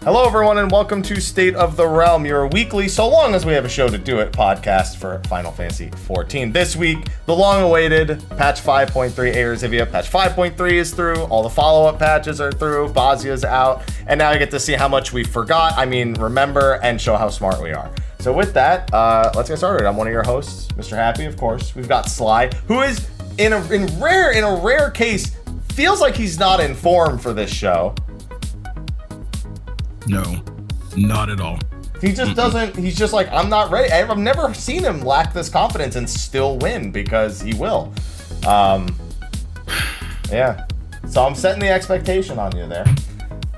Hello, everyone, and welcome to State of the Realm, your weekly, so long as we have a show to do it, podcast for Final Fantasy XIV. This week, the long-awaited patch 5.3 Eorzivia. Patch 5.3 is through, all the follow-up patches are through, Bazia's out, and now I get to see how much we forgot, remember, and show how smart we are. So with that, let's get started. I'm one of your hosts, Mr. Happy, of course. We've got Sly, who is, in a rare case, feels like he's not in form for this show. No, not at all. He just doesn't, he's just like, I'm not ready. I've never seen him lack this confidence and still win, because he will. Yeah. So I'm setting the expectation on you there.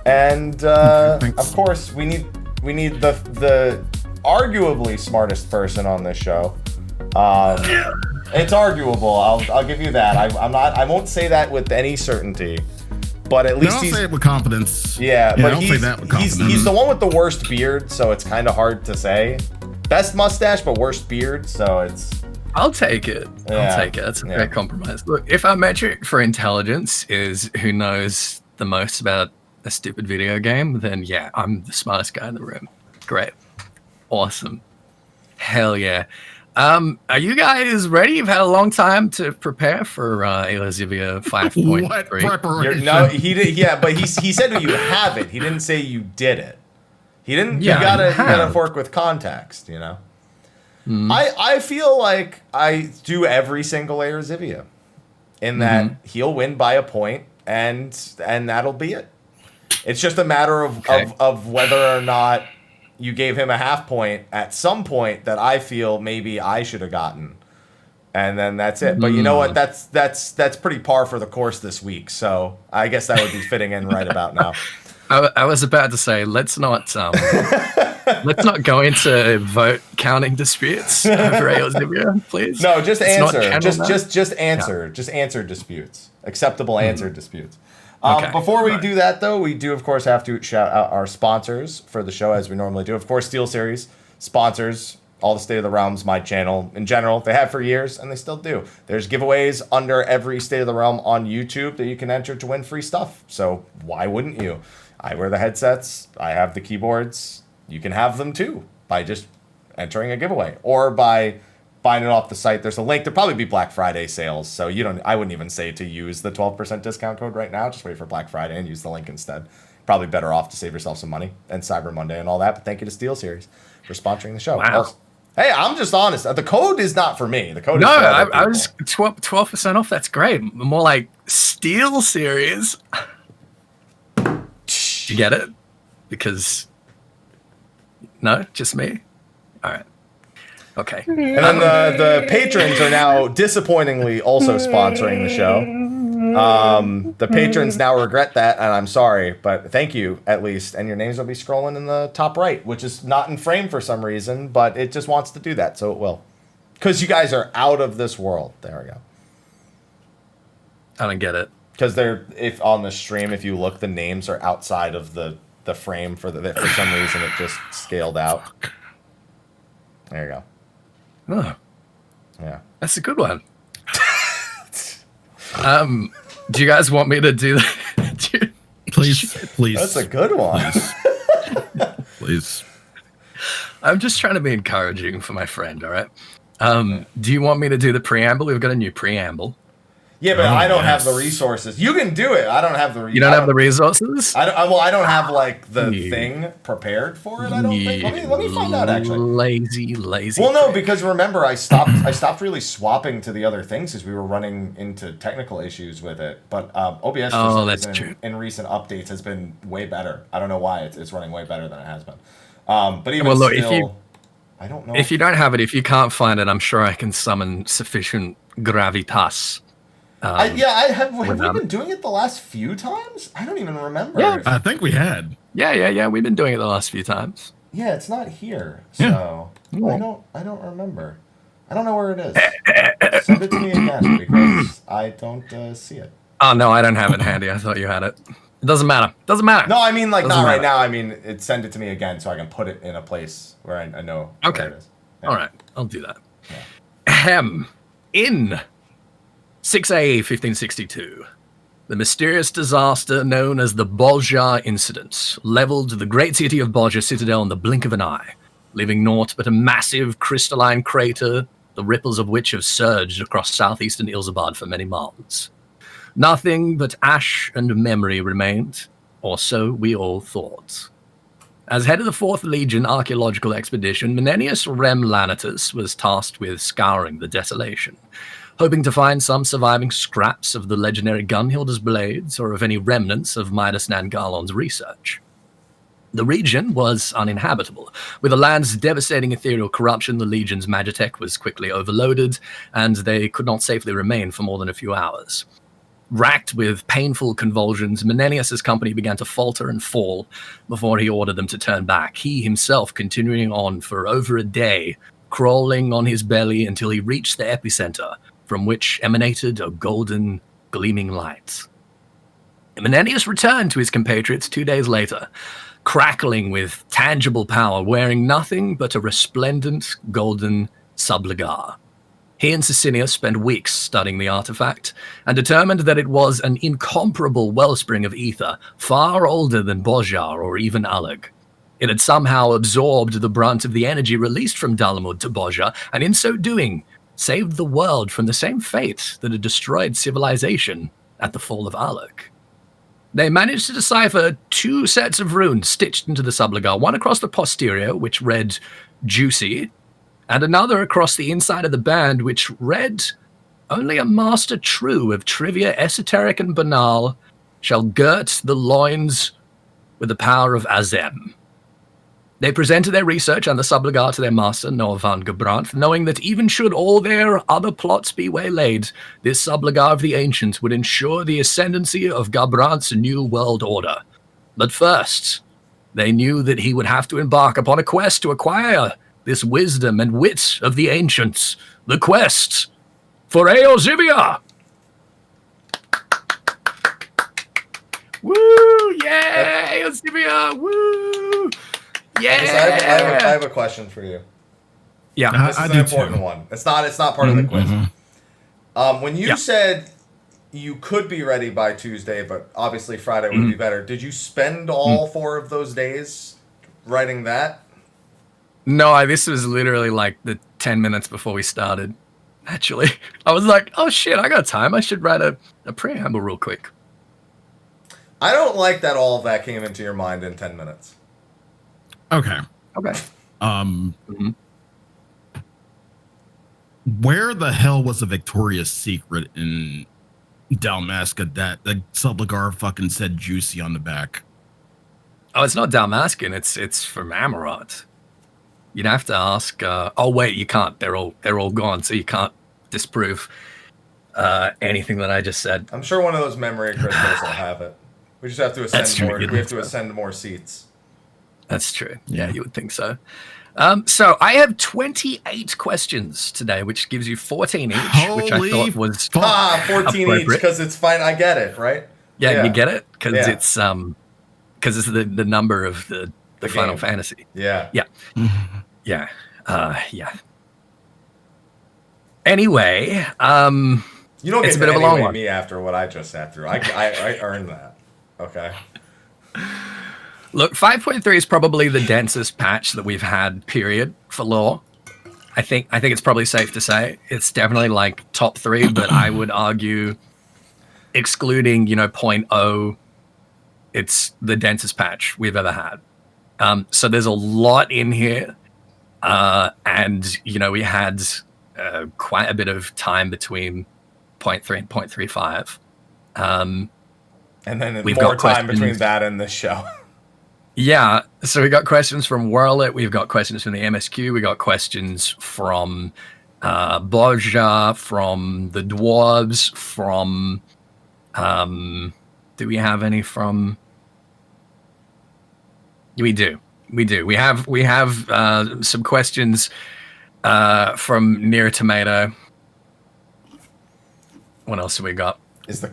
And, of course, we need the arguably smartest person on this show. It's arguable, I'll give you that. I won't say that with any certainty. But at least I'll say it with confidence. Yeah, but I'll say that with confidence. He's the one with the worst beard, so it's kind of hard to say. Best mustache, but worst beard, so it's... I'll take it. Yeah. I'll take it. That's a great compromise. Look, if our metric for intelligence is who knows the most about a stupid video game, then yeah, I'm the smartest guy in the room. Great. Awesome. Hell yeah. Are you guys ready? You've had a long time to prepare for Eorzivia 5.3. What preparation? No, he did. Yeah, but he said you have it. He didn't say you did it. He didn't. Yeah, you gotta work with context. You know. I feel like I do every single Eorzivia, in that he'll win by a point, and that'll be it. It's just a matter of whether or not you gave him a half point at some point that I feel maybe I should have gotten, and then that's it. But you know what? That's pretty par for the course this week. So I guess that would be fitting in right about now. I was about to say, let's not go into vote counting disputes over Eorzivia, please. No, just answer. Just answer. Yeah. Just answer disputes. Acceptable answer disputes. Okay. Before we do that, though, we do, of course, have to shout out our sponsors for the show, as we normally do. Of course, SteelSeries sponsors all the State of the Realms, my channel in general. They have for years, and they still do. There's giveaways under every State of the Realm on YouTube that you can enter to win free stuff. So why wouldn't you? I wear the headsets. I have the keyboards. You can have them, too, by just entering a giveaway. Or by buying it off the site. There's a link. There'll probably be Black Friday sales, so I wouldn't even say to use the 12% discount code right now. Just wait for Black Friday and use the link instead. Probably better off to save yourself some money and Cyber Monday and all that. But thank you to SteelSeries for sponsoring the show. Wow. Also, hey, I'm just honest. The code is not for me. The code is no, for other I was 12% off. That's great. More like SteelSeries. You get it? Because no, just me. All right. Okay. And then the patrons are now disappointingly also sponsoring the show. The patrons now regret that, and I'm sorry, but thank you at least. And your names will be scrolling in the top right, which is not in frame for some reason, but it just wants to do that, so it will. Because you guys are out of this world. There we go. I don't get it. Because if on the stream, if you look, the names are outside of the frame for some reason it just scaled out. There you go. Oh, yeah, that's a good one. Do you guys want me to do that? Please. That's a good one. Please. I'm just trying to be encouraging for my friend. All right. Do you want me to do the preamble? We've got a new preamble. Yeah, but I don't have the resources. You can do it. I don't have the resources. You don't have the resources? I don't have like the thing prepared for it. I don't think. Let me find out actually. Lazy. Well, no, because remember I stopped really swapping to the other things because we were running into technical issues with it. But OBS for some reason in recent updates has been way better. I don't know why it's running way better than it has been. But even still, I don't know. If you don't have it, if you can't find it, I'm sure I can summon sufficient gravitas. I have we been doing it the last few times? I don't even remember. Yeah, I think we had. Yeah. We've been doing it the last few times. Yeah, it's not here, so I don't remember. I don't know where it is. Send it to me again because I don't see it. Oh no, I don't have it handy. I thought you had it. It doesn't matter. No, I mean like not right now. I mean send it to me again so I can put it in a place where I know where it is. Yeah. All right, I'll do that. Yeah. In 6A 1562, The mysterious disaster known as the Boljar Incident leveled the great city of Boljar Citadel in the blink of an eye, leaving naught but a massive crystalline crater, the ripples of which have surged across southeastern Ilzabad for many miles. Nothing but ash and memory remained, or so we all thought. As head of the 4th Legion archaeological expedition, Menenius Rem Lanitus was tasked with scouring the desolation, hoping to find some surviving scraps of the legendary Gunhilda's blades or of any remnants of Midas Nangalon's research. The region was uninhabitable. With the land's devastating ethereal corruption, the Legion's magitech was quickly overloaded, and they could not safely remain for more than a few hours. Racked with painful convulsions, Menenius' company began to falter and fall before he ordered them to turn back, he himself continuing on for over a day, crawling on his belly until he reached the epicenter, from which emanated a golden, gleaming light. Menenius returned to his compatriots 2 days later, crackling with tangible power, wearing nothing but a resplendent golden subligar. He and Sicinius spent weeks studying the artifact, and determined that it was an incomparable wellspring of ether, far older than Boljar or even Alag. It had somehow absorbed the brunt of the energy released from Dalamud to Boljar, and in so doing, saved the world from the same fate that had destroyed civilization at the fall of Alag. They managed to decipher 2 sets of runes stitched into the subligar, one across the posterior, which read Juicy, and another across the inside of the band, which read, Only a master true of trivia esoteric and banal shall girt the loins with the power of Azem. They presented their research and the subligar to their master, Noah van Gebrandt, knowing that even should all their other plots be waylaid, this subligar of the ancients would ensure the ascendancy of Gebrandt's new world order. But first, they knew that he would have to embark upon a quest to acquire this wisdom and wit of the ancients, the quest for Eorzivia. Woo! Yeah! Eorzivia! Woo! Yeah! I have a question for you. Yeah, this is an important one. It's not part of the quiz. When you said you could be ready by Tuesday, but obviously Friday would be better, did you spend all 4 of those days writing that? No, this was literally like the 10 minutes before we started, actually. I was like, oh shit, I got time. I should write a preamble real quick. I don't like that all of that came into your mind in 10 minutes. Okay. Where the hell was the Victoria's Secret in Dalmasca that the subligar fucking said Juicy on the back? Oh, it's not Dalmascan. It's from Amarot. You'd have to ask. Oh wait, you can't. They're all gone, so you can't disprove anything that I just said. I'm sure one of those memory crystals will have it. We just have to ascend more. We have to ascend more seats. That's true. Yeah, you would think so. So I have 28 questions today, which gives you 14 each, which I thought was 14 each because it's fine. I get it, right? Yeah, you get it because it's the number of the Final Fantasy. Yeah. Yeah. Anyway, you don't get it's a bit of a long one. Me after what I just sat through. I earned that. Okay. Look, 5.3 is probably the densest patch that we've had, period, for lore. I think it's probably safe to say it's definitely like top 3, but I would argue, excluding 0.0, it's the densest patch we've ever had. So there's a lot in here, and we had quite a bit of time between 0.3 and 0.35. And then we've more time between that and this show. Yeah, so we got questions from Whirlit, we've got questions from the MSQ, we got questions from Boljar, from the Dwarves, from do we have any from? We do. We have some questions from Near Tomato. What else have we got? Is the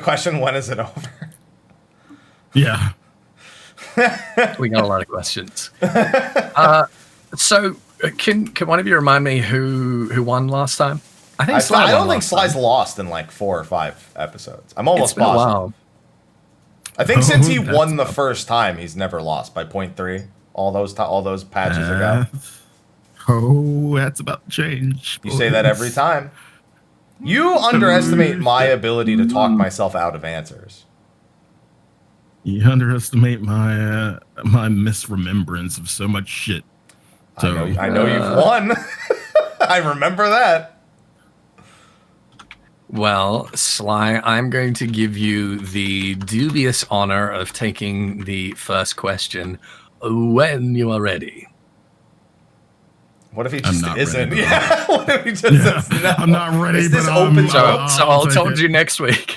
question when is it over? Yeah. We got a lot of questions. So can one of you remind me who won last time? I think I don't think Sly's lost in like 4 or 5 episodes. I'm almost it's been a positive. while. I think since he won the first time, he's never lost by 0.3. All those patches ago. Oh, that's about to change. You say that every time. You underestimate my ability to talk myself out of answers. You underestimate my misremembrance of so much shit. So, I know you've won. I remember that. Well, Sly, I'm going to give you the dubious honor of taking the first question when you are ready. What if he just isn't? Ready, yeah. What if he just says no? I'm not ready. Is this but open? So I'll talk to you next week.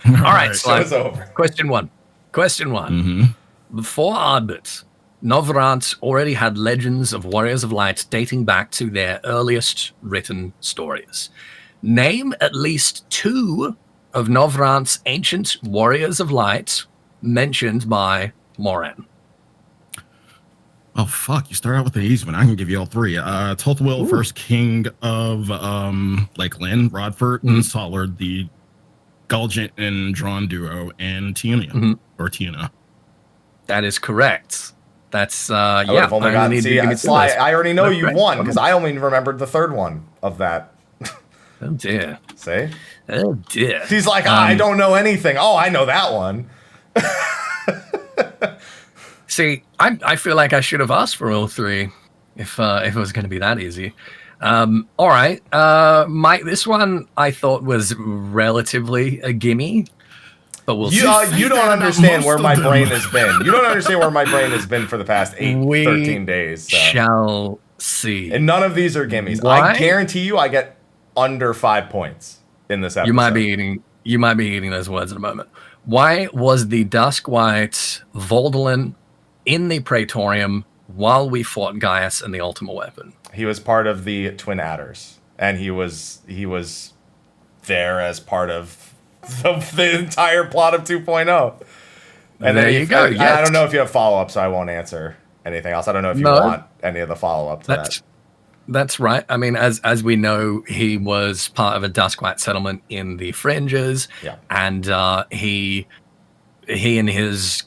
All right, Sly. Show's over. Question one. Before Ardbert, Novrant already had legends of warriors of light dating back to their earliest written stories. Name at least 2 of Novrant's ancient warriors of light mentioned by Moran. Oh, fuck. You start out with the easy one. I can give you all 3. Tolthwil, first king of Lakeland, Rodford, and Sollard, the Gulgent and Drawn duo, and Tiana, or Tiana. That is correct. That's, I already know you won, because I only remembered the 3rd one of that. Oh, dear. See? Oh, dear. He's like, I don't know anything. Oh, I know that one. See, I feel like I should have asked for all 3 if it was going to be that easy. All right. Mike, this one I thought was relatively a gimme, but we'll see. You don't understand where my brain has been. You don't understand where my brain has been for the past 13 days. So. Shall see. And none of these are gimmies. Why? I guarantee you I get under 5 points in this episode. You might be eating those words in a moment. Why was the Dusk White Voldalin in the Praetorium while we fought Gaius and the Ultima Weapon? He was part of the Twin Adders, and he was there as part of the entire plot of 2.0. And there you go. I don't know if you have follow-up, so I won't answer anything else. I don't know if you want any of the follow-up to that. That's right. I mean, as we know, he was part of a Duskwhite settlement in the Fringes, and he and his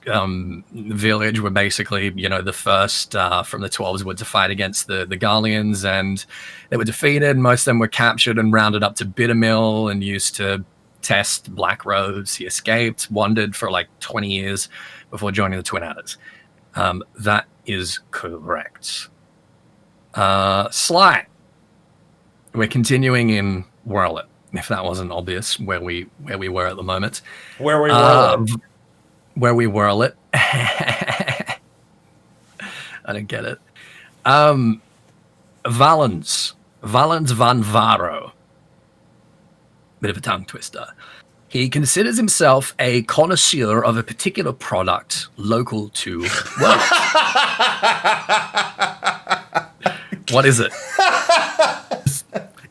village were basically, the first from the 12s wood to fight against the Garleans, and they were defeated. Most of them were captured and rounded up to Bittermill and used to test Black Robes. He escaped, wandered for like 20 years before joining the Twin Adders. That is correct. Sly. We're continuing in Whirlit, if that wasn't obvious where we were at the moment. Where we were. Where we whirl it. I don't get it. Valens van Varo. Bit of a tongue twister. He considers himself a connoisseur of a particular product local to What is it?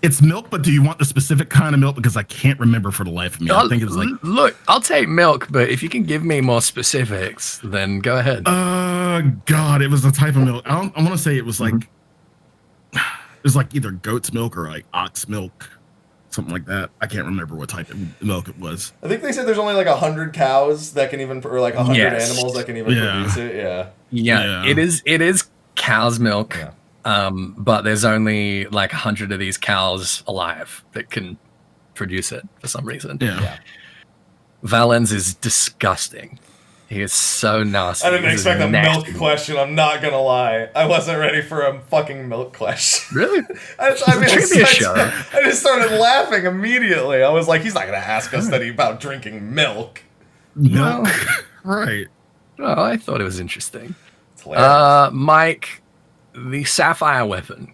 It's milk, but do you want the specific kind of milk? Because I can't remember for the life of me. I think it's like... Look, I'll take milk, but if you can give me more specifics, then go ahead. God, it was the type of milk. I want to say it was like... It was like either goat's milk or like ox milk. Something like that. I can't remember what type of milk it was. I think they said there's only like 100 cows that can even... Or like 100 animals that can even produce it. Yeah. It is cow's milk. Yeah. But there's only like 100 of these cows alive that can produce it for some reason. Yeah. Valens is disgusting. He is so nasty. I didn't expect a milk question. I'm not gonna lie. I wasn't ready for a fucking milk question. Really? I just started laughing immediately. I was like, he's not gonna ask us about drinking milk. Milk, right? Oh, I thought it was interesting. It's hilarious. Mike. The Sapphire Weapon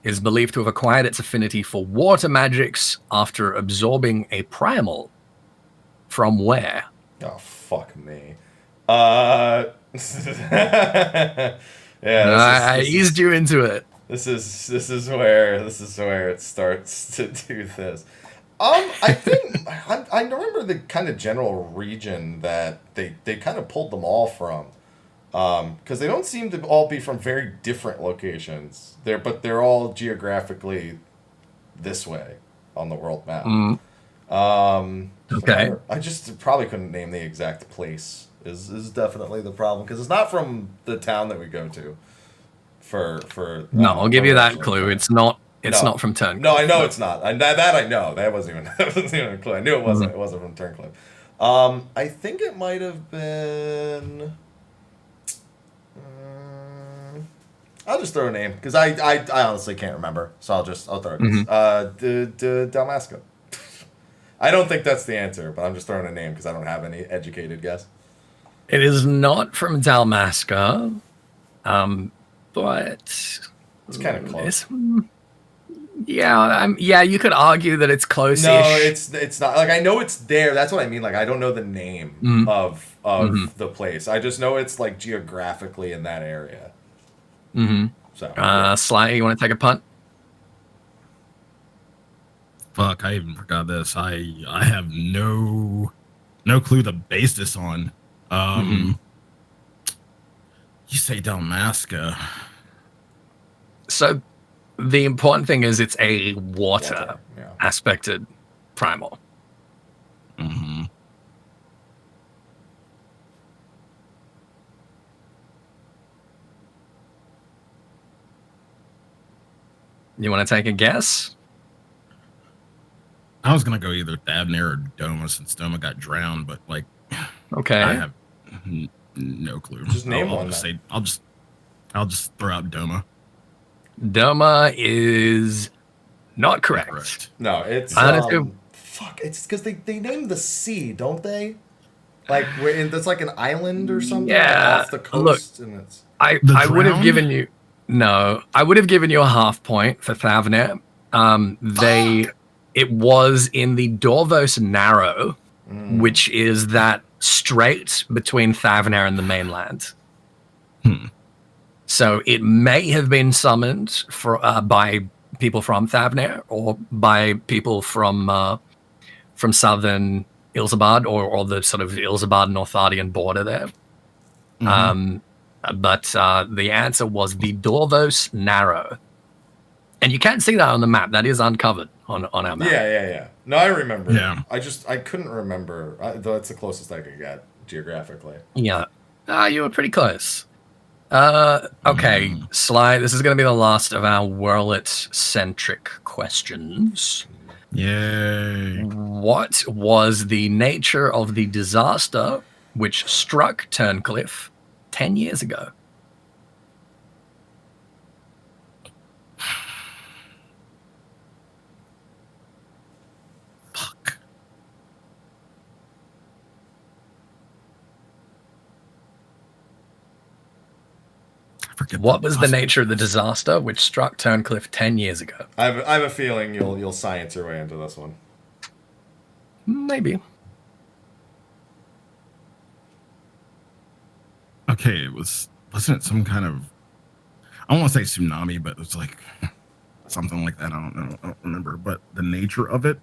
is believed to have acquired its affinity for water magics after absorbing a primal. From where? Oh, fuck me. I eased you into it. This is where it starts to do this. I think I remember the kind of general region that they kind of pulled them all from. Because they don't seem to all be from very different locations. They're all geographically this way on the world map. Okay. I just probably couldn't name the exact place. Is definitely the problem because it's not from the town that we go to. No, I'll give you that clue. It's not. It's not from Turncliffe. No, I know it's not. That I know. That wasn't even a clue. I knew it wasn't. It wasn't from Turncliffe. I think it might have been. I'll just throw a name because I honestly can't remember. So I'll throw it. Dalmasca. I don't think that's the answer, but I'm just throwing a name because I don't have any educated guess. It is not from Dalmasca, but it's kind of close. Yeah, you could argue that it's close-ish. No, it's not. Like I know it's there. That's what I mean. Like I don't know the name of the place. I just know it's like geographically in that area. So Sly, you want to take a punt? Fuck, I even forgot this. I have no clue to base this on. You say Dalmasca. So the important thing is it's a water aspected primal. You want to take a guess? I was gonna go either Thavnir or Doma since Doma got drowned, but like, okay, I have no clue. Just name one. I'll just throw out Doma. Doma is not correct. No, it's fuck. It's because they named the sea, don't they? Like that's like an island or something off the coast. Look, and it's I would have given you I would have given you a half point for Thavnir. It was in the Dorvos Narrow, which is that strait between Thavnir and the mainland. So it may have been summoned by people from Thavnir or by people from southern Ilzabad or the sort of Ilzabad-Northardian border there. But the answer was the Dorvos Narrow. And you can't see that on the map. That is uncovered on our map. Yeah. No, I remember. Yeah. I couldn't remember. That's the closest I could get geographically. Yeah. You were pretty close. Okay, Sly, this is going to be the last of our Wurlet-centric questions. Yay. What was the nature of the disaster which struck Turncliffe 10 years ago? Fuck. What was the nature of the disaster which struck Turncliffe 10 years ago? I have a feeling you'll science your way into this one. Maybe. Okay, wasn't it some kind of, I don't want to say tsunami, but it's like something like that. I don't remember, but the nature of it.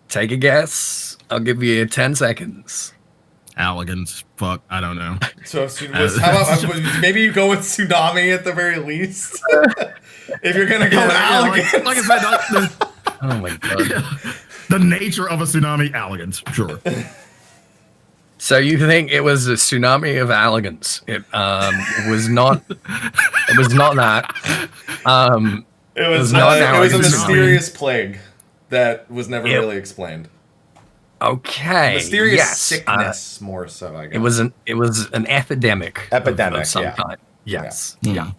Take a guess. I'll give you 10 seconds. Alligans. Fuck, I don't know. So how about maybe you go with tsunami at the very least? If you're gonna go with Alligans. Like I said, Oh my god. The nature of a tsunami, Alligans, sure. So you think it was a tsunami of Alligans? It was not. It was not that. It was a mysterious plague that was never really explained. Okay. Mysterious sickness, more so, I guess. It was an epidemic. Of some kind. Yes. Yeah.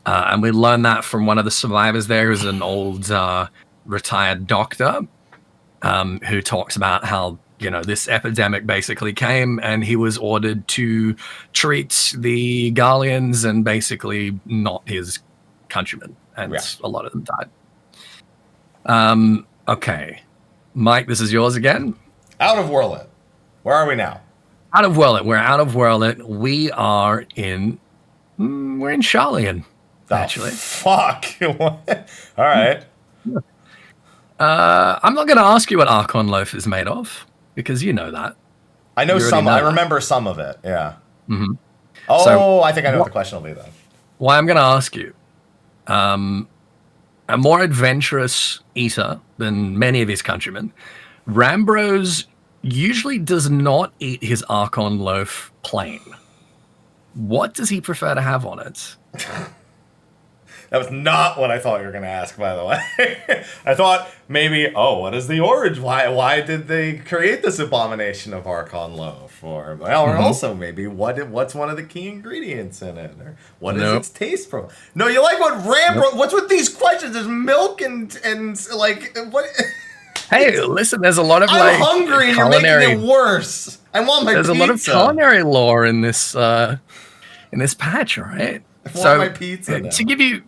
And we learned that from one of the survivors there, who's an old retired doctor, who talks about how, this epidemic basically came and he was ordered to treat the Garleans and basically not his countrymen. And a lot of them died. Okay. Mike, this is yours again. Out of Wurlet. Where are we now? Out of Wurlet. We're out of Wurlet. We are in... we're in Sharlayan, actually. Fuck. All right. I'm not going to ask you what Archon Loaf is made of, because you know that. I know You already some. know I that. remember some of it. Yeah. Mm-hmm. Oh, So, I think I know what the question will be then. Well, I'm going to ask you. A more adventurous eater than many of his countrymen, Rambros usually does not eat his Archon loaf plain. What does he prefer to have on it? That was not what I thought you were going to ask, by the way. I thought maybe, what is the origin? Why did they create this abomination of Archon loaf? Or also maybe what's one of the key ingredients in it? Or what is its taste profile? No, you like what what's with these questions? There's milk and like what? Hey, listen, there's a lot of I'm hungry and you're making it worse. I want my pizza. There's a lot of culinary lore in this patch, right? I want my pizza now. To give you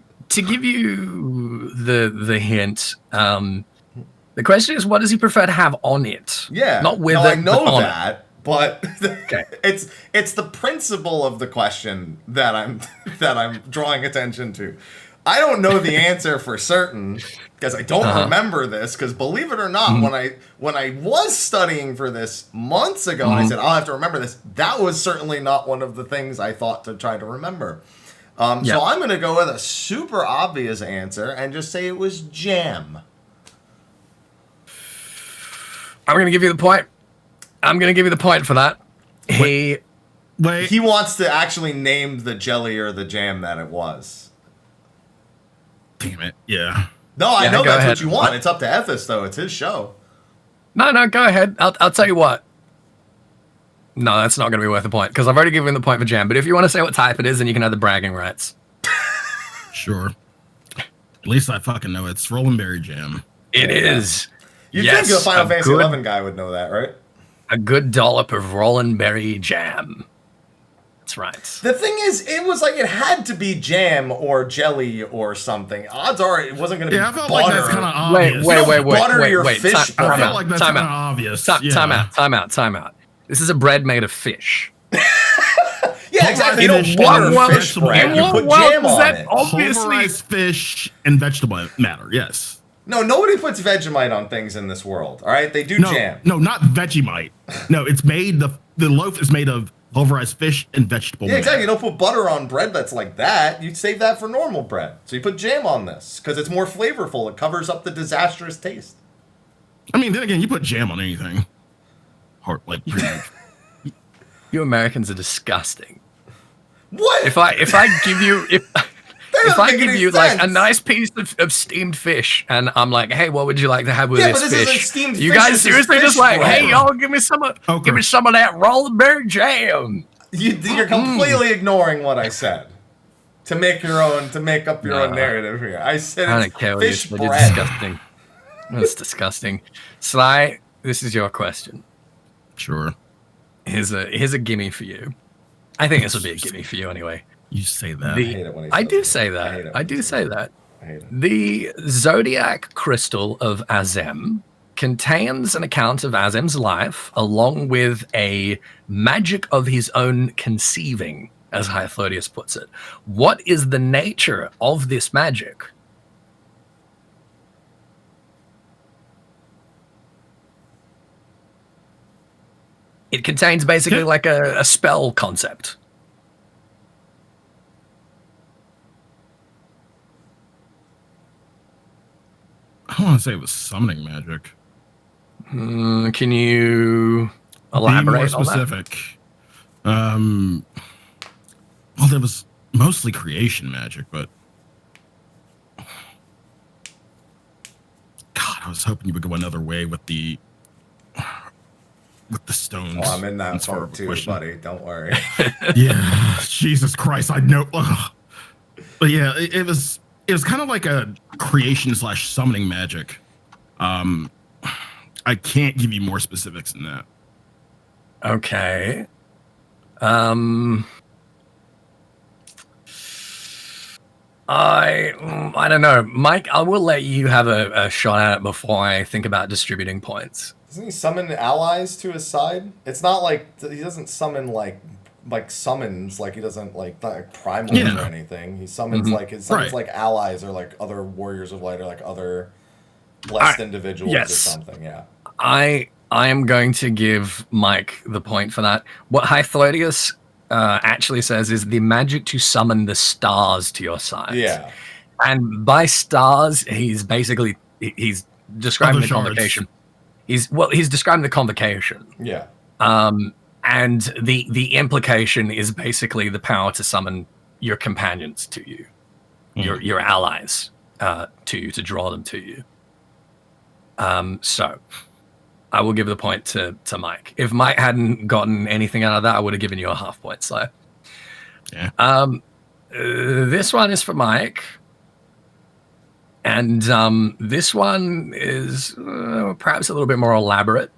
the hint, the question is, what does he prefer to have on it? Yeah, not with no, it. I know but that, but okay. it's the principle of the question that I'm drawing attention to. I don't know the answer for certain because I don't remember this. Because believe it or not, when I was studying for this months ago, I said I'll have to remember this. That was certainly not one of the things I thought to try to remember. So I'm going to go with a super obvious answer and just say it was jam. I'm going to give you the point. I'm going to give you the point for that. He wants to actually name the jelly or the jam that it was. Damn it. Yeah. No, I know that's ahead. what you want. It's up to Ethys, though. It's his show. No, go ahead. I'll tell you what. No, that's not going to be worth a point because I've already given the point for jam. But if you want to say what type it is, then you can have the bragging rights. Sure. At least I fucking know it's Rolling Berry Jam. It is. You'd think the Final Fantasy 11 guy would know that, right? A good dollop of Rolling Berry jam. That's right. The thing is, it was like it had to be jam or jelly or something. Odds are it wasn't going to be butter. I felt like that's kind of obvious. Wait. I felt like that's kind of obvious. Time out. This is a bread made of fish. Yeah, exactly. You don't butter fish bread. You put jam on it. Pulverized fish and vegetable matter, yes. No, nobody puts Vegemite on things in this world, all right? They do jam. No, not Vegemite. No, it's made, the loaf is made of pulverized fish and vegetable matter. Exactly. You don't put butter on bread that's like that. You save that for normal bread. So you put jam on this because it's more flavorful. It covers up the disastrous taste. I mean, then again, you put jam on anything. Like pretty much. You Americans are disgusting. What? If I give you like a nice piece of steamed fish, and I'm like, hey, what would you like to have with this fish? You guys seriously just like, hey, y'all, give me some of that Rolling Berry jam. You're completely ignoring what I said to make up your own narrative here. I said it's fish bread. It's disgusting. That's disgusting. Sly, this is your question. Sure. Here's a gimme for you. I think this would be a gimme for you anyway. You say that. I hate it when he I says do that. say that. I do say that. I hate it. The Zodiac Crystal of Azem contains an account of Azem's life, along with a magic of his own conceiving, as Hythlodeus puts it. What is the nature of this magic? It contains basically like a spell concept. I want to say it was summoning magic. Can you elaborate more specific? On that? Well, there was mostly creation magic, but God, I was hoping you would go another way with the stones. Oh, I'm in that part too, buddy. Don't worry. Yeah, Jesus Christ, I know. Ugh. But yeah, it was kind of like a creation / summoning magic. I can't give you more specifics than that. Okay. I don't know, Mike. I will let you have a shot at it before I think about distributing points. Doesn't he summon allies to his side? It's not like he doesn't summon like summons, like he doesn't like primal or anything. He summons like allies or like other warriors of light or like other blessed individuals or something. Yeah. I am going to give Mike the point for that. What Hythlodeus actually says is the magic to summon the stars to your side. Yeah. And by stars, he's describing the convocation. He's describing the convocation. Yeah. And the implication is basically the power to summon your companions to you, your allies to draw them to you. So I will give the point to Mike. If Mike hadn't gotten anything out of that, I would have given you a half point. So, Yeah. This one is for Mike, and this one is perhaps a little bit more elaborate.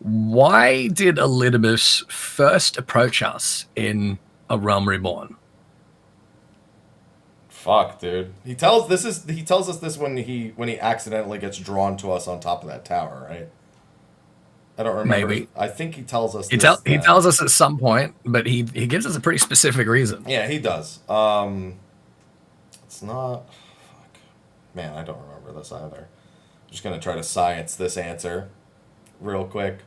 Why did Ellentill first approach us in A Realm Reborn? Fuck, dude. He tells us this when he accidentally gets drawn to us on top of that tower, right? I don't remember. Maybe. I think he tells us. He tells us at some point, but he gives us a pretty specific reason. Yeah, he does. It's not. Fuck, man, I don't remember this either. I'm just gonna try to science this answer, real quick,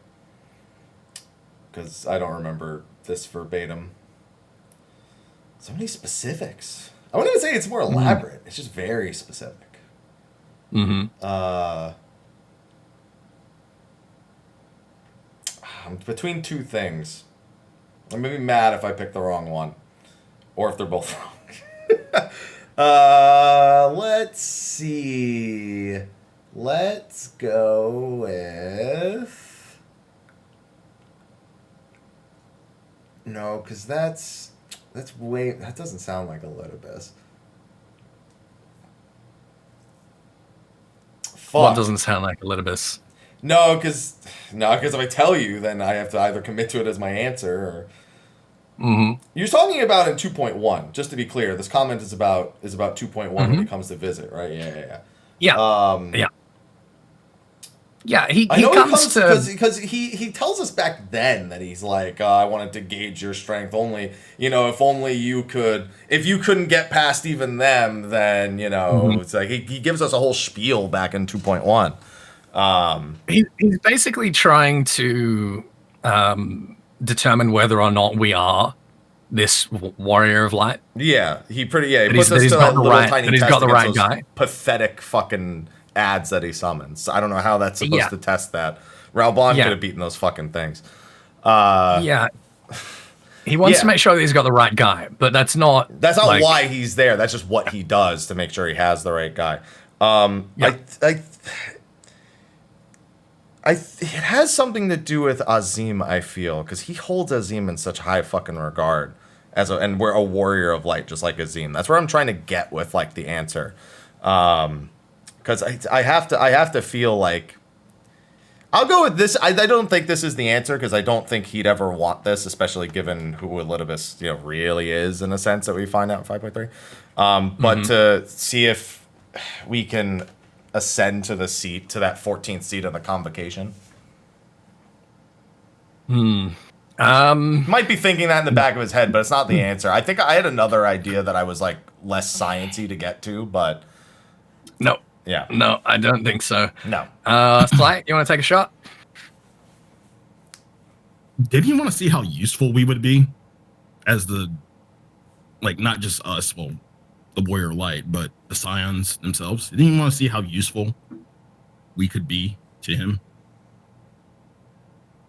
because I don't remember this verbatim. So many specifics. I wouldn't even say it's more elaborate. It's just very specific. Mm-hmm. I'm between two things. I'm gonna be mad if I pick the wrong one, or if they're both wrong. Let's see. Let's go with. No, because that doesn't sound like Ellentill. Fuck. What doesn't sound like Ellentill? No, because if I tell you, then I have to either commit to it as my answer or. Mm-hmm. You're talking about in 2.1. Just to be clear, this comment is about 2.1 when it comes to visit, right? Yeah. Yeah. Yeah, he comes to because he tells us back then that he's like, I wanted to gauge your strength only. If only you could. If you couldn't get past even them, then it's like he gives us a whole spiel back in 2.1. He's basically trying to determine whether or not we are this warrior of light. Yeah, he puts us to that little tiny test got the right against those guy. pathetic fucking ads that he summons. I don't know how that's supposed to test that. Ralbon could have beaten those fucking things. He wants to make sure that he's got the right guy, but that's not why he's there. That's just what he does to make sure he has the right guy. It has something to do with Azim, I feel, because he holds Azim in such high fucking regard and we're a warrior of light, just like Azim. That's where I'm trying to get with like the answer, because I have to feel like I'll go with this. I don't think this is the answer because I don't think he'd ever want this, especially given who Ellentill really is in a sense that we find out in 5.3. But to see if we can ascend to that 14th seat of the convocation. Might be thinking that in the back of his head, but it's not the answer. I think I had another idea that I was like less sciencey to get to, but no. Yeah. No, I don't think so. No. Sly, you want to take a shot? Did he want to see how useful we would be as not just us, the warrior light, but the scions themselves? Didn't he want to see how useful we could be to him?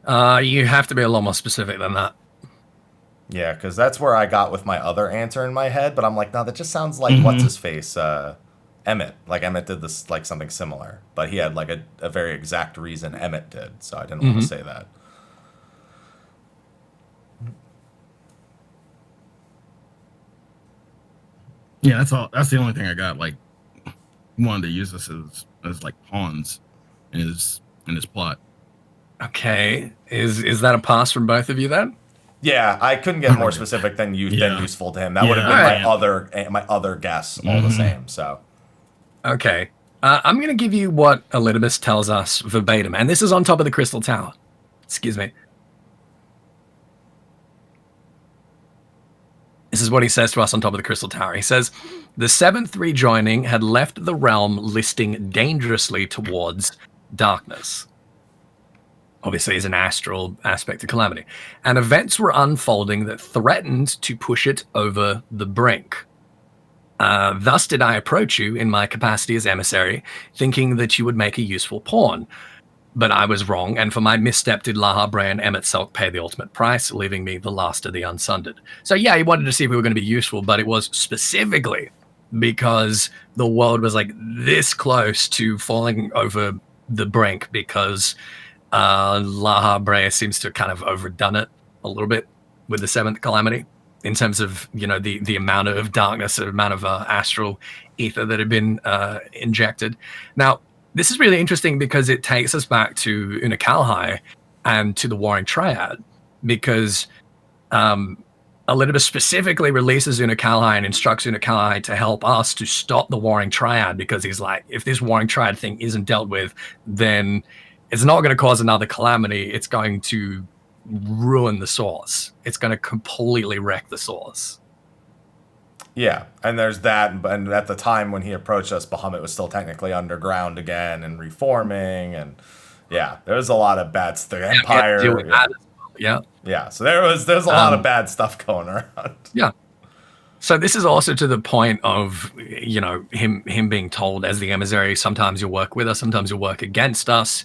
You have to be a lot more specific than that. Yeah, because that's where I got with my other answer in my head, but I'm like, no, that just sounds like what's his face, Emmett. Like Emmett did this like something similar, but he had like a very exact reason Emmett did, so I didn't want to say that. Yeah, that's all. That's the only thing I got. Like, he wanted to use us as like pawns in his plot. Okay, is that a pass from both of you then? Yeah, I couldn't get more specific than useful to him. That would have been my other guess, all the same. So, okay, I'm going to give you what Ellentill tells us verbatim, and this is on top of the Crystal Tower. Excuse me. This is what he says to us on top of the Crystal Tower. He says, the seventh rejoining had left the realm listing dangerously towards darkness. obviously is an astral aspect of calamity. And events were unfolding that threatened to push it over the brink. Thus did I approach you in my capacity as emissary, thinking that you would make a useful pawn. But I was wrong, and for my misstep did Laha Bray and Emmet Selk pay the ultimate price, leaving me the last of the Unsunded. So yeah, he wanted to see if we were going to be useful, but it was specifically because the world was like this close to falling over the brink, because Laha Bray seems to have kind of overdone it a little bit with the seventh calamity in terms of, you know, the amount of darkness, the amount of astral ether that had been injected. Now, this is really interesting because it takes us back to Unakalhai and to the Warring Triad, because Elidibus specifically releases Unakalhai and instructs Unakalhai to help us to stop the Warring Triad, because he's like, if this Warring Triad thing isn't dealt with, then it's not going to cause another calamity. It's going to ruin the source. It's going to completely wreck the source. Yeah, and there's that, and at the time when he approached us, Bahamut was still technically underground again and reforming, and yeah, there was a lot of bad stuff. The Empire, yeah. So there's a lot of bad stuff going around. Yeah. So this is also to the point of, you know, him being told as the emissary, sometimes you'll work with us, sometimes you'll work against us.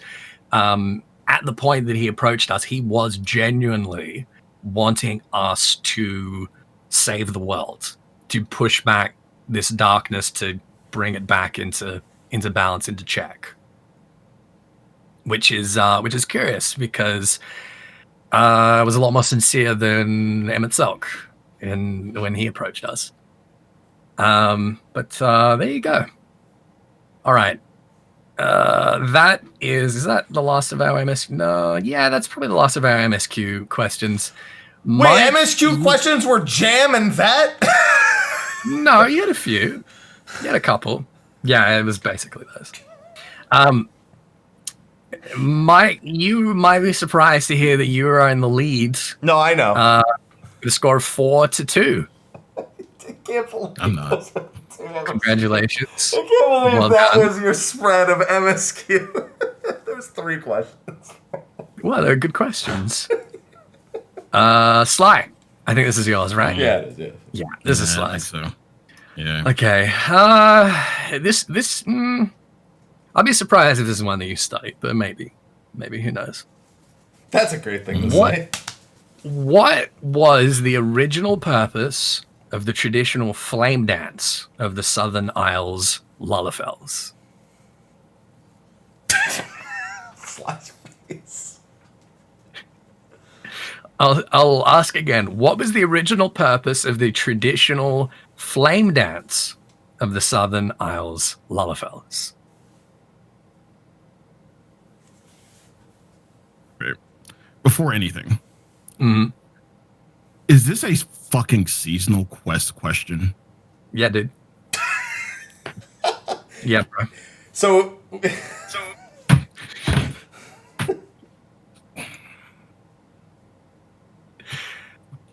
At the point that he approached us, he was genuinely wanting us to save the world, to push back this darkness, to bring it back into balance, into check. Which is curious, because it was a lot more sincere than Emmet Selk when he approached us. But there you go. All right. Is that the last of our MSQ? No, yeah, that's probably the last of our MSQ questions. Wait, MSQ questions were Jam and that? No, you had a few. You had a couple. Yeah, it was basically those. You might be surprised to hear that you are in the lead. No, I know. The score of 4-2. I can't believe I'm not. Congratulations. I can't believe Well that done. was your spread of MSQ. There's 3 questions. Well, they're good questions. Sly. I think this is yours, right? Yeah, it is. Yeah, this is I Sly's. think so. Yeah. Okay. This. I'll be surprised if this is one that you studied, but maybe, who knows? That's a great thing to say. What was the original purpose of the traditional flame dance of the Southern Isles Lullafels? Slash face. I'll ask again. What was the original purpose of the traditional flame dance of the Southern Isles Lullafels? Before anything, Mm-hmm. is this a fucking seasonal quest question? Yeah, dude. Yeah, bro. So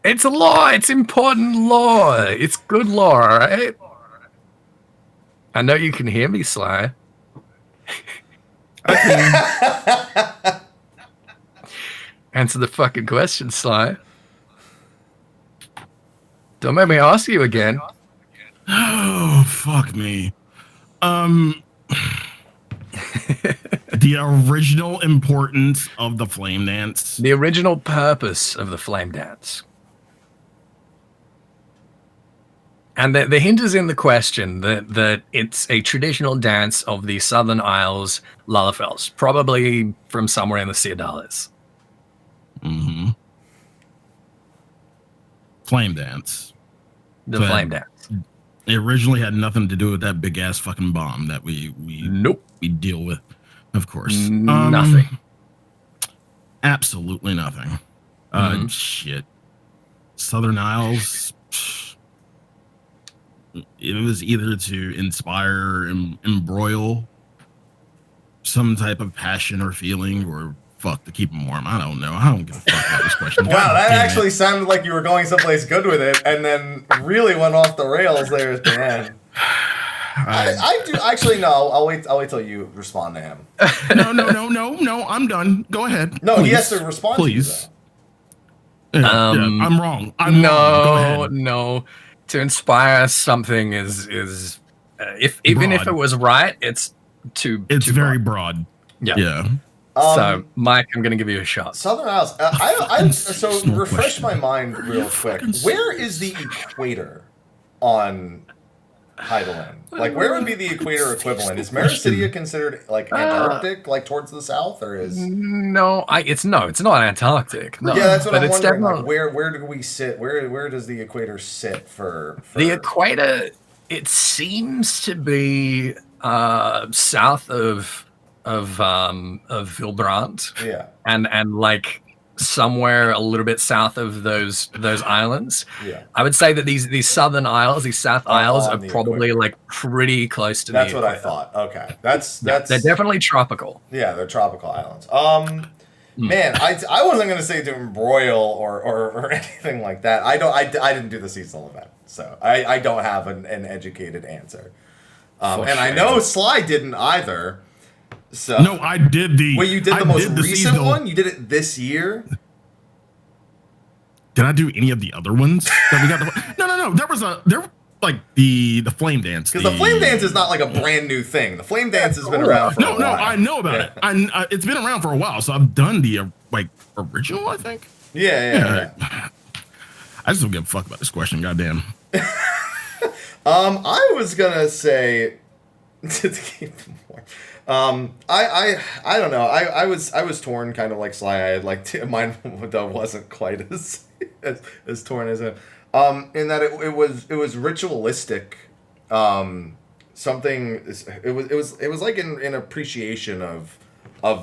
It's a law. It's important law. It's good law, all right? I know you can hear me, Sly. Answer the fucking question, Sly. Don't make me ask you again. Oh, fuck me. The original importance of the flame dance. The original purpose of the flame dance. And the hint is in the question that it's a traditional dance of the Southern Isles Lullafels, probably from somewhere in the Ciudades. Mm-hmm. Flame dance. The So flame dance. It originally had nothing to do with that big ass fucking bomb that we Nope. deal with, of course. Nothing. Absolutely nothing. Shit. Southern Isles. It was either to inspire and embroil some type of passion or feeling, or fuck, to keep them warm. I don't know. I don't give a fuck about this question. wow, that actually sounded like you were going someplace good with it, and then really went off the rails there at the end. I do actually no. I'll wait till you respond to him. No. I'm done. Go ahead. No, please. he has to respond. Please. To you, I'm wrong. I'm wrong. Go ahead. No. To inspire something is even if it was right, it's too. It's too very broad. broad. Yeah. So, Mike, I'm going to give you a shot. Southern Isles. So refresh my mind real quick. Where is the equator on Heidelin? Like, where would be the equator equivalent? Is Mericidia considered like Antarctic, like towards the south, or is? No, it's not Antarctic. No. Yeah, that's what but I'm it's wondering. Like, definitely- where do we sit? Where does the equator sit for the equator? It seems to be south of Vilbrant. Yeah. And like somewhere a little bit south of those islands. Yeah. I would say that these southern isles, these South Isles, are the probably equator. like pretty close to That's the what I equator. thought. Okay, that's They're definitely tropical. Yeah, they're tropical islands. Man, I wasn't gonna say to embroil or anything like that. I didn't do the seasonal event, so I don't have an educated answer. And I know Sly didn't either. So No, I did the. Wait, you did the I most did the recent seasonal. one? You did it this year? Did I do any of the other ones that we got? No. There was like the flame dance. Because the flame dance is not like a brand new thing. The flame dance has been around for a while. No, I know about it. It's been around for a while, so I've done the like original, I think. Yeah. I just don't give a fuck about this question. Goddamn. I was gonna say to keep them warm. I don't know. I was torn, kind of like Sly. I had like mine wasn't quite as torn as him. In that it was ritualistic. Something. It was like an appreciation of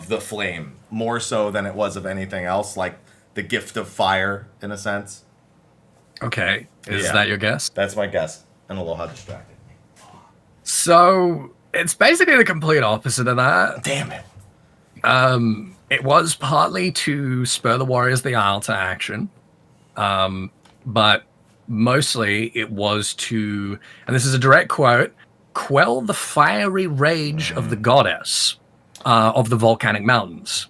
the flame more so than it was of anything else. Like the gift of fire, in a sense. Okay, is that your guess? That's my guess. And Aloha distracted me. So it's basically the complete opposite of that. Damn it. It was partly to spur the Warriors of the Isle to action, but mostly it was to, and this is a direct quote, quell the fiery rage of the goddess of the volcanic mountains.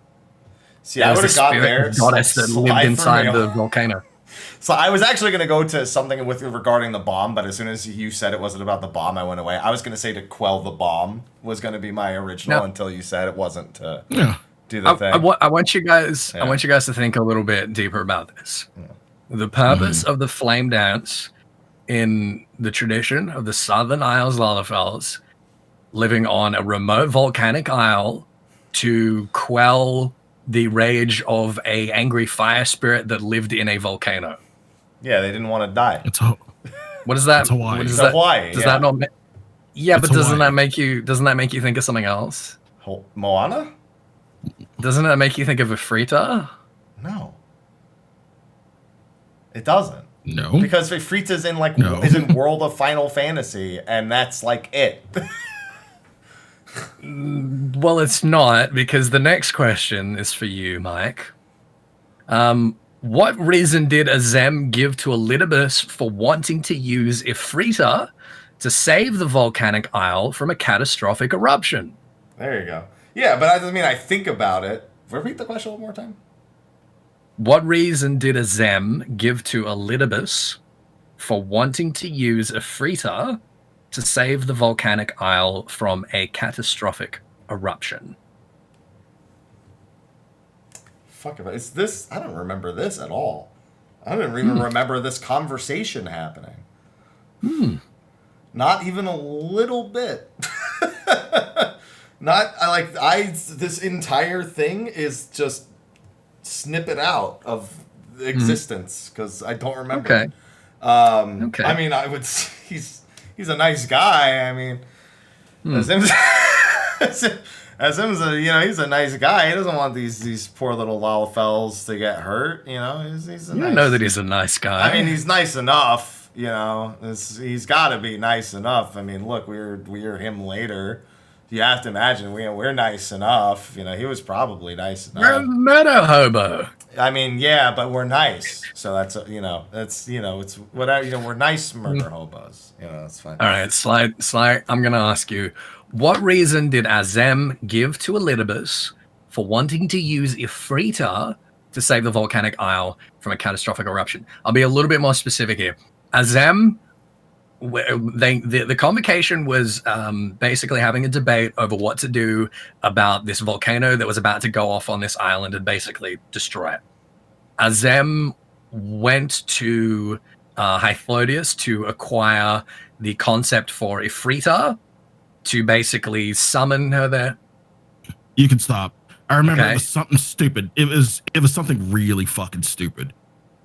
See, I would have got there. Goddess that lived inside the volcano. So I was actually going to go to something with regarding the bomb, but as soon as you said it wasn't about the bomb, I went away. I was going to say to quell the bomb was going to be my original until you said it wasn't to do the thing. I want you guys. I want you guys to think a little bit deeper about this. Yeah. The purpose of the flame dance in the tradition of the Southern Isles Lalafels, living on a remote volcanic isle to quell the rage of a angry fire spirit that lived in a volcano. Yeah, they didn't want to die. What is that? It's Hawaii. What is Hawaii. Does that not? Yeah, it's but doesn't Hawaii. that make you think of something else? Moana? Doesn't that make you think of a Frita? No. It doesn't. No. Because Frita's is in World of Final Fantasy, and that's like it. Well, it's not, because the next question is for you, Mike. What reason did Azem give to Ellentill for wanting to use Ifrita to save the volcanic isle from a catastrophic eruption? There you go. Yeah, but that doesn't mean I think about it. Repeat the question one more time. What reason did Azem give to Ellentill for wanting to use Ifrita to save the volcanic isle from a catastrophic eruption? Fuck it. It's this. I don't remember this at all. I don't even remember this conversation happening. Not even a little bit. This entire thing is just snip it out of existence because I don't remember. Okay. Okay. I mean, he's a nice guy. I mean, Azim's he's a nice guy. He doesn't want these poor little Lalafels to get hurt. He's know that he's a nice guy. I mean, he's nice enough. He's got to be nice enough. I mean, look, we're him later. You have to imagine we're nice enough. He was probably nice enough. You're a meta hobo. I mean, yeah, but we're nice, so that's it's whatever. We're nice murder hobos. That's fine. All right, Sly. I'm gonna ask you, what reason did Azem give to Ellentill for wanting to use Ifrita to save the volcanic isle from a catastrophic eruption? I'll be a little bit more specific here. Azem, the convocation was basically having a debate over what to do about this volcano that was about to go off on this island and basically destroy it. Azem went to Hythlodeus to acquire the concept for Ifrita to basically summon her there. You can stop. I remember it was something stupid. It was something really fucking stupid.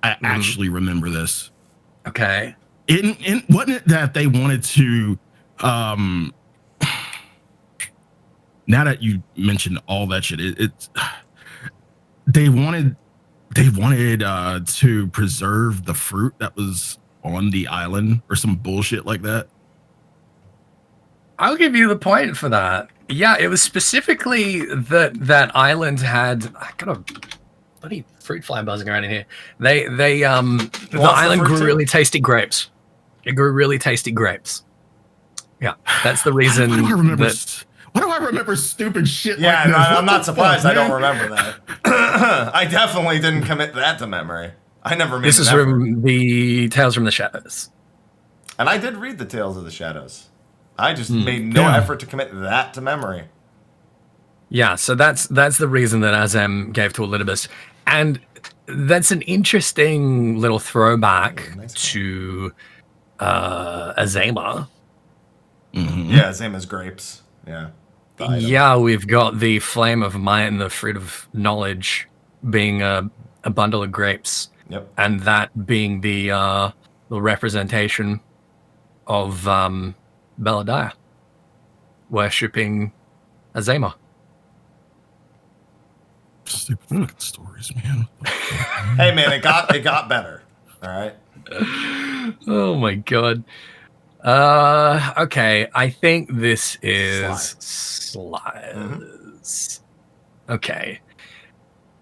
I actually remember this. Okay. It wasn't it that they wanted to now that you mentioned all that shit, they wanted to preserve the fruit that was on the island or some bullshit like that. I'll give you the point for that. Yeah, it was specifically that island had. I got a bloody fruit fly buzzing around in here. The island grew really tasty grapes. It grew really tasty grapes. Yeah, that's the reason. Why do I remember stupid shit? Yeah, like this? I'm not surprised. I don't remember that. I definitely didn't commit that to memory. I never made. This is from the Tales from the Shadows, and I did read the Tales of the Shadows. I just made no effort to commit that to memory. Yeah, so that's the reason that Azem gave to Ellentill, and that's an interesting little throwback to Azema. Yeah, Azema's grapes. Yeah. Yeah, we've got the flame of might and the fruit of knowledge being a bundle of grapes. Yep. And that being the representation of Beladiah worshipping Azema. Stupid fucking stories, man. Hey man, it got better. All right. Oh my god. Okay, I think this is Sly's. Okay.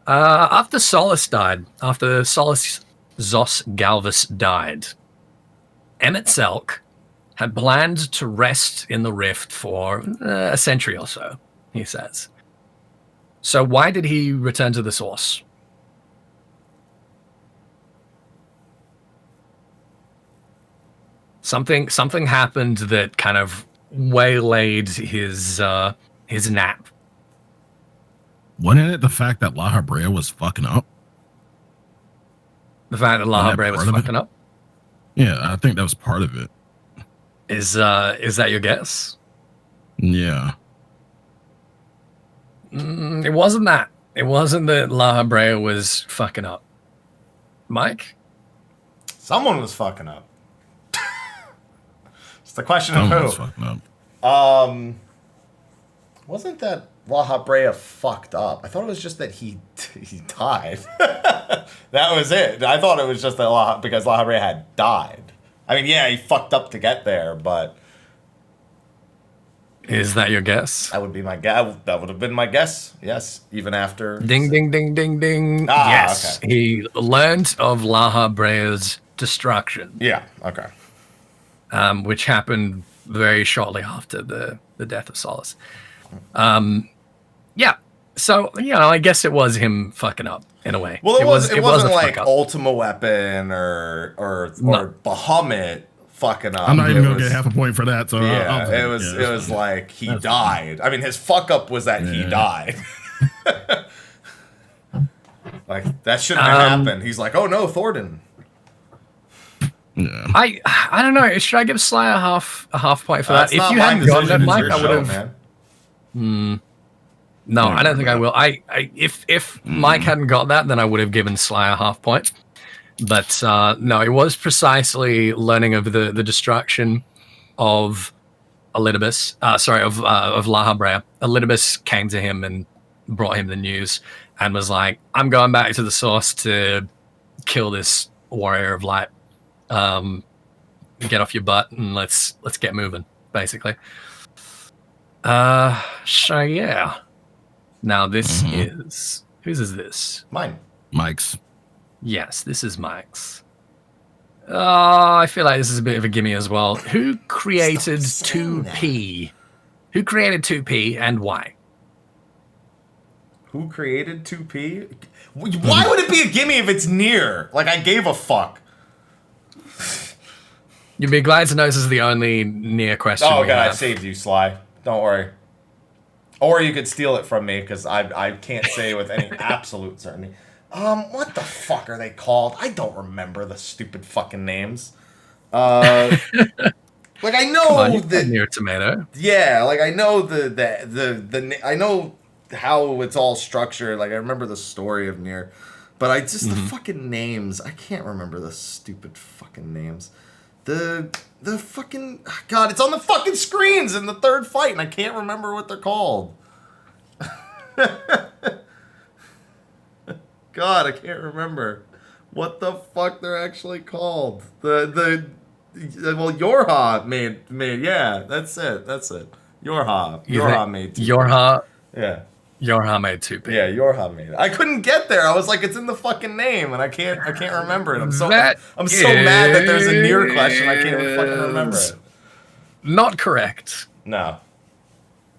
After Solus Zos Galvus died, Emmett Selk had planned to rest in the rift for a century or so, he says. So why did he return to the source? Something happened that kind of waylaid his nap. Wasn't it the fact that La Habrea was fucking up? The fact that La Habrea was fucking up? Yeah, I think that was part of it. Is that your guess? Yeah. It wasn't that. It wasn't that La Habrea was fucking up. Mike? Someone was fucking up. It's the question of Someone who. was fucking up. Wasn't that La Habrea fucked up? I thought it was just that he died. That was it. I thought it was just that because La Habrea had died. I mean, yeah, he fucked up to get there, but... Is that your guess? That would be my guess. That would have been my guess. Yes, even after... Ding, ding, ding, ding, ding. Yes, okay. He learned of La Habrea's destruction. Yeah, okay. Which happened very shortly after the death of Solus. Yeah, so, I guess it was him fucking up, in a way. Well, it wasn't like Ultima Weapon or Bahamut fucking up. I'm not even going to get half a point for that. So yeah, it was like he died. Funny. I mean, his fuck up was that he died. Like, that shouldn't have happened. He's like, oh no, Thornton. Yeah. I don't know. Should I give Sly a half point for that? If you hadn't gotten that, Mike, I would have. No, I don't think I will. If Mike hadn't got that, then I would have given Sly a half point. But no, it was precisely learning of the destruction of Ellentill. Of La Habrea. Ellentill came to him and brought him the news and was like, "I'm going back to the source to kill this warrior of light. Get off your butt and let's get moving." Basically. So yeah. Now this is whose is this? Mine. Mike's. Yes, this is Mike's. I feel like this is a bit of a gimme as well. Who created 2P? Who created 2P and why? Who created 2P? Why would it be a gimme if it's near? Like, I gave a fuck. You'd be glad to know this is the only near question. Oh, we God, I have. saved you, Sly. Don't worry. Or you could steal it from me, because I can't say with any absolute certainty. What the fuck are they called? I don't remember the stupid fucking names. Like, I know Come on, you've near tomato. Yeah, like, I know I know how it's all structured. Like, I remember the story of Nier. But the fucking names, I can't remember the stupid fucking names. The fucking... God, it's on the fucking screens in the third fight, and I can't remember what they're called. God, I can't remember what the fuck they're actually called. Well, Yorha made yeah, that's it. Yorha made 2P. Yorha. Yeah. Yorha made 2P. Yeah, Yorha made it. I couldn't get there. I was like, it's in the fucking name, and I can't remember it. I'm so mad that there's a near question. I can't even fucking remember it. Not correct. No.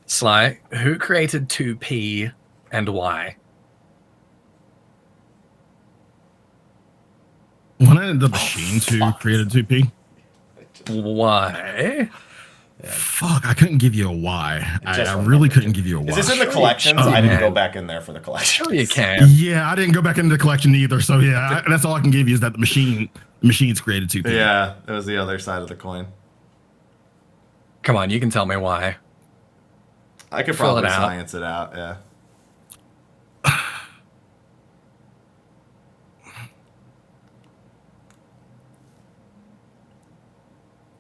Sly, who created 2P and why? Wasn't it the machines who created 2P? Why? Fuck, I couldn't give you a why. I really couldn't give you a why. Is this in the collections? I didn't go back in there for the collections. Sure you can. Yeah, I didn't go back into the collection either. So yeah, that's all I can give you is that the machines created 2P. Yeah, it was the other side of the coin. Come on, you can tell me why. I could Fill it probably out. science it out, yeah.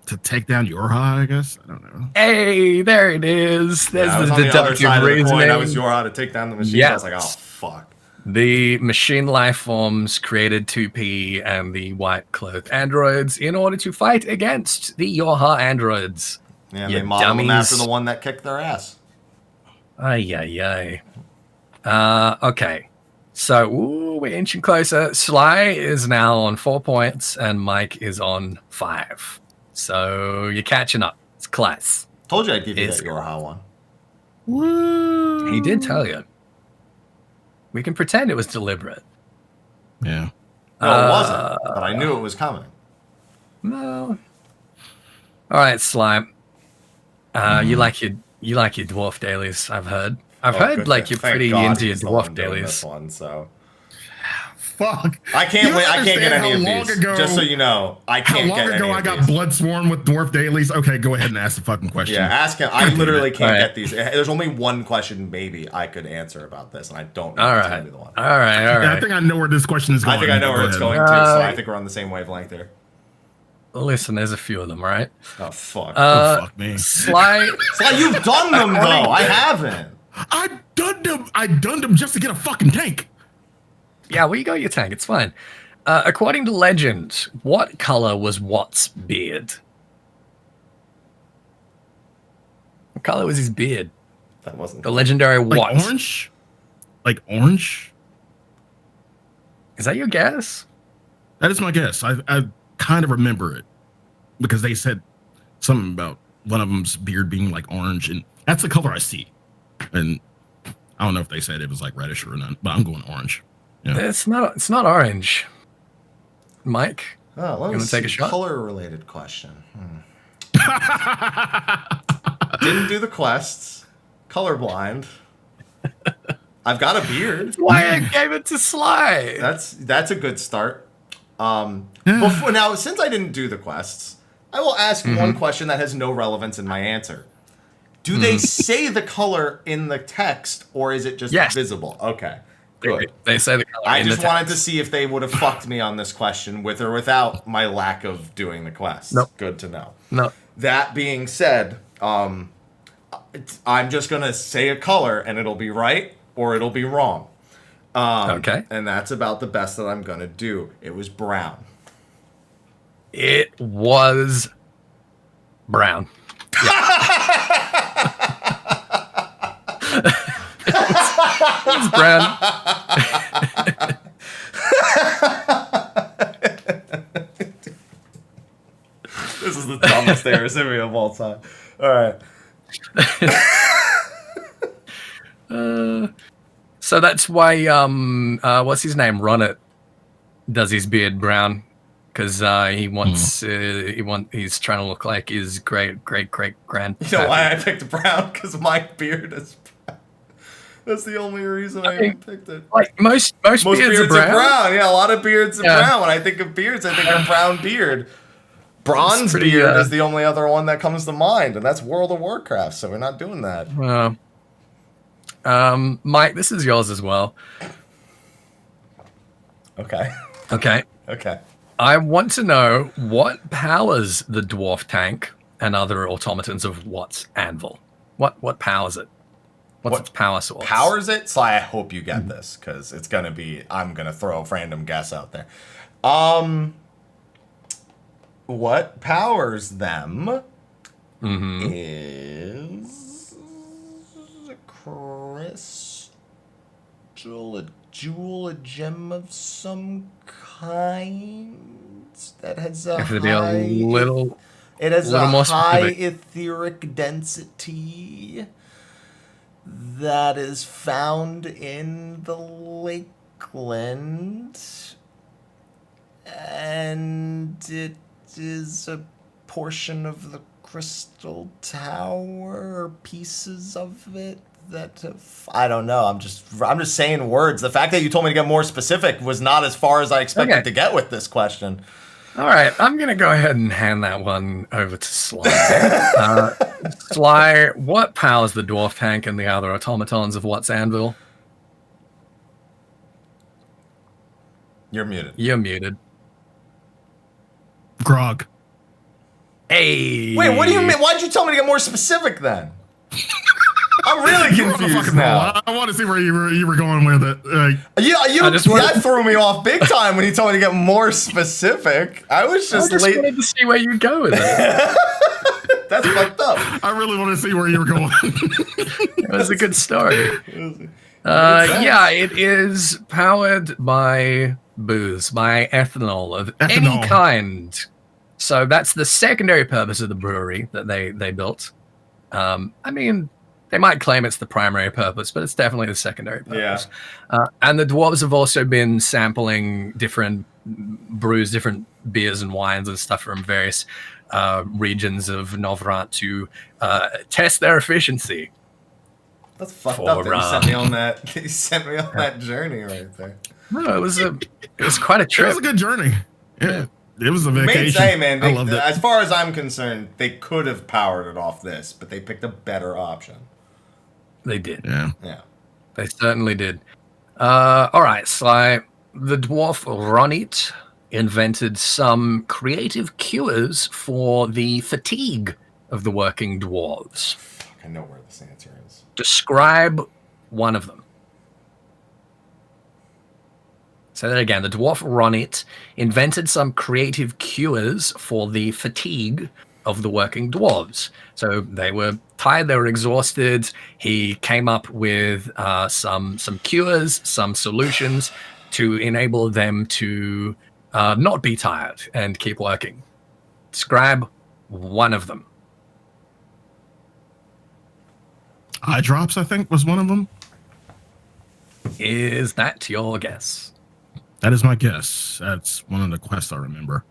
To take down Yorha, I guess. I don't know. Hey, there it is. There's I was the on the other deductive side of the reasoning. coin. I was Yorha to take down the machine. I was like, oh, fuck. The machine life forms created 2P and the white-clothed androids in order to fight against the Yorha androids. Yeah, You they modeled them dummies. after the one that kicked their ass. Ay. Okay. So, we're inching closer. Sly is now on 4 points and Mike is on 5. So, you're catching up. It's close. Told you I'd give you It's that Yorha one. Woo. He did tell you. We can pretend it was deliberate. Yeah. No, it wasn't. But I knew it was coming. No. All right, Slime. You like your dwarf dailies, I've heard. I've heard like you're Thank pretty God into your he's the one dwarf doing dailies. this one, so. Fuck. I can't You wait. I can't get understand any of how long these. ago- Just so you know, I can't How get long any ago of I got these. blood sworn with dwarf dailies? Okay, go ahead and ask the fucking question. Yeah, ask him. I literally can't Alright. get these. There's only one question maybe I could answer about this, and I don't know All if it's right. gonna be the one. All right. Yeah, I think I know where this question is going. I think I know where Go it's ahead. going to, so I think we're on the same wavelength there. Listen, there's a few of them, right? Oh, fuck. Oh, fuck me. Sly. Sly, you've done them, though. I haven't. I done them just to get a fucking tank. Yeah, well, you got your tank. It's fine. According to legend, what color was Watt's beard? What color was his beard? That wasn't The legendary Like Watt. orange? Like orange? Is that your guess? That is my guess. I kind of remember it because they said something about one of them's beard being like orange, and that's the color I see. And I don't know if they said it was like reddish or not, but I'm going orange. Yeah. It's not orange. Mike? Oh, let me wanna take a see. shot? Color-related question. Didn't do the quests. Colorblind. I've got a beard. Why I gave it to Sly? That's a good start. Now, since I didn't do the quests, I will ask one question that has no relevance in my answer. Do they say the color in the text, or is it just visible? Okay, good. They say the color. I in just the wanted text. to see if they would have fucked me on this question with or without my lack of doing the quests. Nope. Good to know. No. That being said, I'm just gonna say a color, and it'll be right or it'll be wrong. Okay. And that's about the best that I'm gonna do. It was brown. It was brown. It was brown. best Eorzivia of all time. All right. So that's why what's his name? Ronnet does his beard brown because he's trying to look like his great grandfather. You know why I picked brown? Because my beard is brown. That's the only reason I picked it. Like most beards are brown. Yeah, a lot of beards are brown. When I think of beards, I think of brown beard. Bronze beard is the only other one that comes to mind, and that's World of Warcraft. So we're not doing that. Mike, this is yours as well. Okay. I want to know what powers the dwarf tank and other automatons of what's anvil. What powers it? What's its power source? Powers it? Sly, I hope you get this, because it's going to be... I'm going to throw a random guess out there. What powers them is... a crystal, a jewel, a gem of some kind that has a high... It has a high etheric density that is found in the lakeland, and it is a portion of the crystal tower, or pieces of it that have, I don't know. I'm just saying words. The fact that you told me to get more specific was not as far as I expected to get with this question. All right, I'm going to go ahead and hand that one over to Sly. Sly, what powers the dwarf tank and the other automatons of what's anvil? You're muted. You're muted. Grog. Hey. Wait, what do you mean? Why'd you tell me to get more specific then? I'm really confused now. I want to see where you were going with it. That threw me off big time when you told me to get more specific. I just wanted to see where you go with it. That's fucked up. I really want to see where you were going. It was a good story. Yeah, it is powered by booze, by ethanol of any kind. So that's the secondary purpose of the brewery that they built. I mean, they might claim it's the primary purpose, but it's definitely the secondary purpose. Yeah. And the dwarves have also been sampling different brews, different beers and wines and stuff from various regions of Novrant to test their efficiency. That's fucked up that you sent me on that. You sent me on that journey right there. No, it was quite a trip. It was a good journey. Yeah. It was a vacation. Say, man, I loved it. As far as I'm concerned, they could have powered it off this, but they picked a better option. They did. Yeah. They certainly did. All right, Sly. The dwarf Ronit invented some creative cures for the fatigue of the working dwarves. I know where this answer is. Describe one of them. Say that again. The dwarf Ronit invented some creative cures for the fatigue of the working dwarves. So they were tired, they were exhausted. He came up with some cures, some solutions to enable them to not be tired and keep working. Describe one of them. Eye drops, I think, was one of them. Is that your guess? That is my guess. That's one of the quests I remember.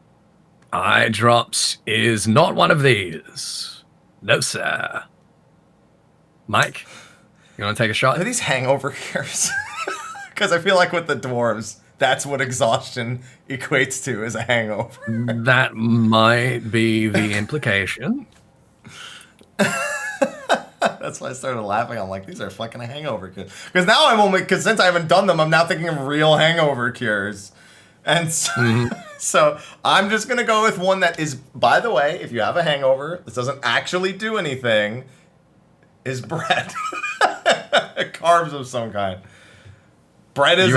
Eye drops is not one of these. No, sir. Mike, you want to take a shot? Are these hangover cures? Because I feel like with the dwarves, that's what exhaustion equates to, is a hangover. That might be the implication. That's why I started laughing. I'm like, these are fucking hangover cures. Because now because since I haven't done them, I'm now thinking of real hangover cures. And so, so I'm just going to go with one that is, by the way, if you have a hangover, this doesn't actually do anything, is bread. Carbs of some kind. Bread is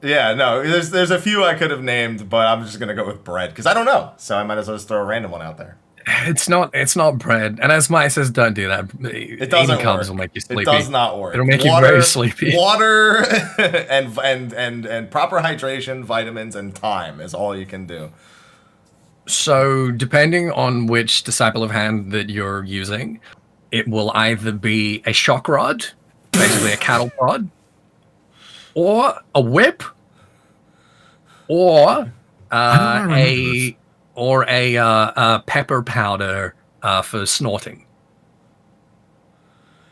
yeah, no, there's a few I could have named, but I'm just going to go with bread because I don't know. So I might as well just throw a random one out there. It's not bread. And as Mike says, don't do that. It doesn't work. Carbs will make you sleepy. It does not work. It'll make you very sleepy. Water and proper hydration, vitamins, and time is all you can do. So, depending on which Disciple of Hand that you're using, it will either be a shock rod, basically a cattle prod, or a whip, or a pepper powder for snorting.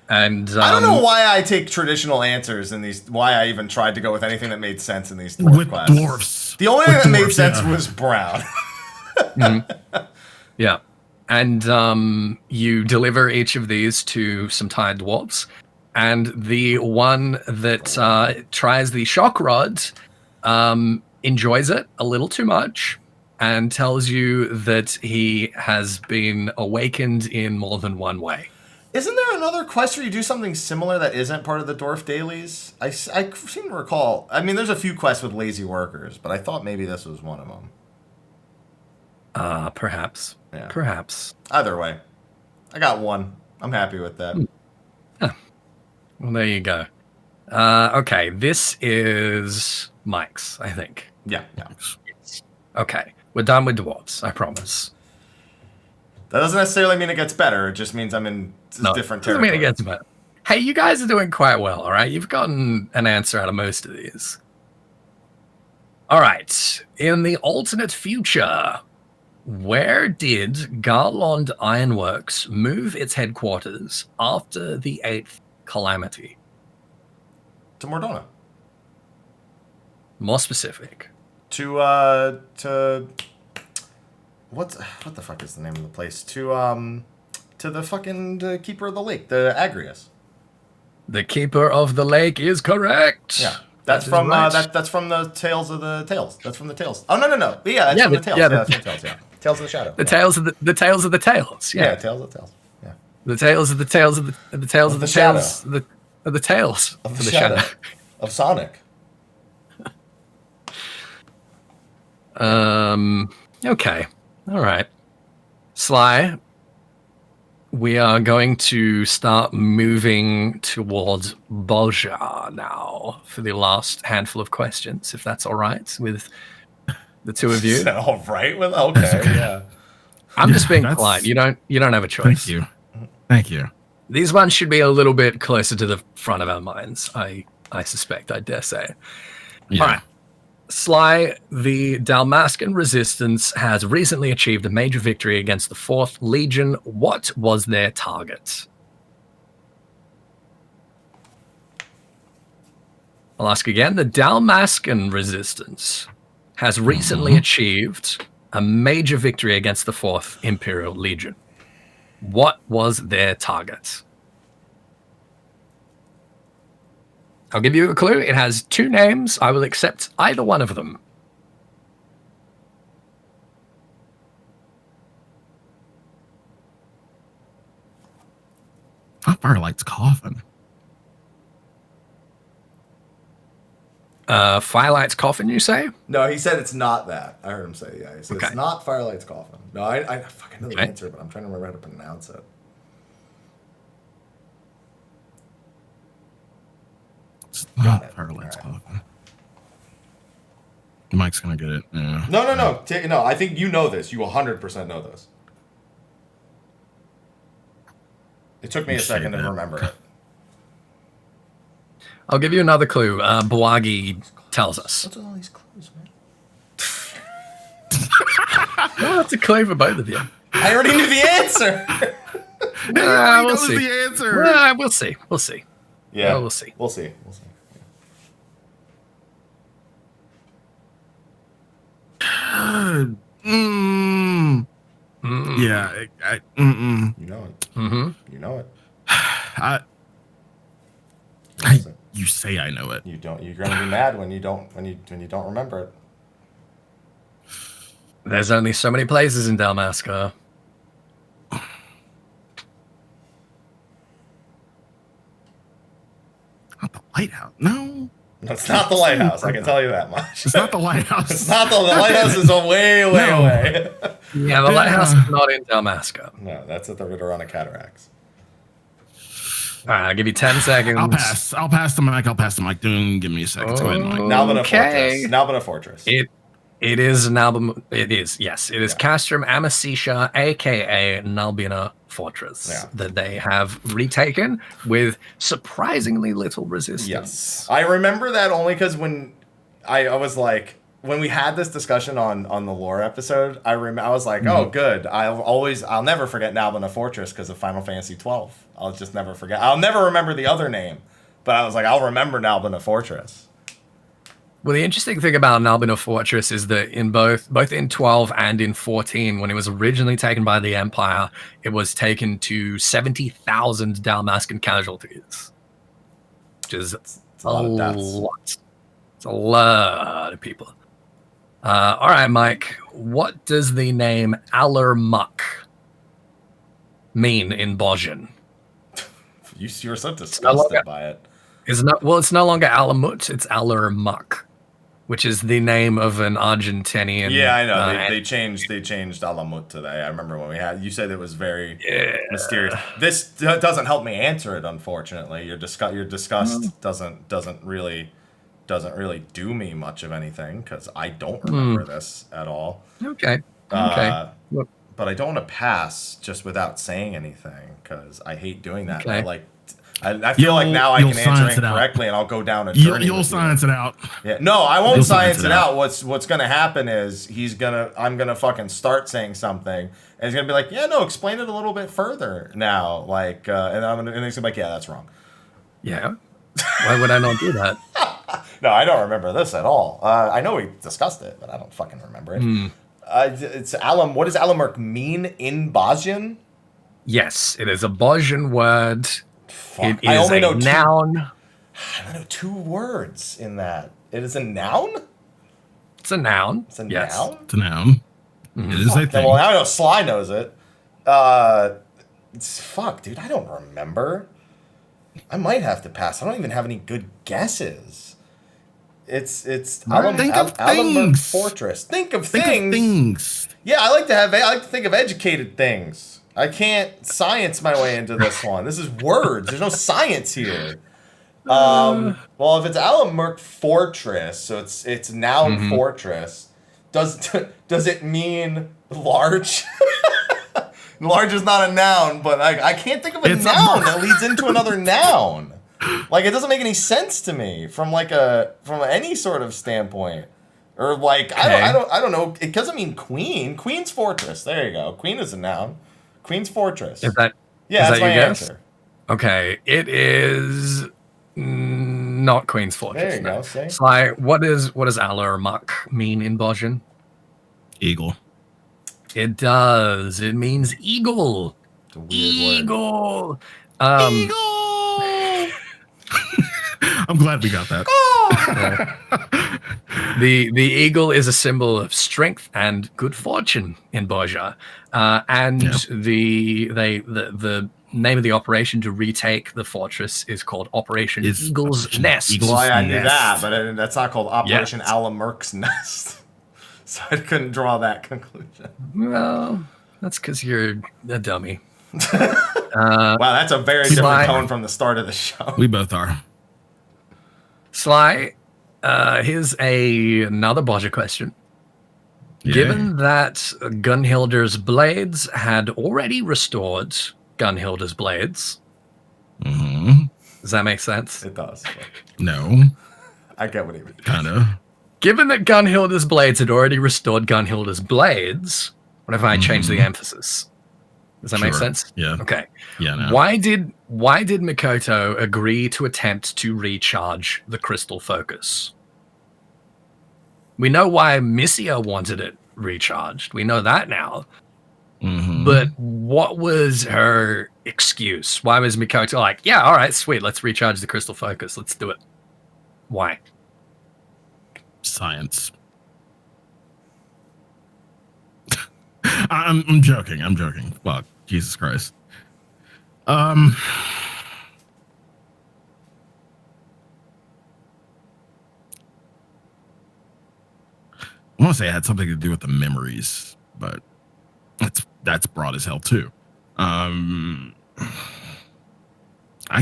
And I don't know why I take traditional answers in these. Why I even tried to go with anything that made sense in these dwarf classes. Dwarfs. The only thing that made sense was brown. Yeah. And you deliver each of these to some tired dwarves. And the one that tries the shock rod enjoys it a little too much and tells you that he has been awakened in more than one way. Isn't there another quest where you do something similar that isn't part of the dwarf dailies? I seem to recall. I mean, there's a few quests with lazy workers, but I thought maybe this was one of them. Perhaps. Yeah. Perhaps. Either way, I got one. I'm happy with that. Well, there you go. Okay, this is Mike's, I think. Yeah. Okay, we're done with dwarves, I promise. That doesn't necessarily mean it gets better. It just means I'm in different territory. Doesn't mean it gets better. Hey, you guys are doing quite well, all right? You've gotten an answer out of most of these. All right, in the alternate future, where did Garland Ironworks move its headquarters after the 8th calamity? To Mordona. More specific. To what the fuck is the name of the place? To the fucking keeper of the lake, the Agrius. The keeper of the lake is correct. Yeah. That's from that's from the Tales of the Tales. That's from the Tales. Oh no. Yeah, that's from the Tales. Yeah, that's from Tales, yeah. Tales of the Shadow. The Tales of the Tales of the Tales. Yeah. Tales of the Tales. Yeah. The Tales of the Tales of the Tales of the Tales of the Tales of the Shadow. Of Sonic. Okay. All right. Sly, we are going to start moving towards Bolja now for the last handful of questions, if that's all right with the two of you. Is that all right with? Okay, yeah. I'm just being polite. You don't have a choice. Thank you. These ones should be a little bit closer to the front of our minds, I suspect, I dare say. Yeah. All right. Sly, the Dalmascan resistance has recently achieved a major victory against the 4th Legion. What was their target? I'll ask again. The Dalmascan resistance has recently achieved a major victory against the 4th Imperial Legion. What was their target? I'll give you a clue. It has 2 names. I will accept either one of them. Firelight's Coffin. Firelight's Coffin, you say? No, he said it's not that. I heard him say, yeah. He said Okay. It's not Firelight's Coffin. No, I fucking know the answer, but I'm trying to remember how to pronounce it. It's not Firelight's Coffin. Mike's gonna get it. Yeah. No. No, I think you know this. You 100% know this. It took me a second to remember it. I'll give you another clue. Bawagi tells us. What's with all these clues, man? Well, that's a clue for both of you. I already knew the answer. We'll see. The answer. We'll see. Yeah, we'll see. We'll see. Yeah. You know it. Mm-hmm. You know it. You say I know it. You don't. You're gonna be mad when you don't remember it. There's only so many places in Dalmasca. Not the lighthouse. No. It's not the lighthouse. I can tell you that much. It's not the lighthouse. It's not the lighthouse. Is way away. Yeah, the lighthouse is not in Dalmasca. No, that's at the Ridorana Cataracts. All right, I'll give you 10 seconds. I'll pass the mic. Don't give me a second. Go ahead, Mike. Nalbina Fortress. Nalbina Fortress. It It is an album. It is, yes. It is Castrum Amicitia, aka Nalbina Fortress, that they have retaken with surprisingly little resistance. Yes. I remember that only because when I was like, when we had this discussion on the lore episode, I was like, oh, good. I'll never forget Nalbina Fortress because of Final Fantasy 12. I'll just never forget. I'll never remember the other name, but I was like, I'll remember Nalbina Fortress. Well, the interesting thing about Nalbina Fortress is that in both in 12 and in 14, when it was originally taken by the Empire, it was taken to 70,000 Dalmascan casualties, which is a lot of deaths. It's a lot of people. All right, Mike, what does the name Allermuck mean in Bosnian? You're so disgusted by it. It's no longer Alamut, it's Allermuck, which is the name of an Argentinian. Yeah, I know. They changed Alamut today. I remember when you said it was very mysterious. This doesn't help me answer it, unfortunately. Your disgust doesn't really do me much of anything because I don't remember this at all. Okay. But I don't want to pass just without saying anything because I hate doing that. Okay. I feel like now I can answer incorrectly and I'll go down a journey. You'll science it out. Yeah. No, I won't science it out. What's gonna happen is I'm gonna fucking start saying something and he's gonna be like, yeah, no, explain it a little bit further now. And he's gonna be like, yeah, that's wrong. Yeah. Why would I not do that? No, I don't remember this at all. I know we discussed it, but I don't fucking remember it. It's Alum. What does Alamurk mean in Bosnian? Yes, it is a Bosnian word. Fuck. It is a noun. I know 2 words in that. It is a noun? It's a noun. It's a noun? It's a noun. It is a thing. Well, now I know Sly knows it. Fuck, dude, I don't remember. I might have to pass. I don't even have any good guesses. It's Alamurk Fortress. Think of things. Yeah, I like to think of educated things. I can't science my way into this one. This is words. There's no science here. Well, if it's Alamurk Fortress, so it's noun fortress. Does it mean large? Large is not a noun, but I can't think of a noun that leads into another noun. Like, it doesn't make any sense to me from any sort of standpoint. Or I don't know. It doesn't mean queen. Queen's fortress. There you go. Queen is a noun. Queen's Fortress. That's my answer. Okay, it is not Queen's Fortress. There you go. Sly, what does Allermuck mean in Bosnian? Eagle. It does. It means eagle. It's a weird word. Eagle. I'm glad we got that. The eagle is a symbol of strength and good fortune in Borgia, the name of the operation to retake the fortress is called Operation Eagle's Nest. Well, I knew that, but that's not called Operation Alamurk's Nest, so I couldn't draw that conclusion. Well, that's because you're a dummy. Wow, that's a very different tone from the start of the show. We both are. Sly, here's another Borgia question. Yeah. Given that Gunhildr's blades had already restored Gunhildr's blades, does that make sense? It does. No. I get what he means. Kind of. Given that Gunhildr's blades had already restored Gunhildr's blades, what if I change the emphasis? Does that make sense? Yeah. Okay. Yeah. No. Why did Macchiato agree to attempt to recharge the crystal focus? We know why Missia wanted it recharged. We know that now. But what was her excuse? Why was Macchiato like, yeah, all right, sweet, let's recharge the crystal focus. Let's do it. Why? Science. I'm joking. Fuck. Jesus Christ. I want to say it had something to do with the memories, but that's broad as hell too. I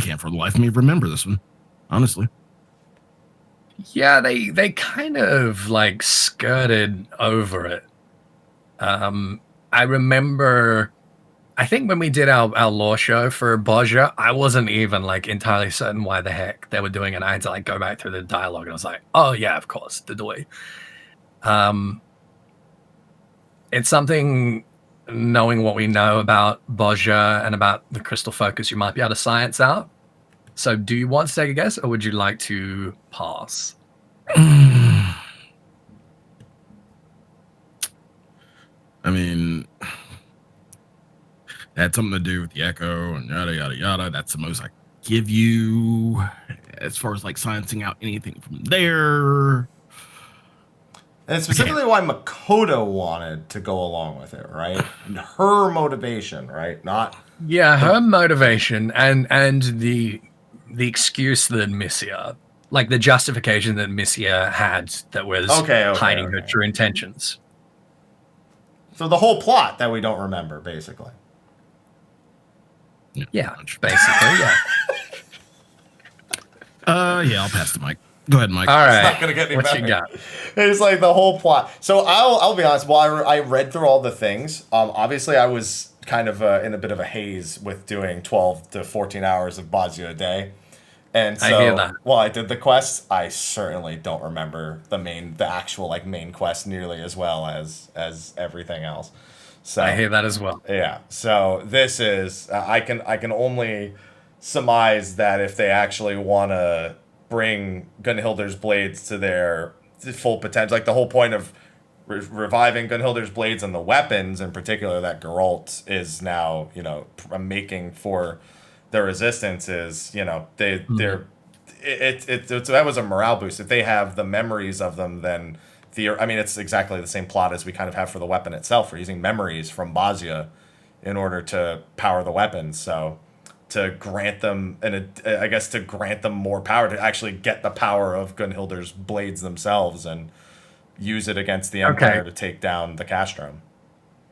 can't for the life of me remember this one, honestly. Yeah, they kind of like skirted over it. I remember, I think when we did our lore show for Bozja, I wasn't even like entirely certain why the heck they were doing it. I had to like go back through the dialogue and I was like, oh yeah, of course, the Doi. It's something, knowing what we know about Bozja and about the crystal focus, you might be able to science out. So do you want to take a guess or would you like to pass? I mean, it had something to do with the echo and yada yada yada. That's the most I give you as far as like sciencing out anything from there. And specifically why Makoto wanted to go along with it, right? And her motivation, right? Not her motivation and the excuse that Missia, like the justification that Missia had that was hiding her true intentions. So the whole plot that we don't remember, basically. Yeah, basically, yeah. Yeah, I'll pass the mic. Go ahead, Mike. All right. It's not gonna get any what better. You got? It's like the whole plot. So I'll be honest. While I read through all the things, obviously I was kind of in a bit of a haze with doing 12 to 14 hours of Bozja a day. And so, I hear that. while I did the quests, I certainly don't remember the actual like main quest nearly as well as everything else. So I hear that as well. Yeah. So this is I can only surmise that if they actually want to bring Gunhildr's blades to their full potential, like the whole point of reviving Gunhildr's blades and the weapons in particular that Geralt is now making for the resistance is, that was a morale boost. If they have the memories of them, then it's exactly the same plot as we kind of have for the weapon itself. We're using memories from Bozja in order to power the weapons. So to grant them, to grant them more power, to actually get the power of Gunhildr's blades themselves and use it against the Empire to take down the Castrum.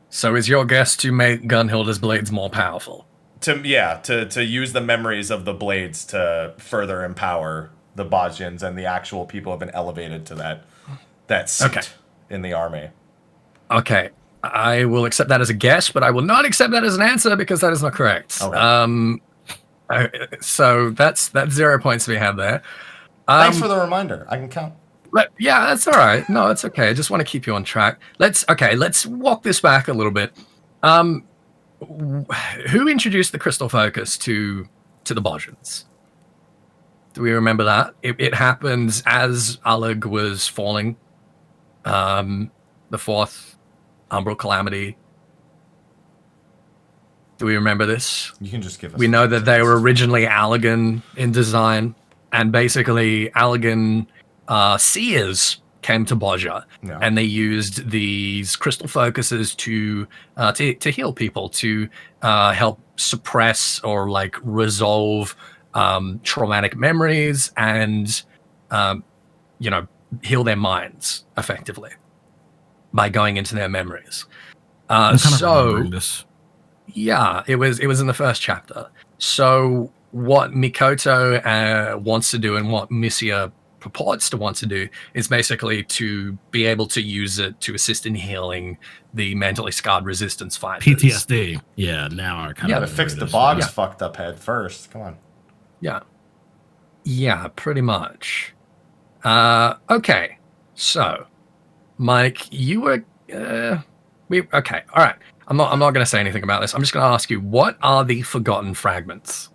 So is your guess to make Gunhildr's blades more powerful? To use the memories of the blades to further empower the Bozjans and the actual people who have been elevated to that seat in the army. Okay, I will accept that as a guess, but I will not accept that as an answer because that is not correct. Okay. So that's 0 points to be had there. Thanks for the reminder. I can count. Yeah, that's all right. No, it's okay. I just want to keep you on track. Let's walk this back a little bit. Who introduced the crystal focus to the Bozjans? Do we remember that? It happened as Alug was falling. The fourth umbral calamity. Do we remember this? You can just give us. We know that they were originally Allagan in design, and basically Allagan seers came to Bozja, and they used these crystal focuses to heal people, to help suppress or like resolve traumatic memories, and heal their minds effectively by going into their memories. Yeah, it was in the first chapter. So what Mikoto wants to do and what Missia purports to want to do is basically to be able to use it to assist in healing the mentally scarred resistance fighters. PTSD. Yeah, now I kind of... to fix the Bog's fucked up head first. Come on. Yeah. Yeah, pretty much. Okay. So, Mike, you were... okay, all right. I'm not going to say anything about this. I'm just going to ask you, what are the forgotten fragments?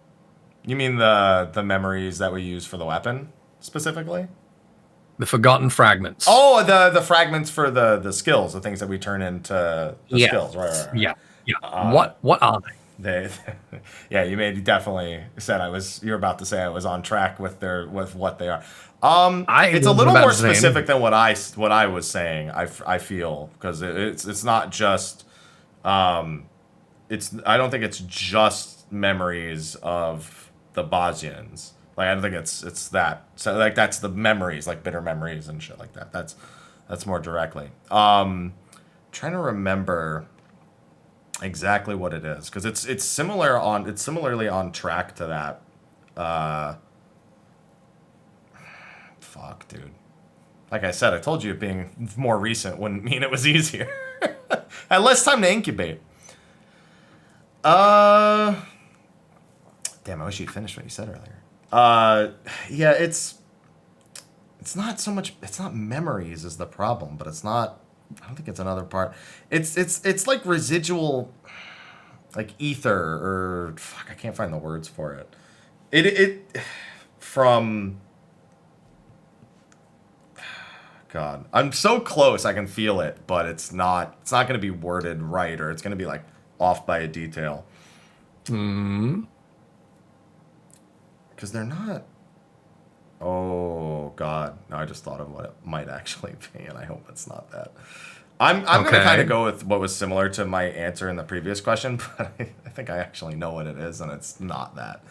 You mean the memories that we use for the weapon, specifically? The forgotten fragments. Oh, the fragments for the skills, the things that we turn into the skills. Right. Yeah. What are they? You definitely said you're about to say I was on track with what they are. It's a little more specific than what I was saying. I feel, because it's not just I don't think it's just memories of the Bozjans. Like, I don't think it's that. So like that's the memories, like bitter memories and shit like that. That's more directly. Trying to remember exactly what it is, because it's similarly on track to that. fuck, dude. Like I said, I told you it being more recent wouldn't mean it was easier. Had less time to incubate. Damn, I wish you'd finished what you said earlier. Yeah, it's not so much, it's not memories is the problem, but it's not, I don't think it's another part. It's like residual, like ether, or fuck, I can't find the words for it. It from, God, I'm so close I can feel it, but it's not going to be worded right, or it's going to be like off by a detail. Because they're not. Oh God, no! I just thought of what it might actually be, and I hope it's not that. I'm going to kind of go with what was similar to my answer in the previous question, but I think I actually know what it is, and it's not that.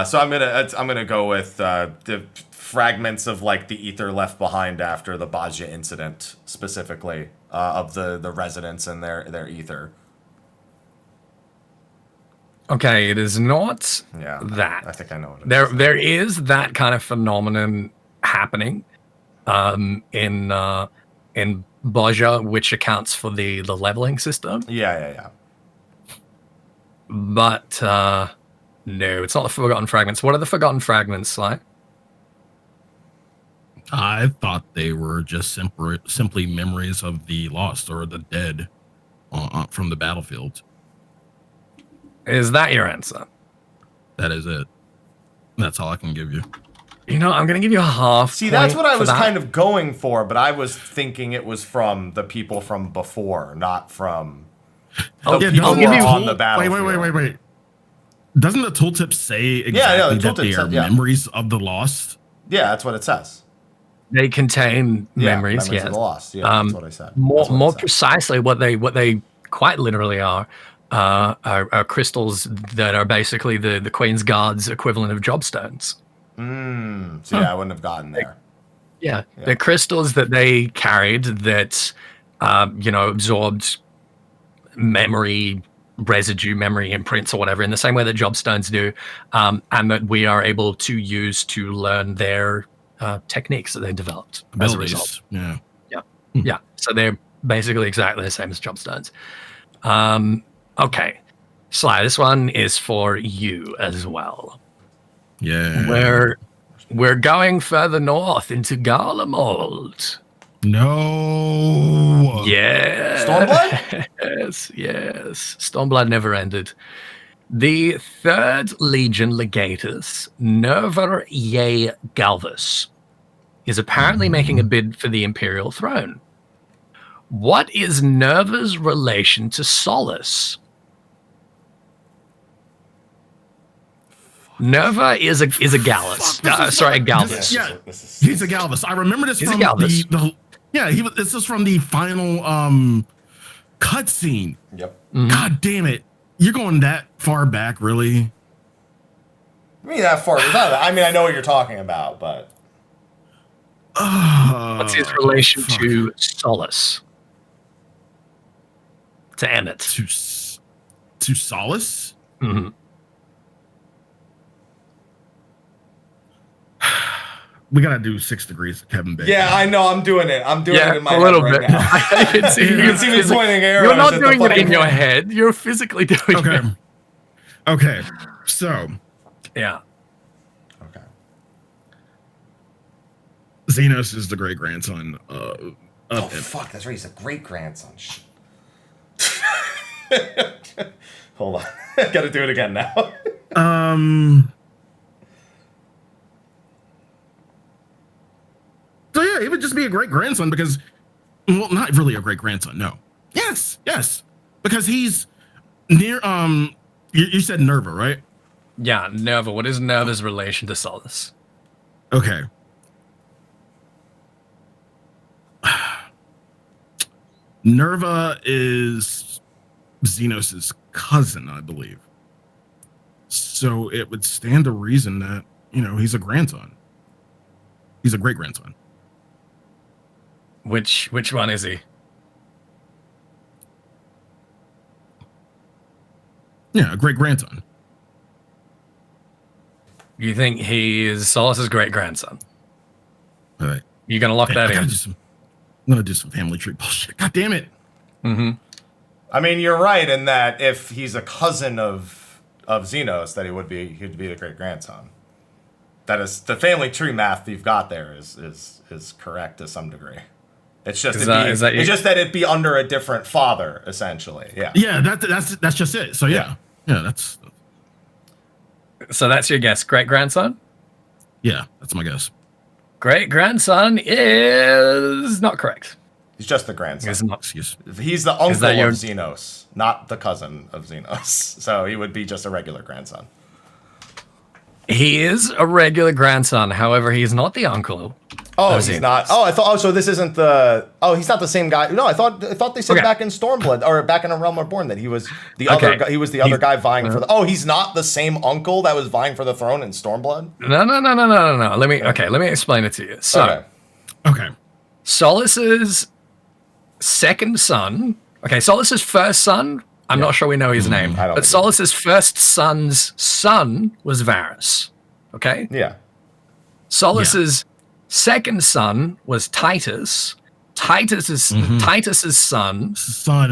So I'm gonna go with the fragments of like the ether left behind after the Bajia incident, specifically of the residents and their ether. Okay, it is not that. I think I know what it is. There is that kind of phenomenon happening in Bajia, which accounts for the leveling system. Yeah. But no, it's not the Forgotten Fragments. What are the Forgotten Fragments, Sly? I thought they were just simply memories of the lost or the dead from the battlefield. Is that your answer? That is it. That's all I can give you. You know, I'm going to give you a half. See, that's what I was kind of going for, but I was thinking it was from the people from before, not from the people who were on the battlefield. Wait. Doesn't the tooltip say exactly that they are memories of the lost? Yeah, that's what it says. They contain memories, of the lost. Yeah, that's what I said. More precisely, what they quite literally are crystals that are basically the Queen's Guard's equivalent of jobstones. So yeah, I wouldn't have gotten there. Yeah. They're crystals that they carried that, absorbed memory residue, memory imprints or whatever, in the same way that jobstones do, and that we are able to use to learn their techniques that they developed as a result. Yeah. So they're basically exactly the same as jobstones. Okay, Sly, this one is for you as well. Yeah. We're going further north into Garlemald. No. Yeah. Stormblood? Yes. Stormblood never ended. The 3rd Legion Legatus, Nerva Ye Galvus, is apparently making a bid for the Imperial throne. What is Nerva's relation to Solus? Nerva is a Gallus. Sorry, a Galvus. He's a Galvus. I remember this from this is from the final cutscene. Yep. God damn it. You're going that far back, really? I mean, that far. I mean, I know what you're talking about, but what's his relation to Solus? To Emmet. To Solus? Mm-hmm. We gotta do 6 degrees of Kevin Bacon. Yeah, I know. I'm doing it. I'm doing it in my head right now. You can see me pointing arrows. You're not doing it in your head. You're physically doing it. Okay. So. Yeah. Okay. Xenos is the great grandson of. Oh fuck! That's right. He's a great grandson. Hold on. Gotta do it again now. So yeah, he would just be a great grandson because, well, not really a great grandson. No. Yes, because he's near. You said Nerva, right? Yeah, Nerva. What is Nerva's relation to Solus? Okay. Nerva is Xenos' cousin, I believe. So it would stand to reason that, he's a grandson. He's a great grandson. Which one is he? Yeah, a great grandson. You think he is Solus's great grandson? All right. You're gonna lock that in. I'm gonna do some family tree bullshit. God damn it. Mm-hmm. I mean, you're right in that if he's a cousin of Xenos, that he'd be the great grandson. That is the family tree math you've got there is correct to some degree. It's just it's just that it'd be under a different father, essentially. Yeah. Yeah, that's just it. So yeah, that's. So that's your guess, great grandson. Yeah, that's my guess. Great grandson is not correct. He's just the grandson. He's not. He's the uncle of Xenos, not the cousin of Xenos. So he would be just a regular grandson. He is a regular grandson. However, he is not the uncle. Oh, he's not. Oh, I thought. Oh, so this isn't the. Oh, he's not the same guy. No, I thought they said back in Stormblood or back in A Realm Reborn that he was the other. He was the other guy vying for the. Oh, he's not the same uncle that was vying for the throne in Stormblood. No. Let me explain it to you. So, okay. Solus's second son. Okay, Solus's first son. I'm not sure we know his name, but Solus's first son's son was Varus. Okay. Yeah. Solus's second son was Titus. Titus's son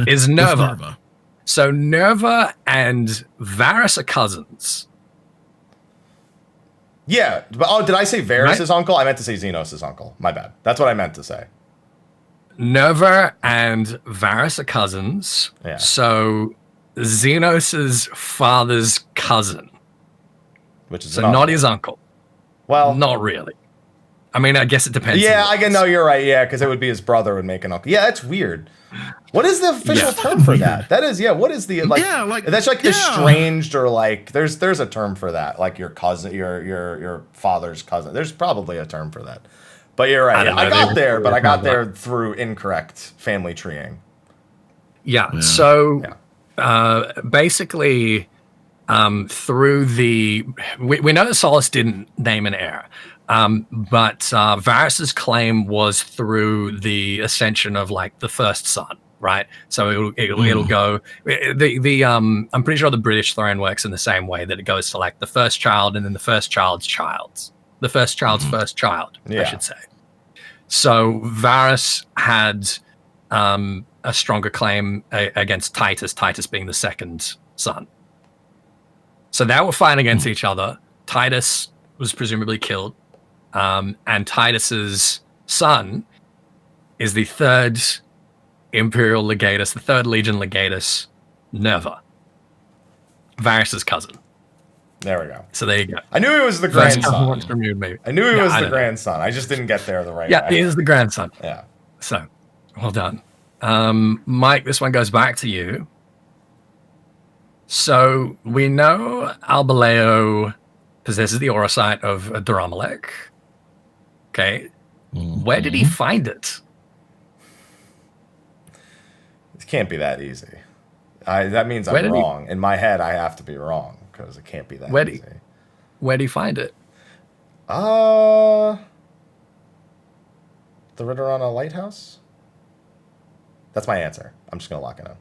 is Nerva. So Nerva and Varus are cousins. Yeah, but did I say Varus's uncle? I meant to say Xenos' uncle. My bad. That's what I meant to say. Nerva and Varus are cousins. Yeah. So Xenos' father's cousin. Which is not his uncle. Well, not really. I mean, I guess it depends. Yeah, I can know you're right. Yeah, because it would be his brother would make an uncle. Yeah, that's weird. What is the official term for that? That is, what is the that's like estranged or like there's a term for that, like your cousin, your father's cousin. There's probably a term for that. But you're right. I got there, but I got there through incorrect family treeing. Yeah. So basically, through we know that Solus didn't name an heir. But Varus's claim was through the ascension of like the first son, right? So it'll go. I'm pretty sure the British throne works in the same way, that it goes to like the first child and then the first child's the first child's first child, I should say. So Varus had a stronger claim against Titus. Titus being the second son. So they were fighting against each other. Titus was presumably killed. And Titus's son is the third Imperial Legatus, the third Legion Legatus, Nerva, Varus's cousin. There we go. So there you go. I knew he was the grandson. I knew he was the grandson. I just didn't get there the right way. Yeah, he is the grandson. Yeah. So, well done. Mike, this one goes back to you. So we know Alburio possesses the Aurosite of Duramalek. Okay. Where did he find it? It can't be that easy. That means I'm wrong. In my head, I have to be wrong because it can't be that easy. Where do you find it? The Ridorana Lighthouse? That's my answer. I'm just going to lock it in.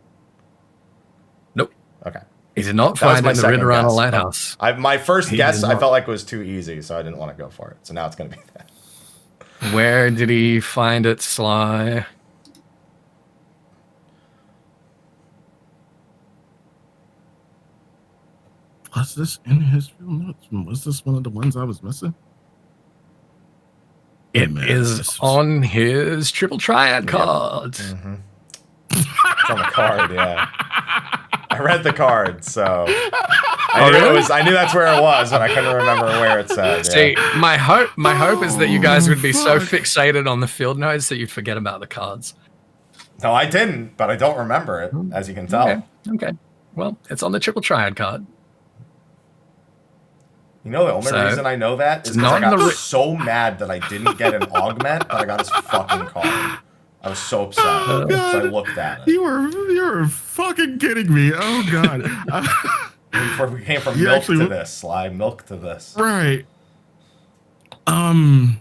Nope. Okay. He did not find it in the Ridorana Lighthouse. My first guess, I felt like it was too easy, so I didn't want to go for it. So now it's going to be that. Where did he find it, Sly? Was this in his field notes? Was this one of the ones I was missing? It is on his triple triad card. Mm-hmm. It's on the card, yeah. I read the card, so I knew that's where it was, but I couldn't remember where it said. See, my hope is that you guys would be so fixated on the field notes that you'd forget about the cards. No, I didn't, but I don't remember it, as you can tell. Okay. Well, it's on the triple triad card. You know, the only reason I know that is because I got so mad that I didn't get an augment, but I got his fucking card. I was so upset. So I looked at it. You were fucking kidding me. Oh, God. We came from milk to this, Sly. Milk to this. Right. I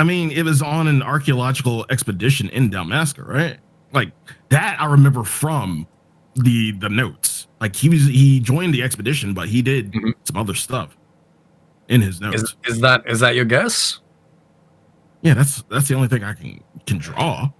mean, it was on an archaeological expedition in Dalmasca, right? Like, that I remember from the notes. Like, he joined the expedition, but he did some other stuff. in his notes. Is that your guess? Yeah, that's the only thing I can draw.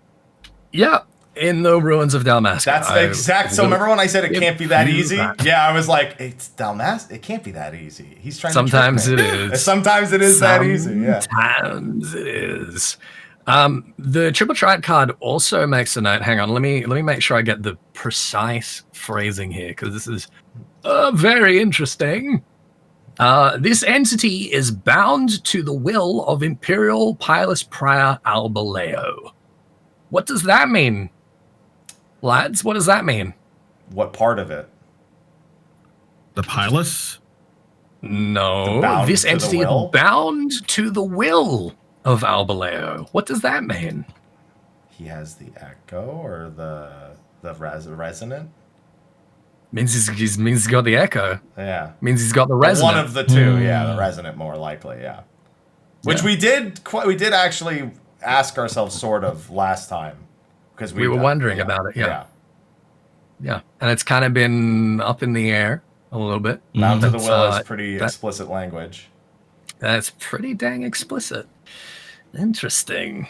Yeah, in the ruins of Dalmasca. That's exact. So remember when I said it can't be that easy? Yeah, I was like, it's Dalmasca. It can't be that easy. He's trying. Sometimes to it is. Sometimes it is that easy. Yeah. Sometimes it is. The triple triad card also makes a note. Hang on, let me make sure I get the precise phrasing here because this is very interesting. This entity is bound to the will of Imperial Pilus Prior Alburio. What does that mean, lads? What does that mean? What part of it? The Pilus? No, this entity is bound to the will of Alburio. What does that mean? He has the echo or the resonant? Means he's got the echo. Yeah. Means he's got the resonant. One of the two, yeah, the resonant more likely, yeah. Which we did actually ask ourselves sort of last time because we were wondering about it. Yeah. And it's kind of been up in the air a little bit. Bound to the will is pretty explicit language. That's pretty dang explicit. Interesting.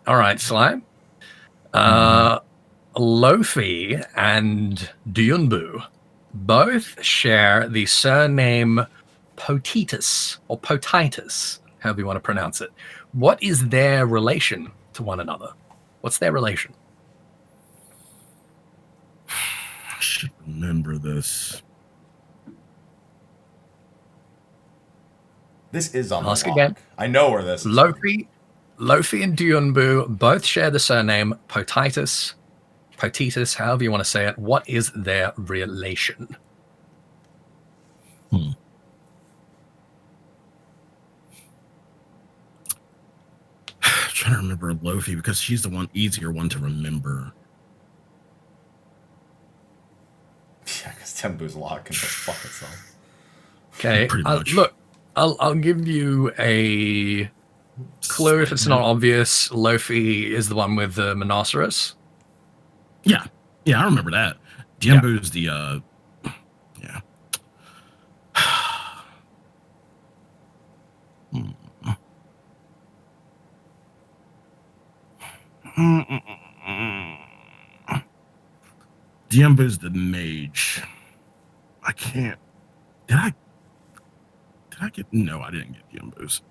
All right, Sly. Lofi and Dyunbu both share the surname Potitus or Potitus, however you want to pronounce it. What is their relation to one another? What's their relation? I should remember this. This is on Ask the lock. again. I know where this is. Lofi and Dyunbu both share the surname Potitus, however you want to say it. What is their relation? I'm trying to remember Lofi because she's the easier one to remember. Yeah, because Tembu's lock can just fuck itself. Okay, Pretty much. Look, I'll give you a clue if it's not obvious. Lofi is the one with the Monoceros. Yeah, I remember that. Diembu's the yeah. Diembu's the mage. I can't. Did I get? No, I didn't get Diembu's.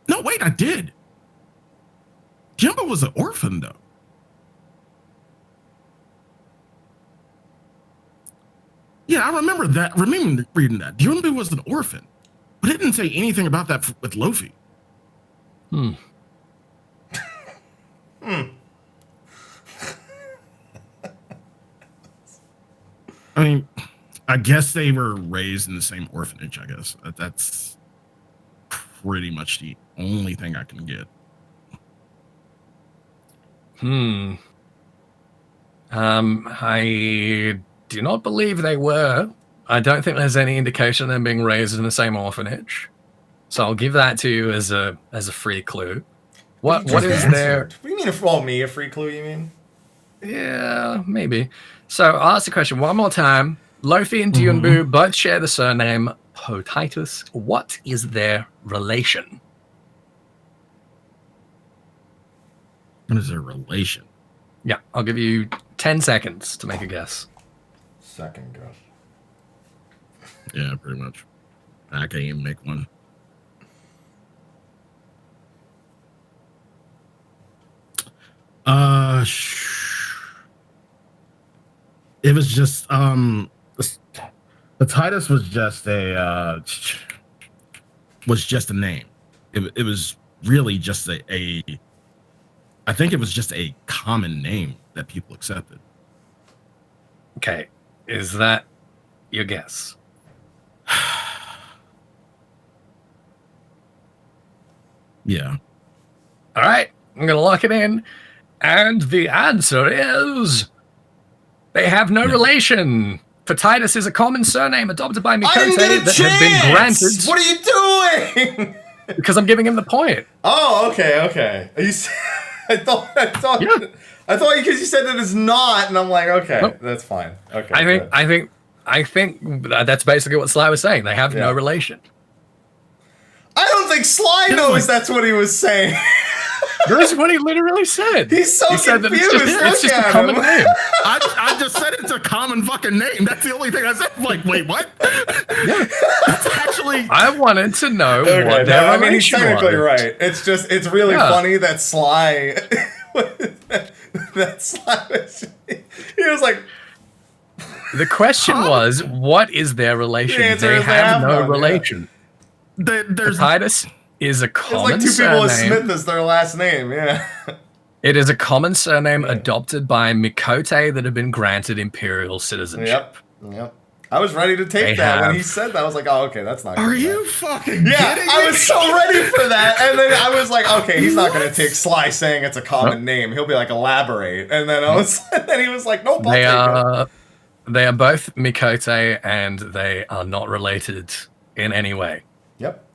No, wait, I did. Diembu was an orphan, though. Yeah, I remember that. Remember reading that. Diembu was an orphan, but it didn't say anything about that with Lofi. I mean, I guess they were raised in the same orphanage, I guess. That's pretty much the only thing I can get. I do not believe they were. I don't think there's any indication of them being raised in the same orphanage. So I'll give that to you as a free clue. What is there? What do you mean me a free clue, you mean? Yeah, maybe. So I'll ask the question one more time. Lofi and Dyunbu both share the surname Potitus. What is their relation? What is their relation? Yeah, I'll give you 10 seconds to make a guess. Second guess. Yeah, pretty much. I can't even make one. It was just the Titus was just a name. It was really just a I think it was just a common name that people accepted. Okay, is that your guess? Yeah. All right, I'm going to lock it in. And the answer is they have no relation. Potitus is a common surname adopted by Miqo'te that have been granted. What are you doing? Because I'm giving him the point. Oh, okay. Are you? thought because you said that it's not, and I'm like, okay, that's fine. Okay. I think that's basically what Sly was saying. They have no relation. I don't think Sly knows that's what he was saying. That's what he literally said. He's so confused. Said that it's just a common name. I just said it's a common fucking name. That's the only thing I said. Like, wait, what? Yeah. It's actually... I wanted to know what their I mean, he's technically right. It's just, it's really funny that Sly... he was like... The question was, what is their relation? They have no relation. There's Cidus is a common surname. It's like two people with surname. Smith as their last name, yeah. It is a common surname adopted by Miqo'te that have been granted imperial citizenship. Yep. I was ready to take that when he said that. I was like, oh, okay, that's not good. Are you fucking kidding me? I was so ready for that. And then I was like, okay, he's not going to take Sly saying it's a common name. He'll be like, elaborate. And then then he was like, nope, They are both Miqo'te and they are not related in any way. Yep.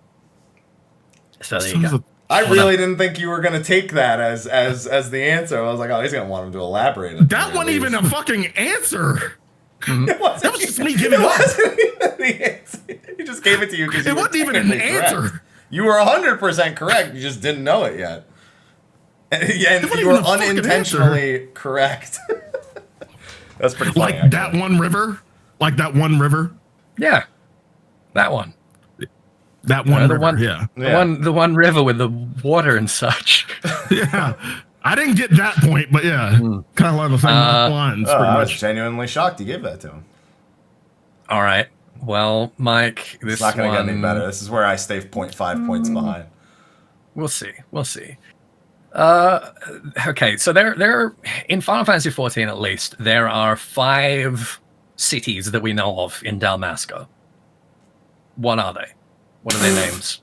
So there you go. I really didn't think you were going to take that as the answer. I was like, oh, he's going to want him to elaborate. That wasn't even a fucking answer. That was just me giving up. Wasn't even the answer. He just gave it to you because it wasn't even an answer. You were 100% correct. You just didn't know it yet. And you were unintentionally correct. That's pretty funny. Like that one river? Like that one river? Yeah. That one. That one river, The one river with the water and such. Yeah. I didn't get that point, but yeah. Kind of like the same lines, pretty I was much. genuinely shocked you gave that to him. All right. Well, Mike, this it's not going to get any better. This is where I stay 0.5 points behind. We'll see. Okay, so there in Final Fantasy XIV at least, there are 5 cities that we know of in Dalmasco. What are they? What are their names?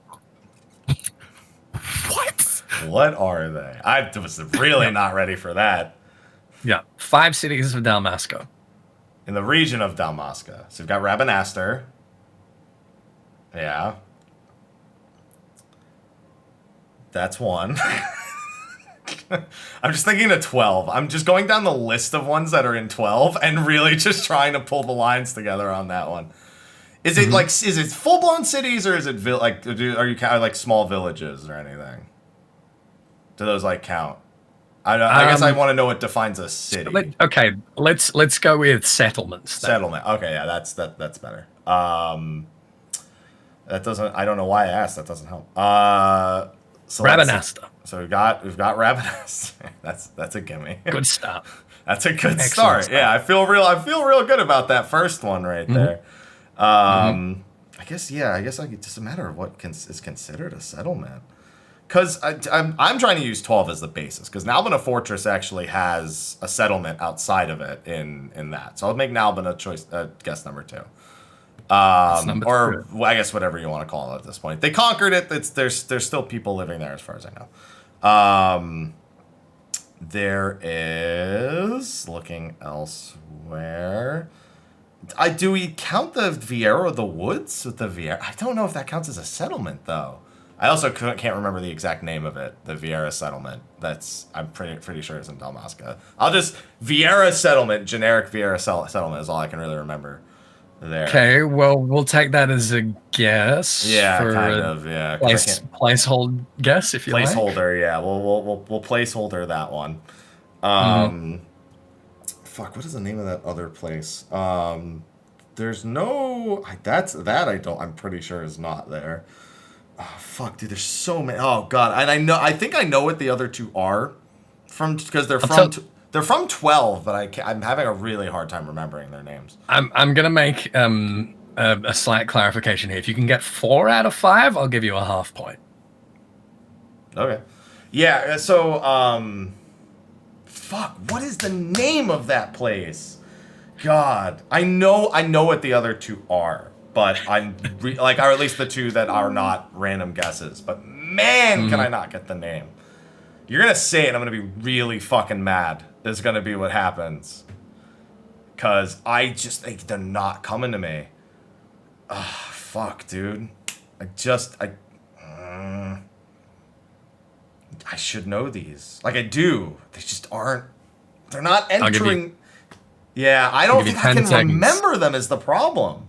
What are they? I was really not ready for that. Yeah, 5 cities of Dalmasco. In the region of Dalmasca. So you've got Rabanastre. Yeah. That's one. I'm just thinking of 12. I'm just going down the list of ones that are in 12 and really just trying to pull the lines together on that one. Is it like, is it full blown cities or is it are you counting like small villages or anything? Do those like count? I guess I want to know what defines a city. Let's go with settlements. Then. Settlement. Okay, yeah, that's better. That doesn't. I don't know why I asked. That doesn't help. So Rabanastre. So we've got Rabanastre. That's a gimme. Good start. That's a good start. Yeah, I feel real good about that first one right there. I guess it's just a matter of what is considered a settlement. Because I'm trying to use 12 as the basis. Because Nalbina Fortress actually has a settlement outside of it in that. So I'll make Nalbina guess number 2. Or well, I guess whatever you want to call it at this point. They conquered it. There's still people living there as far as I know. There is, looking elsewhere. Do we count the Vieira of the Woods with the Vieira? I don't know if that counts as a settlement though. I also can't remember the exact name of it. The Vieira settlement. I'm pretty sure it's in Dalmasca. I'll just Vieira settlement, generic Vieira settlement is all I can really remember. There. Okay, well, we'll take that as a guess. Yeah, kind of. Yeah, placehold guess if you like. Placeholder. Yeah, we'll placeholder that one. Fuck, what is the name of that other place? There's no. I'm pretty sure is not there. Oh fuck, dude. There's so many. Oh god, and I think I know what the other 2 are, because they're from 12, but I'm having a really hard time remembering their names. I'm gonna make a slight clarification here. If you can get 4 out of 5, I'll give you a half point. Okay. Yeah. So fuck. What is the name of that place? God, I know what the other 2 are. But I'm or at least the 2 that are not random guesses. But man, can I not get the name? You're gonna say it, I'm gonna be really fucking mad. Is gonna be what happens. Cause they're not coming to me. Ah, fuck, dude. I should know these. Like I do. They just aren't. They're not entering. Yeah, I don't think I can remember them is the problem.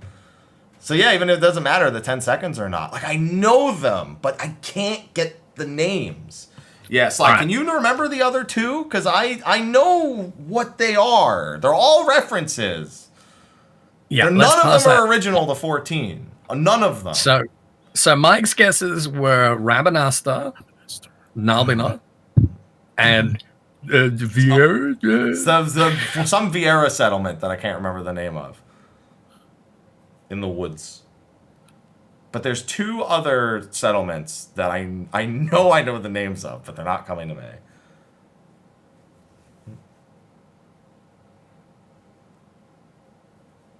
So yeah, even if it doesn't matter the 10 seconds or not. Like I know them, but I can't get the names. Yeah, Sly, can you remember the other two? Because I know what they are. They're all references. Yeah, none of them are original to 14. None of them. So Mike's guesses were Rabanasta, Nalbina, and Vieira. Some Vieira settlement that I can't remember the name of. In the woods. But there's two other settlements that I know the names of, but they're not coming to me.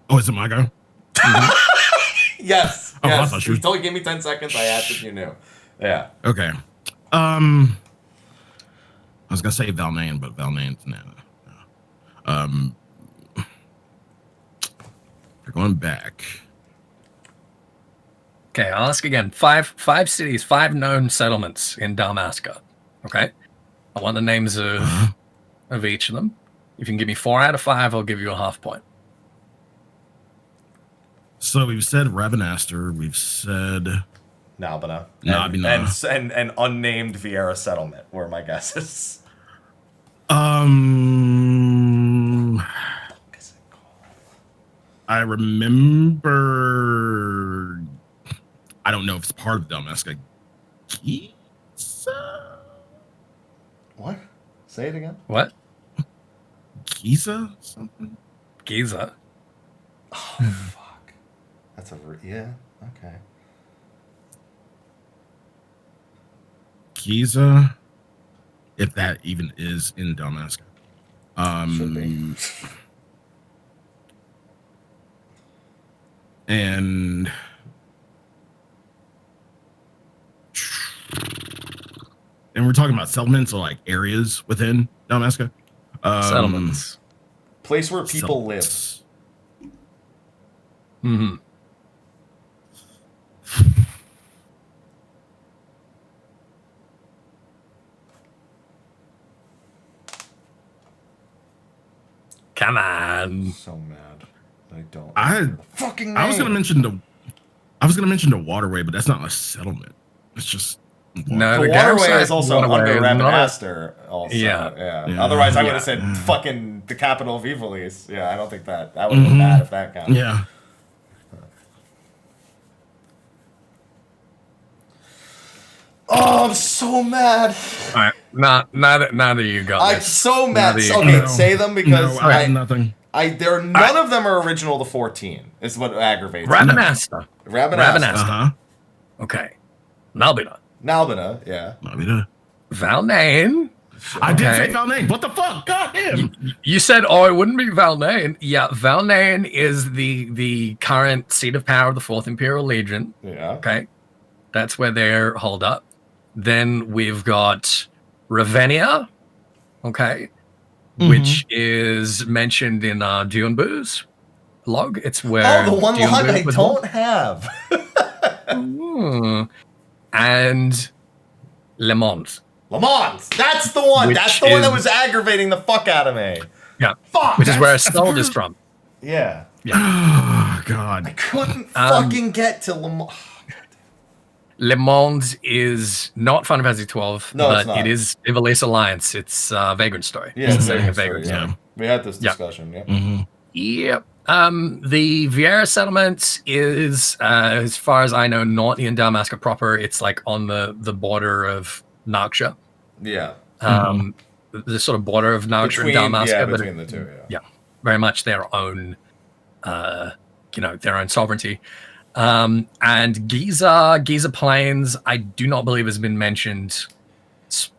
Oh, is it my go? Yes. Oh, yes. I thought she was... Don't give me 10 seconds. I asked if you knew. Yeah. Okay. I was gonna say Valnain, but Valnain's no. We're going back. Okay, I'll ask again. Five cities, 5 known settlements in Dalmasca. Okay, I want the names of each of them. If you can give me 4 out of 5, I'll give you a half point. So we've said Rabanastre. We've said Nalbina. And unnamed Vieira settlement were my guesses. I remember. I don't know if it's part of Dalmasca. Giza? What? Say it again. What? Giza? Something? Giza. Oh, fuck. That's yeah. Okay. Giza, if that even is in Dalmasca. Should be. And we're talking about settlements or like areas within Dalmasca. Settlements. Place where people live. Mm-hmm. Come on. So mad. I don't. Fucking name. I was gonna mention the waterway, but that's not a settlement. It's just no. The waterway is also under Rabanastre. Also, yeah. Otherwise, I would have said fucking the capital of Ivalice. Yeah, I don't think that would have been bad if that counted. Yeah. Oh, I'm so mad. All right, now that you got I'm this. so mad. Okay, say them because I have nothing. None of them are original to 14. Is what aggravates me. Rabanastre. Rabanastre. Okay. Nalbina, yeah. Valnain. I did say Valnain. What the fuck? God damn. You said, it wouldn't be Valnain. Yeah, Valnain is the current seat of power of the 4th Imperial Legion. Yeah. Okay. That's where they're holed up. Then we've got Ravenia. Okay. Which is mentioned in Dune-Boo's log. It's where the one log I don't have. And Le Mans. That's the one. That's the one that was aggravating the fuck out of me. Yeah. Fuck. Which is where Estelle is from. Yeah. Oh, God. I couldn't fucking get to Le Mans. Le Mans is not Final Fantasy 12, but it is Ivalice Alliance. It's Vagrant Story. Yeah, it's Vagrant Story. We had this discussion. Yeah. Mm-hmm. Yep. The Vieira settlement is, as far as I know, not in Dalmasca proper. It's like on the border of Narksha. Yeah. The sort of border of Narksha and Dalmasca. Yeah, between the two. Yeah. Very much their own, their own sovereignty. And Giza Plains, I do not believe has been mentioned,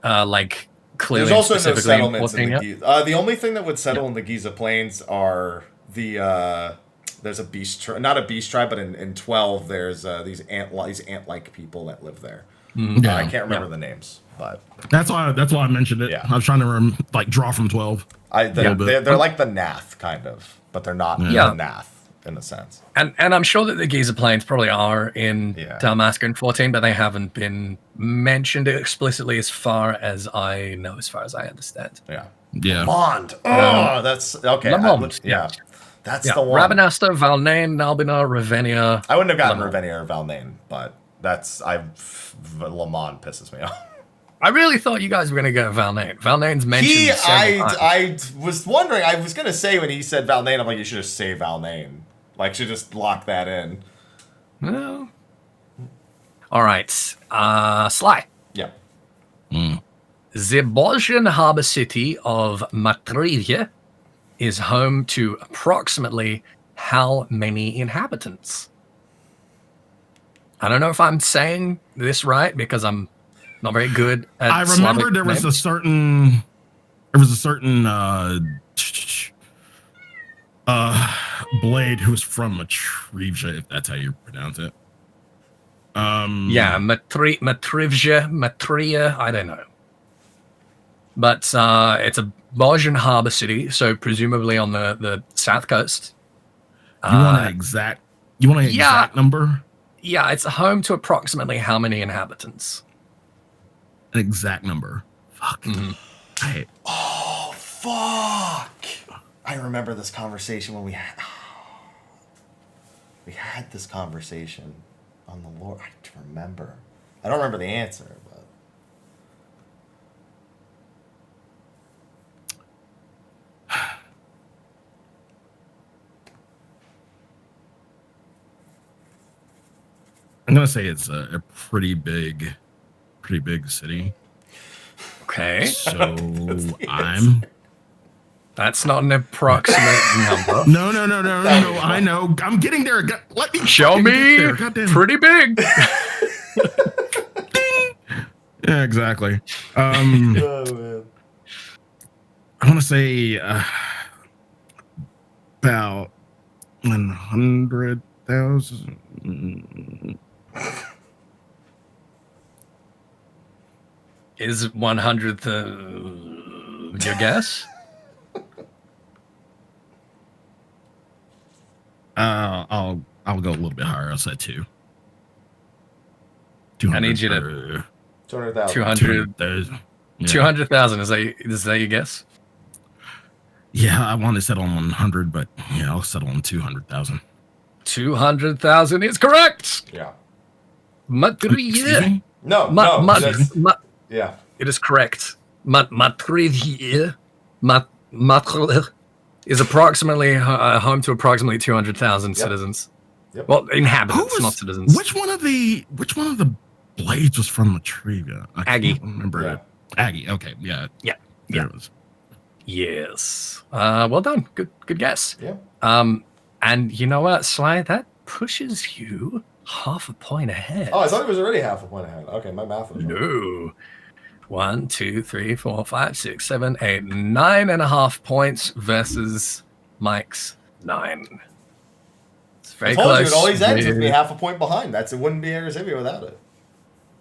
like clearly. There's also no settlements in the Giza. The only thing that would settle in the Giza Plains are there's a beast tribe, not a beast tribe, but in 12 there's these ant-like people that live there. I can't remember the names, but that's why I mentioned it. I was trying to draw from 12. They're like the Nath kind of, but they're not the Nath. in a sense. And I'm sure that the Giza Plains probably are in Dalmasca and 14, but they haven't been mentioned explicitly as far as I know, as far as I understand. Yeah. Yeah. That's okay. That's the one. Rabanasta, Valnain, Nalbina, Ravenia. I wouldn't have gotten Ravenia or Valnain, but Lamont pisses me off. I really thought you guys were going to go Valnain. Valnain's mentioned several times. I was wondering, I was going to say when he said Valnain, I'm like, you should just say Valnain. Like, should just lock that in. No. All right. Sly. Yeah. The Bosnian harbor city of Matrivje is home to approximately how many inhabitants? I don't know if I'm saying this right because I'm not very good at I remember Slavic there was names. a certain blade who was from Matrivja, if that's how you pronounce it. Matrivje, Matria, I don't know. But it's a Bosnian harbor city, so presumably on the south coast. You want an exact number? Yeah, it's home to approximately how many inhabitants? An exact number. Fuck. Right. Oh, fuck. I remember this conversation when we had this conversation on the Lord. I remember. I don't remember the answer, but. I'm gonna say it's a pretty big city. Okay. So That's not an approximate number. No. I know. I'm getting there. Let me Show me. Pretty big. Yeah, exactly. Oh, man. I want to say about 100,000. Is 100th your guess? I'll go a little bit higher. I'll say 2. I need you to 200,000. 200,000. Yeah. 200,000. Is that your guess? Yeah, I want to settle on 100, but yeah, I'll settle on 200,000. 200,000 is correct. Yeah. Excuse me? Yeah. It is correct. Matrivje is approximately home to approximately 200,000 citizens. Yep. Well, inhabitants, not citizens. Which one of the blades was from Matrivja? Aggie. Can't remember it. Aggie. Okay. Yeah. There it was. Yes. Well done. Good guess. Yeah. And you know what, Sly? That pushes you half a point ahead. Oh, I thought it was already half a point ahead. Okay, my math was wrong. No. 1, 2, 3, 4, 5, 6, 7, 8, 9.5 points versus Mike's 9. It's very close. It always ends with me half a point behind. It wouldn't be Eorzivia without it.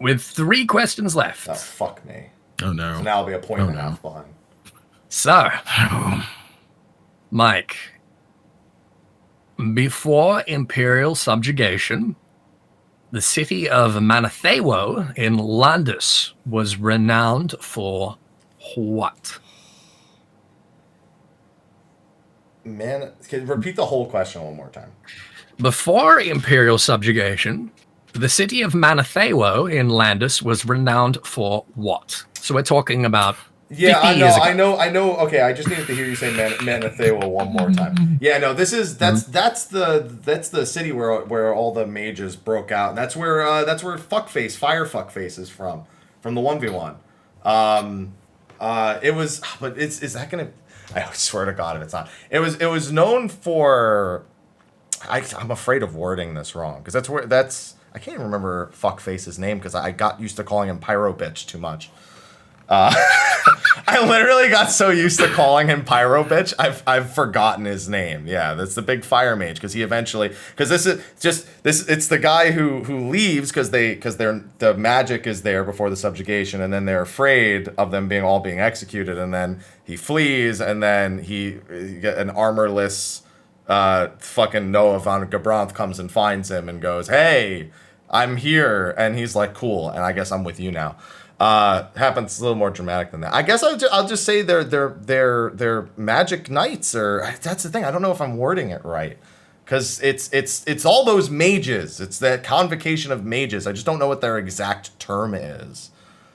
With 3 questions left. Oh, fuck me. Oh, no. So now I'll be a point and a half behind. So, Mike, before Imperial subjugation, the city of Manathewo in Landis was renowned for what? Man, can you repeat the whole question one more time? Before Imperial subjugation, the city of Manathewo in Landis was renowned for what? So we're talking about 50 years ago. I know. Okay, I just needed to hear you say Manathewo one more time. Yeah, no, that's the city where all the mages broke out, and that's where Fire Fuckface is from the 1v1. It was, but is that gonna? I swear to God, if it's not, it was known for. I'm afraid of wording this wrong because I can't even remember Fuckface's name because I got used to calling him Pyro Bitch too much. I literally got so used to calling him Pyro Bitch, I've forgotten his name. Yeah, that's the big fire mage because it's the guy who leaves because the magic is there before the subjugation, and then they're afraid of them being executed, and then he flees, and then he get an armorless fucking Noah von Gabranth comes and finds him and goes, "Hey, I'm here," and he's like, "Cool," and I guess I'm with you now. Happens a little more dramatic than that. I guess I'll just say they're magic knights, or that's the thing. I don't know if I'm wording it right, because it's all those mages. It's that convocation of mages. I just don't know what their exact term is.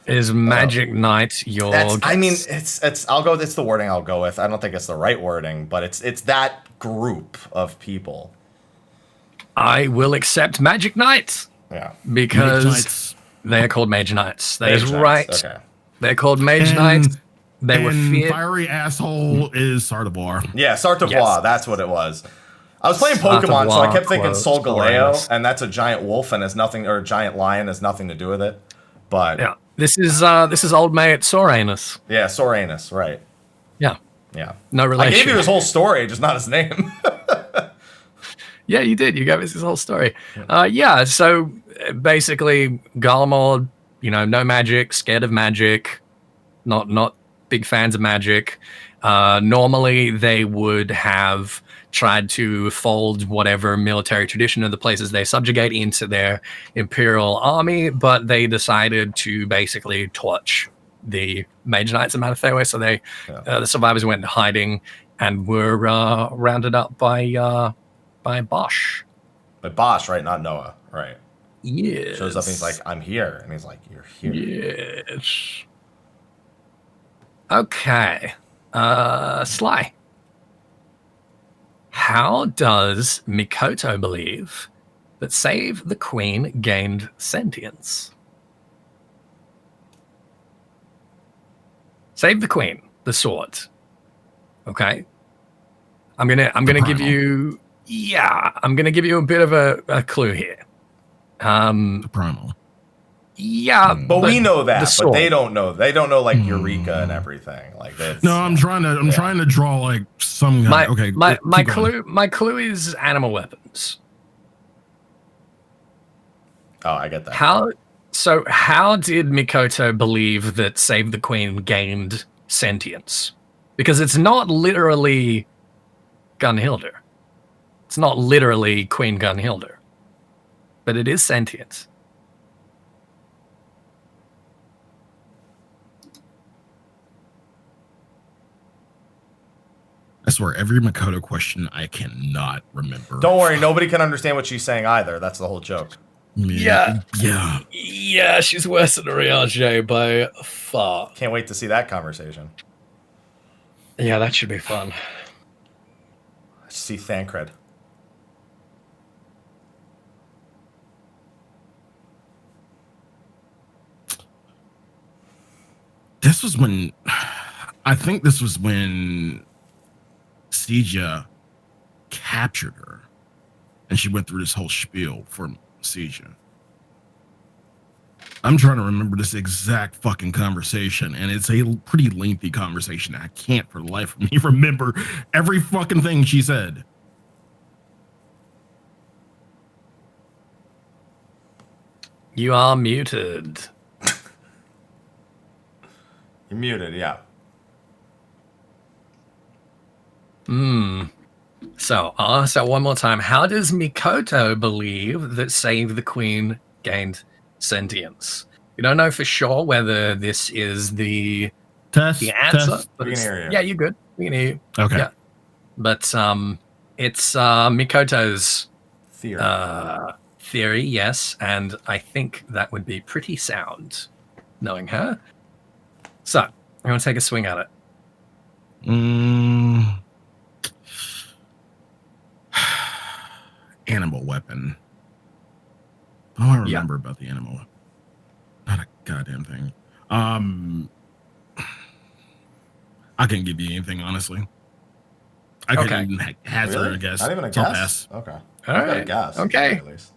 Is magic knight your? I mean, it's. I'll go. It's the wording I'll go with. I don't think it's the right wording, but it's that group of people. I will accept magic knights. Yeah, because they are called mage knights. That is right. Okay. They're called mage knights. They were feared. Fiery asshole is Sardavoir. Yeah, Sardavoir. Yes. That's what it was. I was playing Pokemon, so I kept thinking Solgaleo, and that's a giant wolf and has nothing, or a giant lion has nothing to do with it. But yeah, this is old mate Soranus. Yeah, Soranus, right? Yeah, yeah. No relation. I gave you his whole story, just not his name. Yeah, you did. You gave us his whole story. Yeah. So basically, Garlemald, no magic, scared of magic, not big fans of magic. Normally, they would have tried to fold whatever military tradition of the places they subjugate into their imperial army, but they decided to basically torch the mage knights of Manethue. So the survivors went into hiding and were rounded up by Bosch. But Bosch, right? Not Noah, right? Yes. Shows up and he's like, "I'm here," and he's like, "You're here." Yes. Okay. Sly. How does Mikoto believe that Save the Queen gained sentience? Save the Queen, the sword. Okay. I'm gonna give you. Yeah, I'm gonna give you a bit of a clue here. The primal. Yeah, but we know that, but they don't know. They don't know like Eureka and everything. Like that. No, I'm trying to draw like some. My clue. My clue is animal weapons. Oh, I get that. How did Mikoto believe that Save the Queen gained sentience? Because it's not literally Gunhildr. It's not literally Queen Gunhildr. But it is sentient. I swear, every Mikoto question I cannot remember. Don't worry, nobody can understand what she's saying either. That's the whole joke. Yeah. Yeah, she's worse than Ariage by far. Can't wait to see that conversation. Yeah, that should be fun. See Thancred. This was when... I think this was when Cija captured her. And she went through this whole spiel for Cija. I'm trying to remember this exact fucking conversation, and it's a pretty lengthy conversation. I can't for the life of me remember every fucking thing she said. You are muted. You're muted, yeah. So one more time. How does Mikoto believe that Save the Queen gained sentience? We don't know for sure whether this is the answer. But we can hear you. Yeah, you're good. We can hear you. Okay. Yeah. But it's Mikoto's theory, yes, and I think that would be pretty sound, knowing her. So, I'm going to take a swing at it. Animal weapon. Oh, I remember about the animal weapon. Not a goddamn thing. I can't give you anything, honestly. I couldn't even hazard a guess. Not even a guess? Okay. All right. A guess. Okay. At least.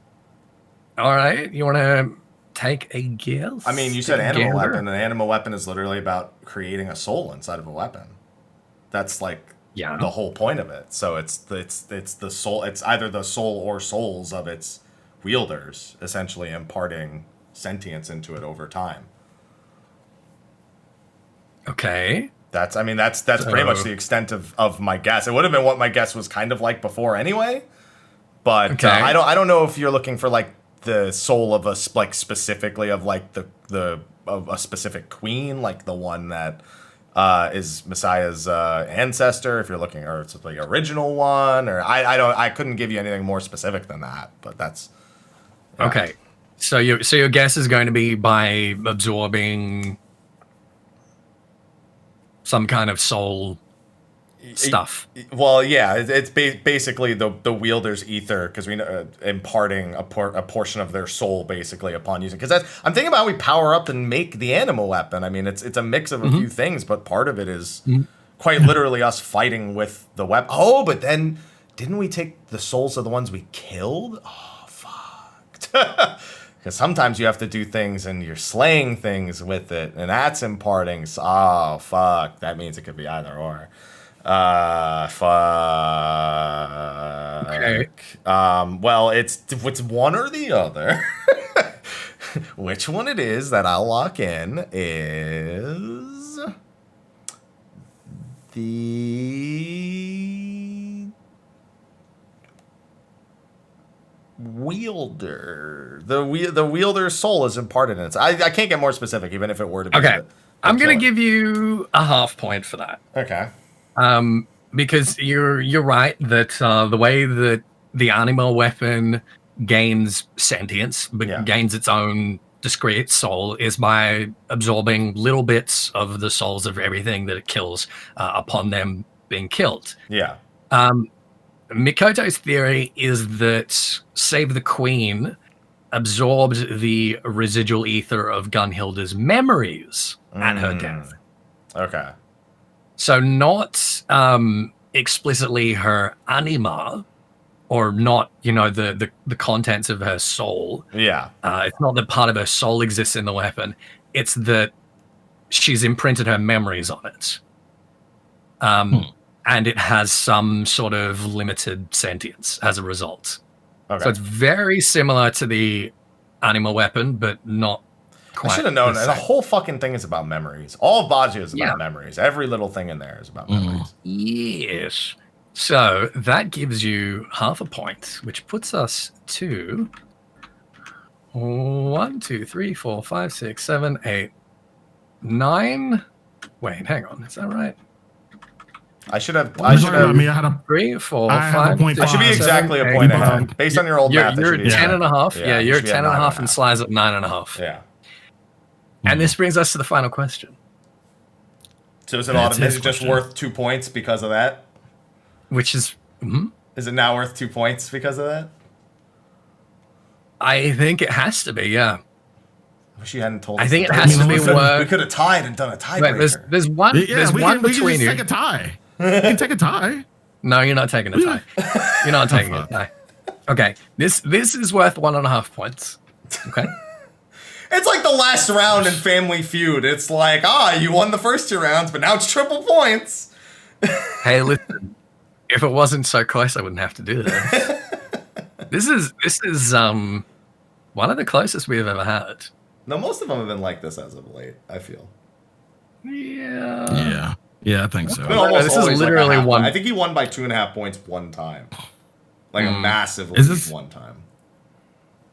All right. You want to take a guess? I mean, you said animal weapon. An animal weapon is literally about creating a soul inside of a weapon. That's like the whole point of it. So it's the soul. It's either the soul or souls of its wielders, essentially imparting sentience into it over time. Okay. That's pretty much the extent of my guess. It would have been what my guess was kind of like before anyway. But Okay. I don't know if you're looking for like the soul of a like specifically of like the of a specific queen, like the one that is Messiah's ancestor. If you're looking, or it's the original one, or I couldn't give you anything more specific than that. But that's okay. So your guess is going to be by absorbing some kind of soul stuff. Well, yeah, it's basically the wielder's ether, because we know imparting a portion of their soul basically upon using. Because I'm thinking about how we power up and make the animal weapon. I mean, it's a mix of a few things, but part of it is quite literally us fighting with the weapon. Oh, but then didn't we take the souls of the ones we killed? Oh, fuck. Because sometimes you have to do things and you're slaying things with it, and that's imparting. Oh, fuck. That means it could be either or. Fuck. Okay. Well, it's one or the other. Which one it is that I'll lock in is the wielder. The wielder's soul is imparted in it. I can't get more specific, even if it were to be. Okay. I'm going to give you a half point for that. Okay. Because you're right that the way that the animal weapon gains sentience, but gains its own discrete soul, is by absorbing little bits of the souls of everything that it kills upon them being killed. Yeah. Mikoto's theory is that Save the Queen absorbed the residual ether of Gunhildr's memories at her death. Okay. So not explicitly her anima, or not, the contents of her soul. Yeah. It's not that part of her soul exists in the weapon. It's that she's imprinted her memories on it. And it has some sort of limited sentience as a result. Okay. So it's very similar to the anima weapon, but not quite. I should have known. The whole fucking thing is about memories. All of Baji is about memories. Every little thing in there is about memories. Yes. So that gives you half a point, which puts us to 1, 2, 3, 4, 5, 6, 7, 8, 9. Wait, hang on. Is that right? I should have. I had a 3, 4, 5. I should be exactly a point ahead. Based on your old math, you're at 10 and a half. Yeah, you're at 10 and a half, and Sly's at 9 and a half. Yeah. And this brings us to the final question. So is it just worth 2 points because of that? Which is... Is it now worth 2 points because of that? I think it has to be, yeah. I wish you hadn't told us. I think it has to be worth... We could have tied and done a tiebreaker. There's one between you. We can take a tie. You can take a tie. No, you're not taking a tie. You're not taking a tie. Okay, this is worth 1.5 points. Okay. It's like the last round in Family Feud. It's like, you won the first 2 rounds, but now it's triple points. Hey, listen. If it wasn't so close, I wouldn't have to do this. This is one of the closest we've ever had. No, most of them have been like this as of late, I feel. Yeah. Yeah, I think so. This is literally one. I think he won by 2.5 points one time. Like a massive lead one time.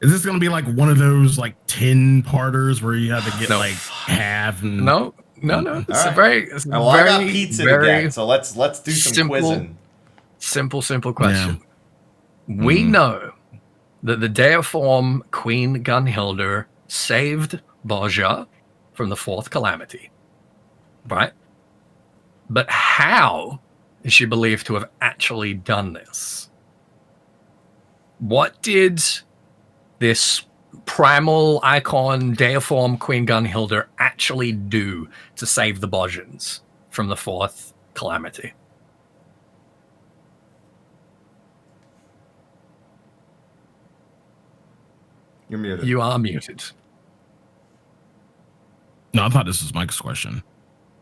Is this going to be like one of those like 10-parters where you have to get like half? And... No. It's a very. I got pizza to get, so let's do some quizzing. Simple question. Yeah. We know that the deiform Queen Gunhildr saved Bozja from the 4th calamity, right? But how is she believed to have actually done this? What did this primal icon deiform Queen Gunhildr actually do to save the Bozjans from the 4th calamity? You're muted. You are muted. No, I thought this was Mike's question.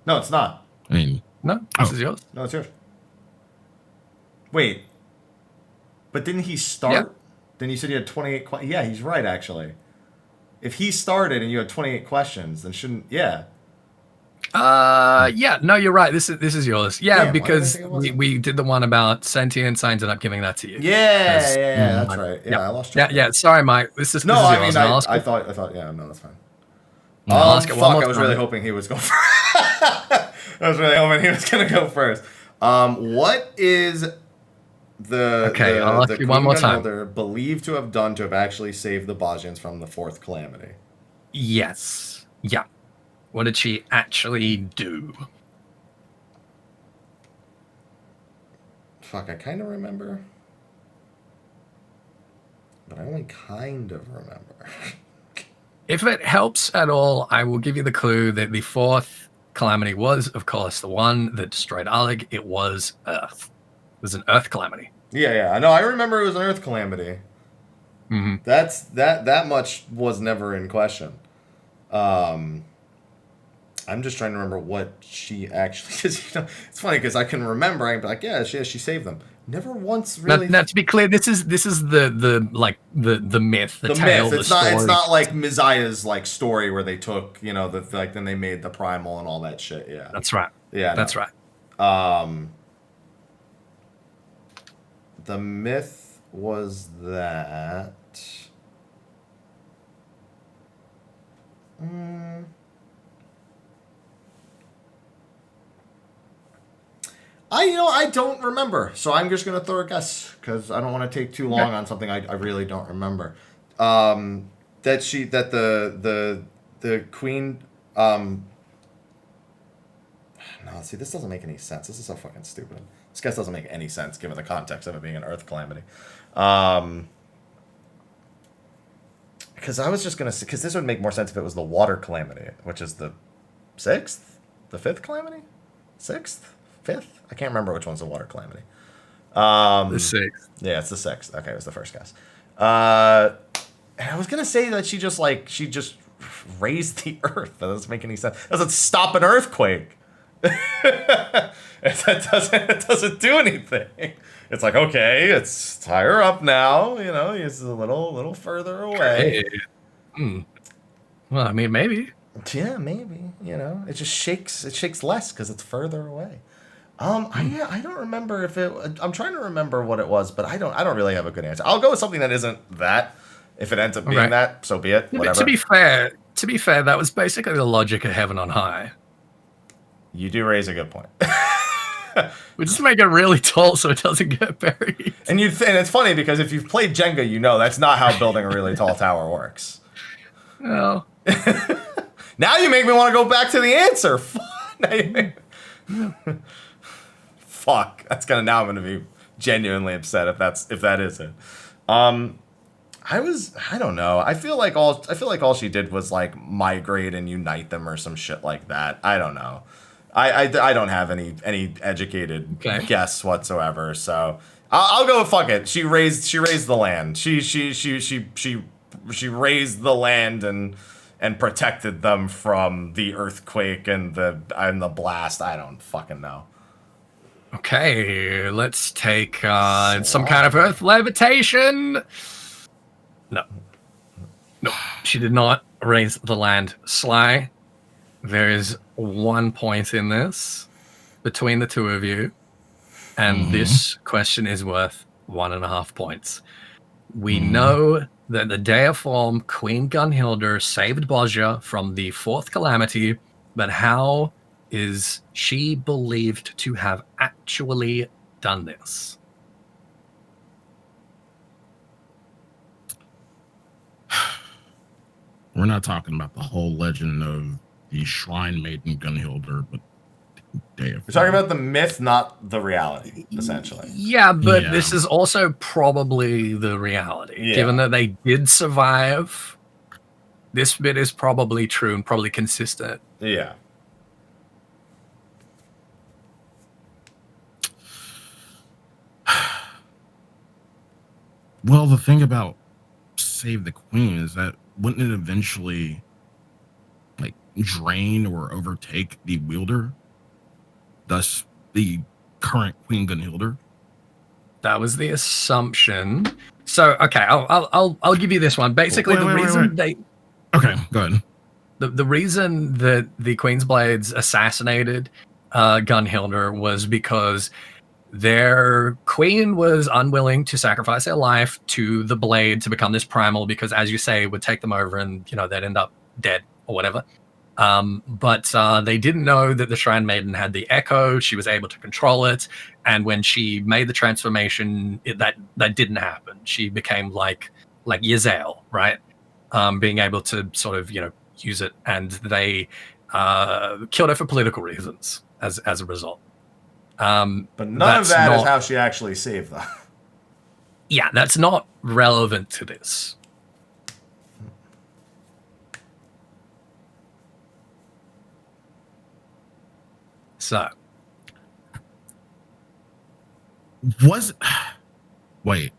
No, it's not. I mean... No, this is yours. No, it's yours. Wait. But didn't he start? Yeah. Then you said you had 28 questions. Yeah, he's right, actually. If he started and you had 28 questions, then shouldn't... Yeah. Yeah, no, you're right. This is yours. Yeah, Damn, why did I because think it wasn't? we did the one about sentience. I ended up giving that to you. Yeah, that's right. Yeah, yeah, I lost track. yeah. Sorry, Mike. This is No, this is I yours. mean, And I thought, yeah, no, that's fine. I'll ask it one Fuck, more I was time. really hoping he was going first. I was really hoping he was gonna go first. What is I'll ask you one more time. Brynhildr believed to have done to have actually saved the Bajans from the fourth calamity? Yes. Yeah. What did she actually do? Fuck, I kind of remember, but I only kind of remember. If it helps at all, I will give you the clue that the fourth calamity was, of course, the one that destroyed Alig. It was Earth. It was an Earth calamity. Yeah, I know. I remember it was an Earth calamity. Mm-hmm. That much was never in question. I'm just trying to remember what she actually. Because it's funny because I can remember. I can be like, yeah, she saved them. Never once really. Now, to be clear, this is the myth, the tale, myth. the story. It's not like Mizaya's like story where they took then they made the primal and all that shit. Yeah, That's right. Yeah, that's right. The myth was that. I don't remember, so I'm just gonna throw a guess because I don't want to take too long on something I really don't remember. That the queen. No, see, this doesn't make any sense. This is so fucking stupid. This guess doesn't make any sense given the context of it being an Earth calamity. Because I was just gonna say, because this would make more sense if it was the water calamity, which is the fifth calamity, sixth. Fifth? I can't remember which one's the water calamity. The sixth. Yeah, it's the sixth. Okay, it was the first guess. And I was gonna say that she just raised the earth. That doesn't make any sense. That doesn't stop an earthquake. It doesn't do anything. It's like, okay, it's higher up now. It's a little further away. Hey. Well, I mean, maybe. Yeah, maybe. It just shakes. It shakes less because it's further away. I don't remember if it. I'm trying to remember what it was, but I don't really have a good answer. I'll go with something that isn't that. If it ends up being that, so be it. Whatever. To be fair, that was basically the logic of Heaven on High. You do raise a good point. We just make it really tall so it doesn't get buried. And it's funny because if you've played Jenga, that's not how building a really tall tower works. No. Now you make me want to go back to the answer. Fuck. I'm gonna be genuinely upset if that is it. I don't know. I feel like all she did was like migrate and unite them or some shit like that. I don't know. I don't have any educated guess whatsoever. So I'll go with fuck it. She raised the land. She raised the land and protected them from the earthquake and the blast. I don't fucking know. Okay, let's take some kind of earth levitation. No, she did not raise the land. Sly, there is 1 point in this between the two of you, and this question is worth 1.5 points. We know that the deiform Queen Brynhildr saved Bozja from the fourth calamity, but how is she believed to have actually done this? We're not talking about the whole legend of the Shrine Maiden Brynhildr, but You're talking about the myth, not the reality, essentially. Yeah, but this is also probably the reality. Given that they did survive, this bit is probably true and probably consistent. Yeah. Well, the thing about Save the Queen is that wouldn't it eventually drain or overtake the wielder, thus the current Queen Brynhildr? That was the assumption. So okay, I'll give you this one. Basically, the reason they okay, go ahead. The reason that the Queensblades assassinated Gunhildr was because their queen was unwilling to sacrifice their life to the blade to become this primal, because, as you say, it would take them over and, they'd end up dead or whatever. But they didn't know that the Shrine Maiden had the Echo. She was able to control it. And when she made the transformation, that didn't happen. She became like Yezel, right? Being able to sort of, use it. And they killed her for political reasons as a result. But none of that is how she actually saved them. Yeah, that's not relevant to this. So, wait,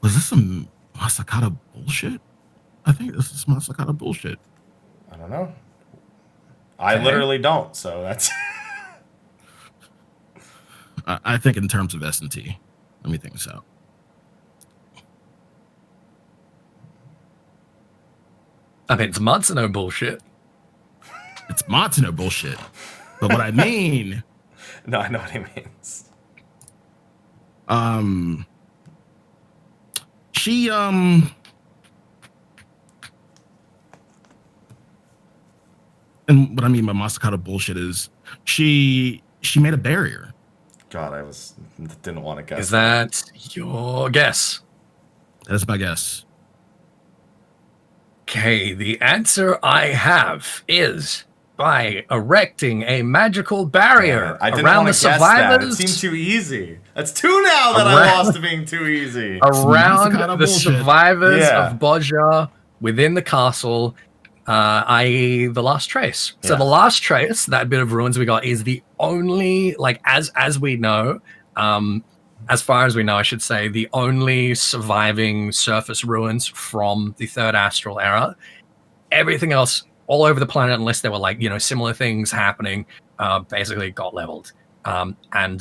was this some Masakata bullshit? I think this is Masakata bullshit. I don't know. I literally don't, so that's... I think in terms of S&T. Let me think this out. I mean, it's Matsuno bullshit. It's Matsuno bullshit. But what I mean... No, I know what he means. She, and what I mean by Masakata bullshit is she made a barrier. God, didn't want to guess. Is that your guess? That is my guess. Okay, the answer I have is by erecting a magical barrier around the survivors. It seemed too easy. That's two now that I lost to being too easy. Around the survivors of Bozja within the castle, i.e. the last trace. So the last trace, that bit of ruins we got, is the only, as we know, as far as we know, I should say, the only surviving surface ruins from the Third Astral Era. Everything else, all over the planet, unless there were similar things happening, basically got leveled. And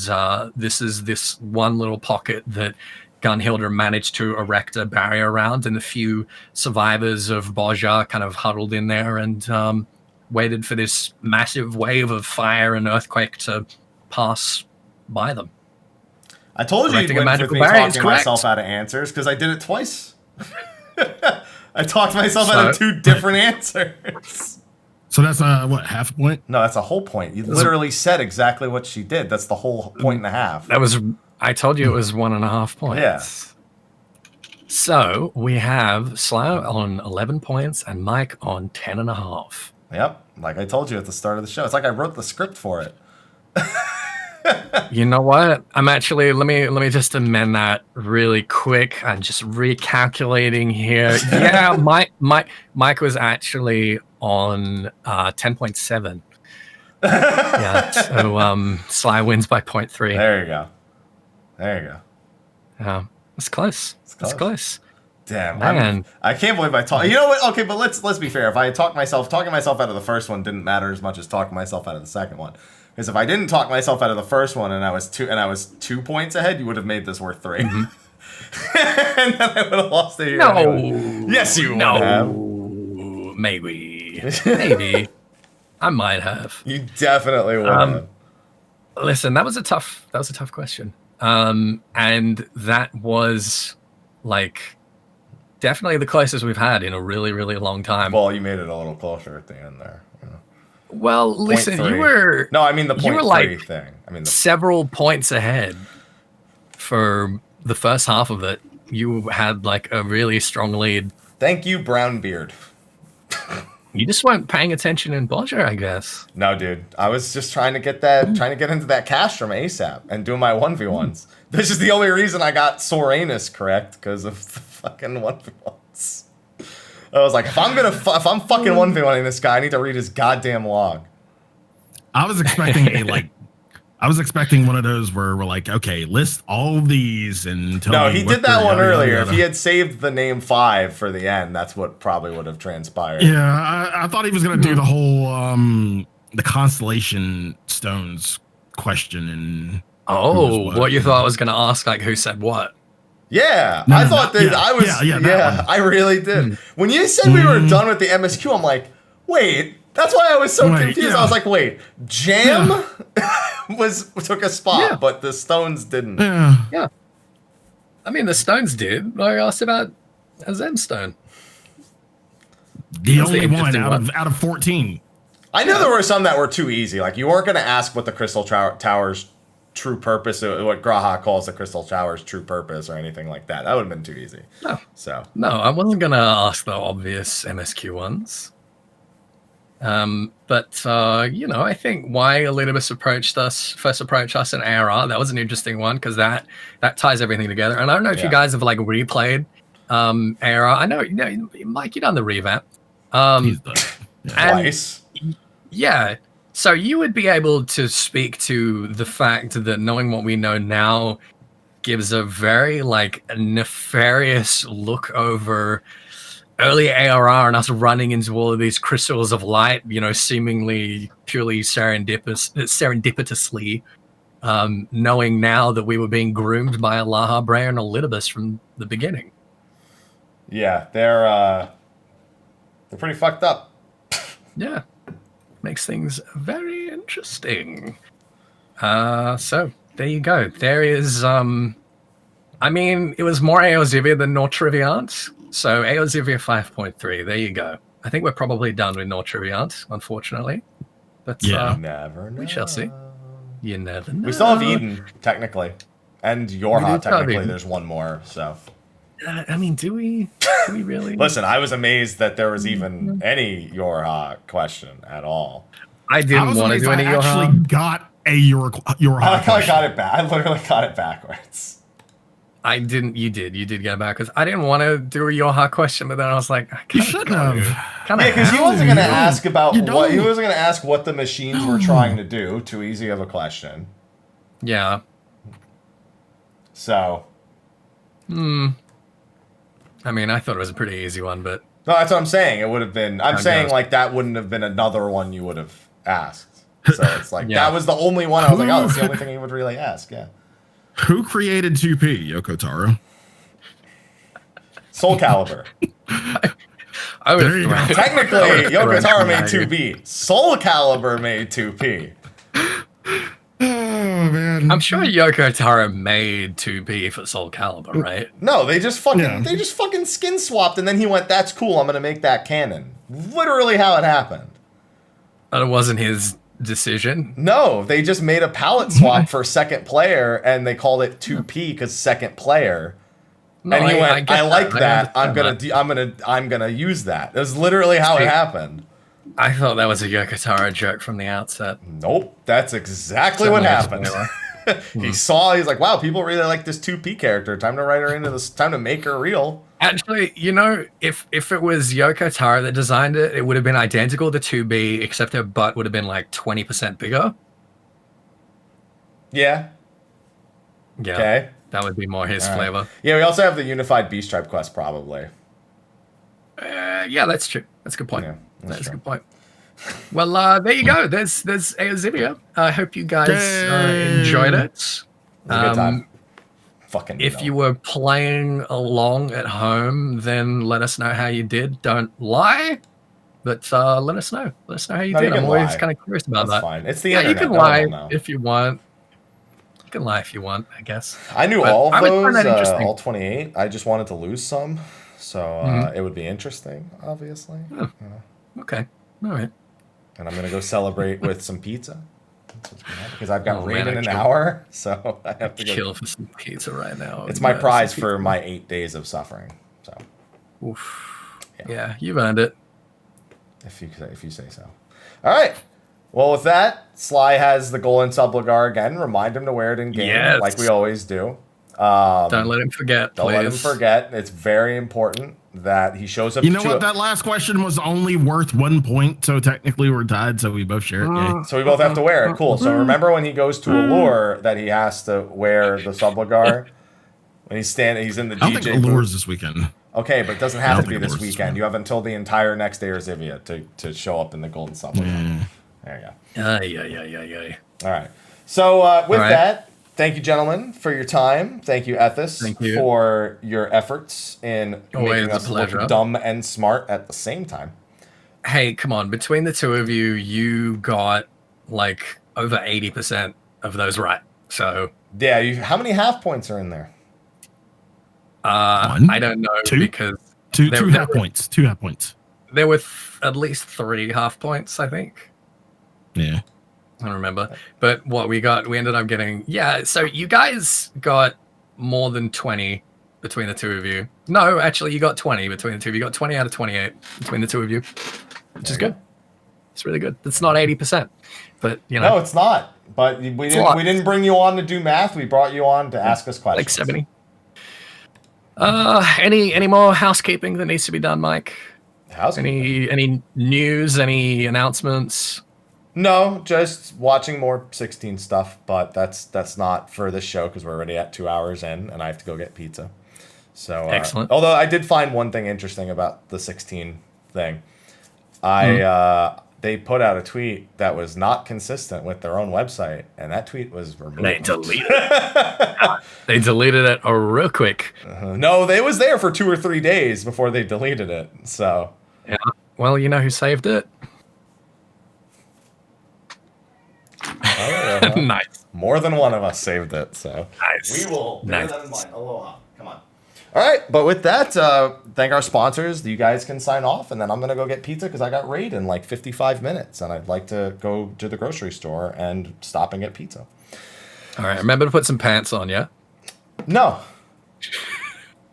this is this one little pocket that Gunhildr managed to erect a barrier around, and a few survivors of Bozja kind of huddled in there and waited for this massive wave of fire and earthquake to pass by them. I told you you'd win with me talking myself out of answers, because I did it twice. I talked myself out of two different answers. So that's what, half a point? No, that's a whole point. You literally said exactly what she did. That's the whole point and a half. I told you it was 1.5 points. Yeah. So we have Sly on 11 points and Mike on 10.5. Yep. Like I told you at the start of the show. It's like I wrote the script for it. You know what? I'm actually let me just amend that really quick. I'm just recalculating here. Yeah, Mike was actually on 10.7. Yeah, so Sly wins by 0.3. There you go. It's close. It's close. Damn, man! I can't believe I talked. You know what? Okay, but let's be fair. If I talking myself out of the first one didn't matter as much as talking myself out of the second one. Because if I didn't talk myself out of the first one and I was 2 points ahead, you would have made this worth 3. Mm-hmm. And then I would have lost it here. No. Anyway. Yes, you would have. Maybe. I might have. You definitely would have. Listen, that was a tough question. And that was definitely the closest we've had in a really, really long time. Well, you made it a little closer at the end there. Well, listen, 0.3. you were... No, I mean the 0.3 thing. I mean several points ahead for the first half of it. You had a really strong lead. Thank you, Brownbeard. You just weren't paying attention in Bozja, I guess. No, dude. I was just trying to get into that Castrum ASAP and doing my 1v1s. This is the only reason I got Soranus correct, because of the fucking 1v1s. I was like, if I'm fucking 1v1ing this guy, I need to read his goddamn log. I was expecting one of those where we're like, okay, list all of these and tell me. No, he did that one earlier. If he had saved the name 5 for the end, that's what probably would have transpired. Yeah, I thought he was gonna do the whole the constellation stones question and. Oh, what you thought I was gonna ask, who said what? Yeah, No, I no, thought no, that yeah, I was. yeah, that one. I really did. When you said we were done with the MSQ, I'm like, wait. That's why I was so Wait, confused. yeah. I was like, wait, Jam took a spot, Yeah. but the Stones didn't. Yeah. Yeah. I mean, the Stones did. I asked about a Zenstone. The That's the only one interesting out of 14. I know there were some that were too easy. Like, you weren't going to ask what the Crystal Tower's true purpose, what Graha calls the Crystal Tower's true purpose, or anything like that. That would have been too easy. No. So. No, I wasn't going to ask the obvious MSQ ones. But I think why Ellentill first approached us in ARR, that was an interesting one, because that ties everything together. And I don't know if you guys have like replayed ARR. I know, Mike, you done the revamp. He's done. And Twice. yeah. So you would be able to speak to the fact that knowing what we know now gives a very like nefarious look over early ARR and us running into all of these crystals of light, seemingly purely serendipitously, knowing now that we were being groomed by a Laha, Brea, and a Ellentill from the beginning. Yeah, they're pretty fucked up. Yeah. Makes things very interesting. So there you go. There is, it was more Eorzivia than Nortriviant. So Eorzivia 5.3. There you go. I think we're probably done with Nortriviant, unfortunately. But Never know. we shall see. You never know. We still have Eden, technically. And Yorha, technically. Eden. There's one more, so. Do we really? Listen, I was amazed that there was even any Yorha question at all. I didn't want to do any I actually Yorha. got a Yorha I question. got it back. I literally got it backwards. I didn't. You did. You did get it back because I didn't want to do a Yorha question, but then I was like, You shouldn't have. Yeah, because he wasn't going to ask about You what he don't. wasn't going to ask what the machines were trying to do. Too easy of a question. Yeah. So. I mean, I thought it was a pretty easy one, but No, that's what I'm saying. It would have been. I'm How saying goes. like that wouldn't have been another one you would have asked. So it's like Yeah. that was the only one. I was like, oh, that's the only thing he would really ask. Yeah. Who created 2P, Yoko Taro? Soul Calibur. I would There you go. Technically, Yoko Taro made two. 2B. Soul Calibur made 2P. Oh, man. I'm sure Yoko Taro made 2B for Soul Calibur, right? No, they just fucking Yeah. skin swapped, and then he went, "That's cool. I'm gonna make that canon." Literally, how it happened. But it wasn't his decision. No, they just made a palette swap for second player, and they called it 2P because second player. No, And he went, get "I like that. I I'm gonna use that." It was literally how it happened. I thought that was a Yoko Taro joke from the outset. Nope, that's exactly what happened. He's like, "Wow, people really like this 2P character. Time to write her into this. Time to make her real." Actually, if it was Yoko Taro that designed it, it would have been identical to 2B, except her butt would have been like 20% bigger. Yeah. Yeah. Okay. That would be more his All right. flavor. Yeah, we also have the Unified Beast Tribe quest, probably. Yeah, that's true. That's a good point. Yeah, that's a true. good point. Well, there you go. There's Eorzivia. I hope you guys enjoyed it. It was a good time. Fucking. If you were playing along at home, then let us know how you did. Don't lie, but let us know. Let us know how you No, did. you can I'm always lie. kind of curious about That's that. fine. It's the Yeah, internet. you can No one lie will know. if you want. You can lie if you want, I guess. I knew But all I of would find those, that interesting. all 28. I just wanted to lose some, so it would be interesting, obviously. Okay. All right. And I'm gonna go celebrate with some pizza. That's what's gonna happen, because I've got Oh, raid man, in an I hour, so I have to go. Kill for some pizza right now. It's my Yeah, prize some for my 8 days of suffering. So, pizza. Oof. Yeah, you've earned it. if you say so. All right. Well, with that, Sly has the golden subligar again. Remind him to wear it in game, Yes. like we always do. Don't let him forget, Don't let him please. forget. It's very important that he shows up. You know to what? That last question was only worth 1 point, so technically we're tied, so we both share it. Yay. So we both have to wear it. Cool. So remember when he goes to Allure that he has to wear the subligar? When he's in the I don't DJ think booth. Allure's this weekend. Okay, but it doesn't I have don't to be think this Allure's this weekend. You have until the entire next day Eorzivia to show up in the golden subligar. Yeah. There you go. Yeah. All right. So with All right. that, thank you, gentlemen, for your time. Thank you, Ethys, Thank you. for your efforts in Always making a us look pleasure. dumb and smart at the same time. Hey, come on. Between the two of you, you got like over 80% of those right. So Yeah, how many half points are in there? One? I don't know Two? because Two there half were- points. 2 half points. there were at least 3 half points, I think. Yeah. I don't remember. But what we ended up getting, so you guys got more than 20 between the two of you. No, actually, you got 20 between the two of you. You got 20 out of 28 between the two of you, which is good. It's really good. It's not 80%, but you know. No, it's not. But we didn't bring you on to do math. We brought you on to ask us questions. Like 70. Any more housekeeping that needs to be done, Mike? Housekeeping? Any news? Any announcements? No, just watching more 16 stuff, but that's not for this show because we're already at 2 hours in, and I have to go get pizza. So Excellent. Although I did find one thing interesting about the 16 thing, they put out a tweet that was not consistent with their own website, and that tweet was removed. They deleted it. They deleted it real quick. No, they was there for 2 or 3 days before they deleted it. So yeah. Well, you know who saved it? Nice. More than one of us saved it, so nice. We will bear that in mind. Aloha. Come on. All right, but with that, thank our sponsors. You guys can sign off, and then I'm going to go get pizza because I got raid in like 55 minutes, and I'd like to go to the grocery store and stop and get pizza. All right, remember to put some pants on, yeah? No.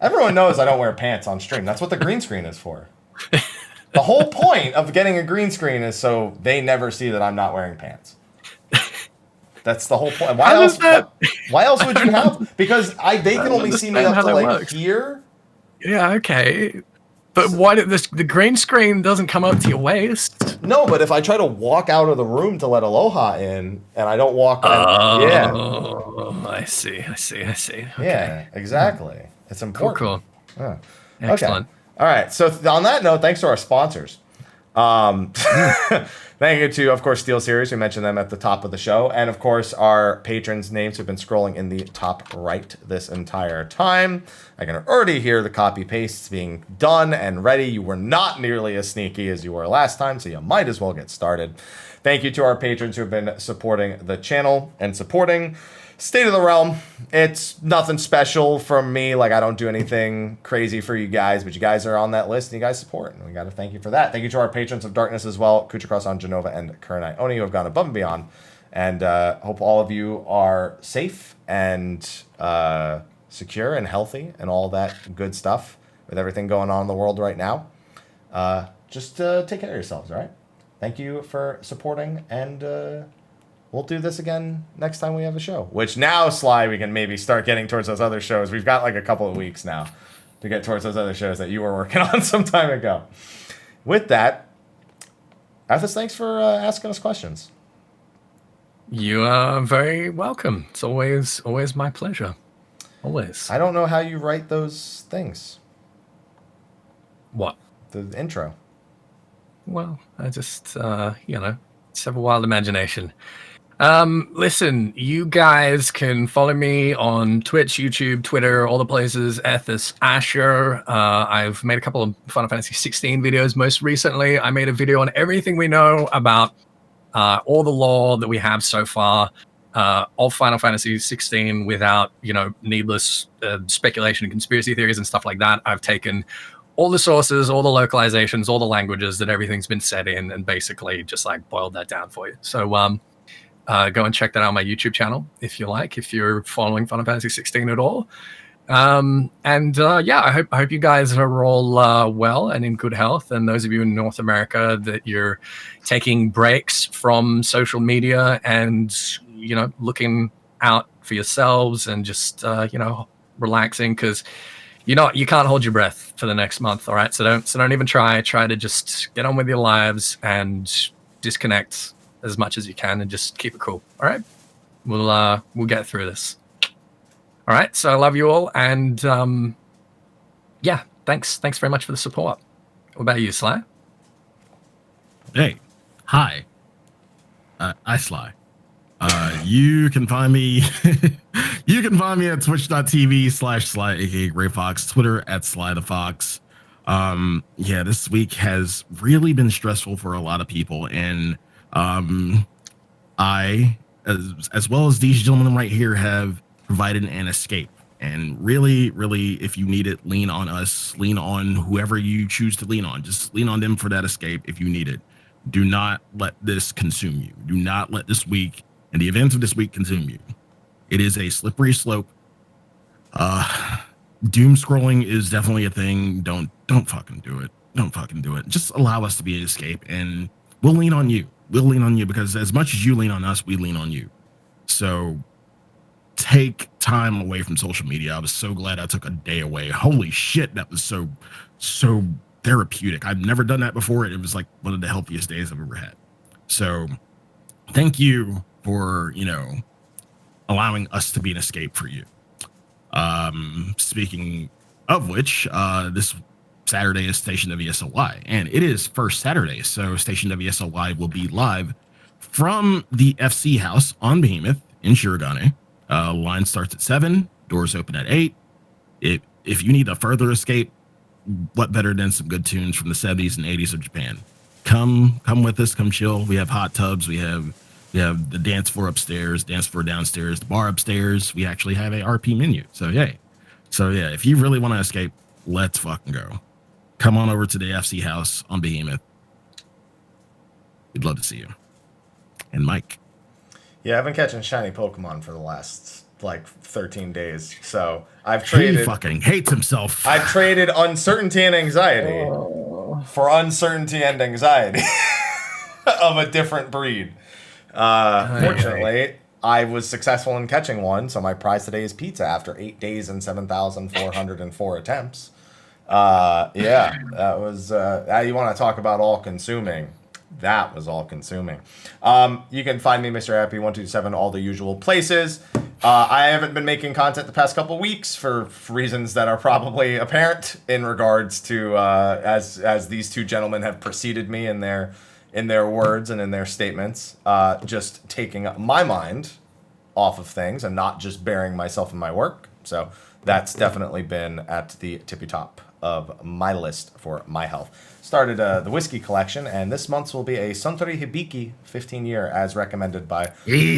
Everyone knows I don't wear pants on stream. That's what the green screen is for. The whole point of getting a green screen is so they never see that I'm not wearing pants. That's the whole point. Why else would you have? Because they can only see me up to like here. Yeah, okay. But why did the green screen doesn't come up to your waist? No, but if I try to walk out of the room to let Aloha in, and I don't walk, I see. Okay. Yeah, exactly. It's important. Cool. Yeah. Excellent. Okay. All right. So on that note, thanks to our sponsors. Thank you to, of course, Steel Series. We mentioned them at the top of the show. And, of course, our patrons' names have been scrolling in the top right this entire time. I can already hear the copy-pastes being done and ready. You were not nearly as sneaky as you were last time, so you might as well get started. Thank you to our patrons who have been supporting the channel and supporting State of the Realm. It's nothing special from me. Like, I don't do anything crazy for you guys, but you guys are on that list and you guys support. And we got to thank you for that. Thank you to our patrons of darkness as well, Khuja on Jenova and Kurenai Oni, who have gone above and beyond. And hope all of you are safe and secure and healthy and all that good stuff with everything going on in the world right now. Just take care of yourselves, all right? Thank you for supporting, and we'll do this again next time we have a show. Which now, Sly, we can maybe start getting towards those other shows. We've got like a couple of weeks now to get towards those other shows that you were working on some time ago. With that, Ethys, thanks for asking us questions. You are very welcome. It's always my pleasure. Always. I don't know how you write those things. What? The intro. Well, I just, just have a wild imagination. Listen, you guys can follow me on Twitch, YouTube, Twitter, all the places, Ethys Asher. I've made a couple of Final Fantasy 16 videos. Most recently, I made a video on everything we know about all the lore that we have so far of Final Fantasy 16 without, needless speculation and conspiracy theories and stuff like that. I've taken all the sources, all the localizations, all the languages that everything's been said in, and basically just like boiled that down for you. So go and check that out on my YouTube channel if you like, if you're following Final Fantasy 16 at all. I hope you guys are all well and in good health. And those of you in North America, that you're taking breaks from social media and, looking out for yourselves and just, relaxing, because you can't hold your breath for the next month. All right. So don't even try to just get on with your lives and disconnect as much as you can and just keep it cool. All right. We'll get through this. All right. So I love you all. And thanks very much for the support. What about you, Sly? Hey. Hi. I Sly. You can find me. You can find me at twitch.tv/Sly, aka Gray Fox, Twitter at Sly the Fox. Yeah, this week has really been stressful for a lot of people, and I, as well as these gentlemen right here, have provided an escape. And really, really, if you need it, lean on us, lean on whoever you choose to lean on. Just lean on them for that escape if you need it. Do not let this consume you. Do not let this week and the events of this week consume you. It is a slippery slope. Doom scrolling is definitely a thing. Don't fucking do it. Don't fucking do it. Just allow us to be an escape, and we'll lean on you. We'll lean on you, because as much as you lean on us, we lean on you. So take time away from social media. I was so glad I took a day away. Holy shit, that was so therapeutic. I've never done that before. It was like one of the healthiest days I've ever had. So thank you for, allowing us to be an escape for you. Speaking of which, this Saturday is Station WSLY, and it is first Saturday, so Station WSLY will be live from the FC house on Behemoth in Shirogane. Line starts at 7, doors open at 8. If you need a further escape, what better than some good tunes from the 70s and 80s of Japan? Come with us, come chill. We have hot tubs, we have the dance floor upstairs, dance floor downstairs, the bar upstairs. We actually have a RP menu. So yay. So yeah, if you really want to escape, let's fucking go. Come on over to the FC house on Behemoth. We'd love to see you. And Mike. Yeah, I've been catching shiny Pokemon for the last 13 days. So I've traded. He fucking hates himself. I've traded uncertainty and anxiety for uncertainty and anxiety of a different breed. Fortunately, I was successful in catching one, so my prize today is pizza after 8 days and 7,404 attempts. Yeah, that was. You want to talk about all-consuming? That was all-consuming. You can find me, Mr. Happy1227, all the usual places. I haven't been making content the past couple weeks for reasons that are probably apparent in regards to as these two gentlemen have preceded me in their words and in their statements, just taking my mind off of things and not just burying myself in my work. So that's definitely been at the tippy top of my list for my health. Started the whiskey collection, and this month's will be a Suntory Hibiki 15-year, as recommended by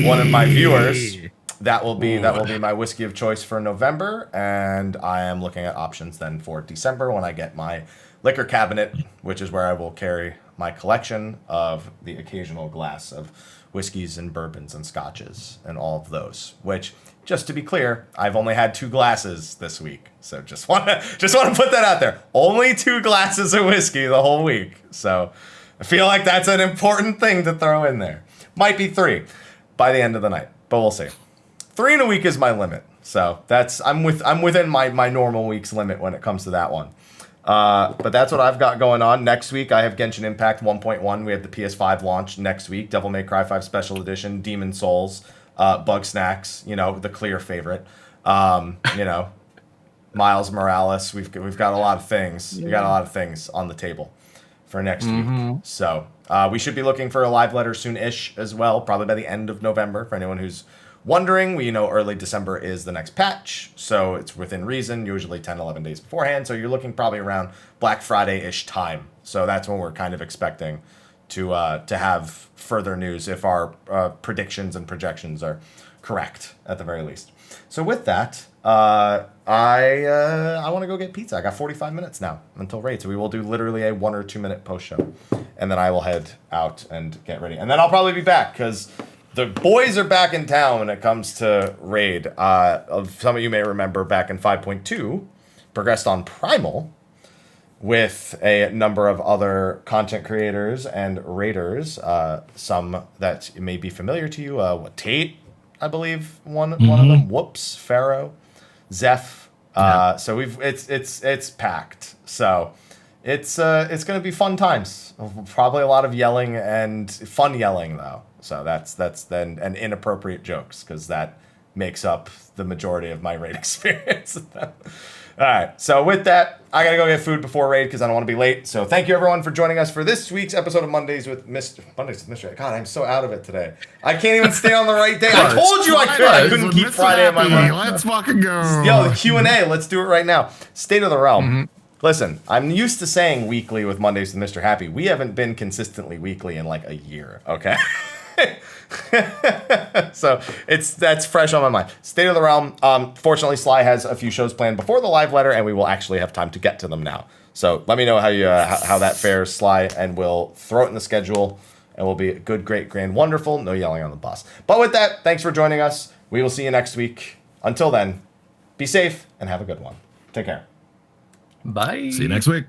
one of my viewers. That will be my whiskey of choice for November, and I am looking at options then for December when I get my liquor cabinet, which is where I will carry my collection of the occasional glass of whiskeys and bourbons and scotches and all of those, which, just to be clear, I've only had 2 glasses this week. So just want to put that out there. Only 2 glasses of whiskey the whole week. So I feel like that's an important thing to throw in there. Might be 3 by the end of the night, but we'll see. 3 in a week is my limit. So I'm within my normal week's limit when it comes to that one. But that's what I've got going on. Next week, I have Genshin Impact 1.1. We have the PS5 launch next week. Devil May Cry 5 Special Edition, Demon Souls, Bug Snacks, the clear favorite. Miles Morales. We've got a lot of things. Yeah. We got a lot of things on the table for next week. So we should be looking for a live letter soon-ish as well, probably by the end of November. For anyone who's wondering, we know early December is the next patch, so it's within reason, usually 10, 11 days beforehand. So you're looking probably around Black Friday-ish time. So that's when we're kind of expecting to have further news if our predictions and projections are correct at the very least. So with that, I want to go get pizza. I got 45 minutes now until raid, so we will do literally a 1 or 2 minute post show, and then I will head out and get ready, and then I'll probably be back because the boys are back in town when it comes to raid. Some of you may remember back in 5.2, progressed on Primal with a number of other content creators and raiders. Some that may be familiar to you. Tate, I believe, one of them. Whoops, Pharaoh, Zeph. So it's packed. So it's gonna be fun times. Probably a lot of yelling and fun yelling though. So that's then and inappropriate jokes because that makes up the majority of my raid experience. All right, so with that, I gotta go get food before raid because I don't want to be late. So thank you everyone for joining us for this week's episode of Mondays with Mystery. God, I'm so out of it today. I can't even stay on the right day. I told you I couldn't keep Friday in my mind. Let's fucking go. Yo, the Q&A. Let's do it right now. State of the Realm. Listen, I'm used to saying weekly with Mondays with Mr. Happy. We haven't been consistently weekly in like a year. Okay. So that's fresh on my mind. State of the Realm. Fortunately, Sly has a few shows planned before the live letter, and we will actually have time to get to them now. So let me know how you how that fares, Sly, and we'll throw it in the schedule, and we'll be good, great, grand, wonderful. No yelling on the bus. But with that, thanks for joining us. We will see you next week. Until then, be safe and have a good one. Take care. Bye. See you next week.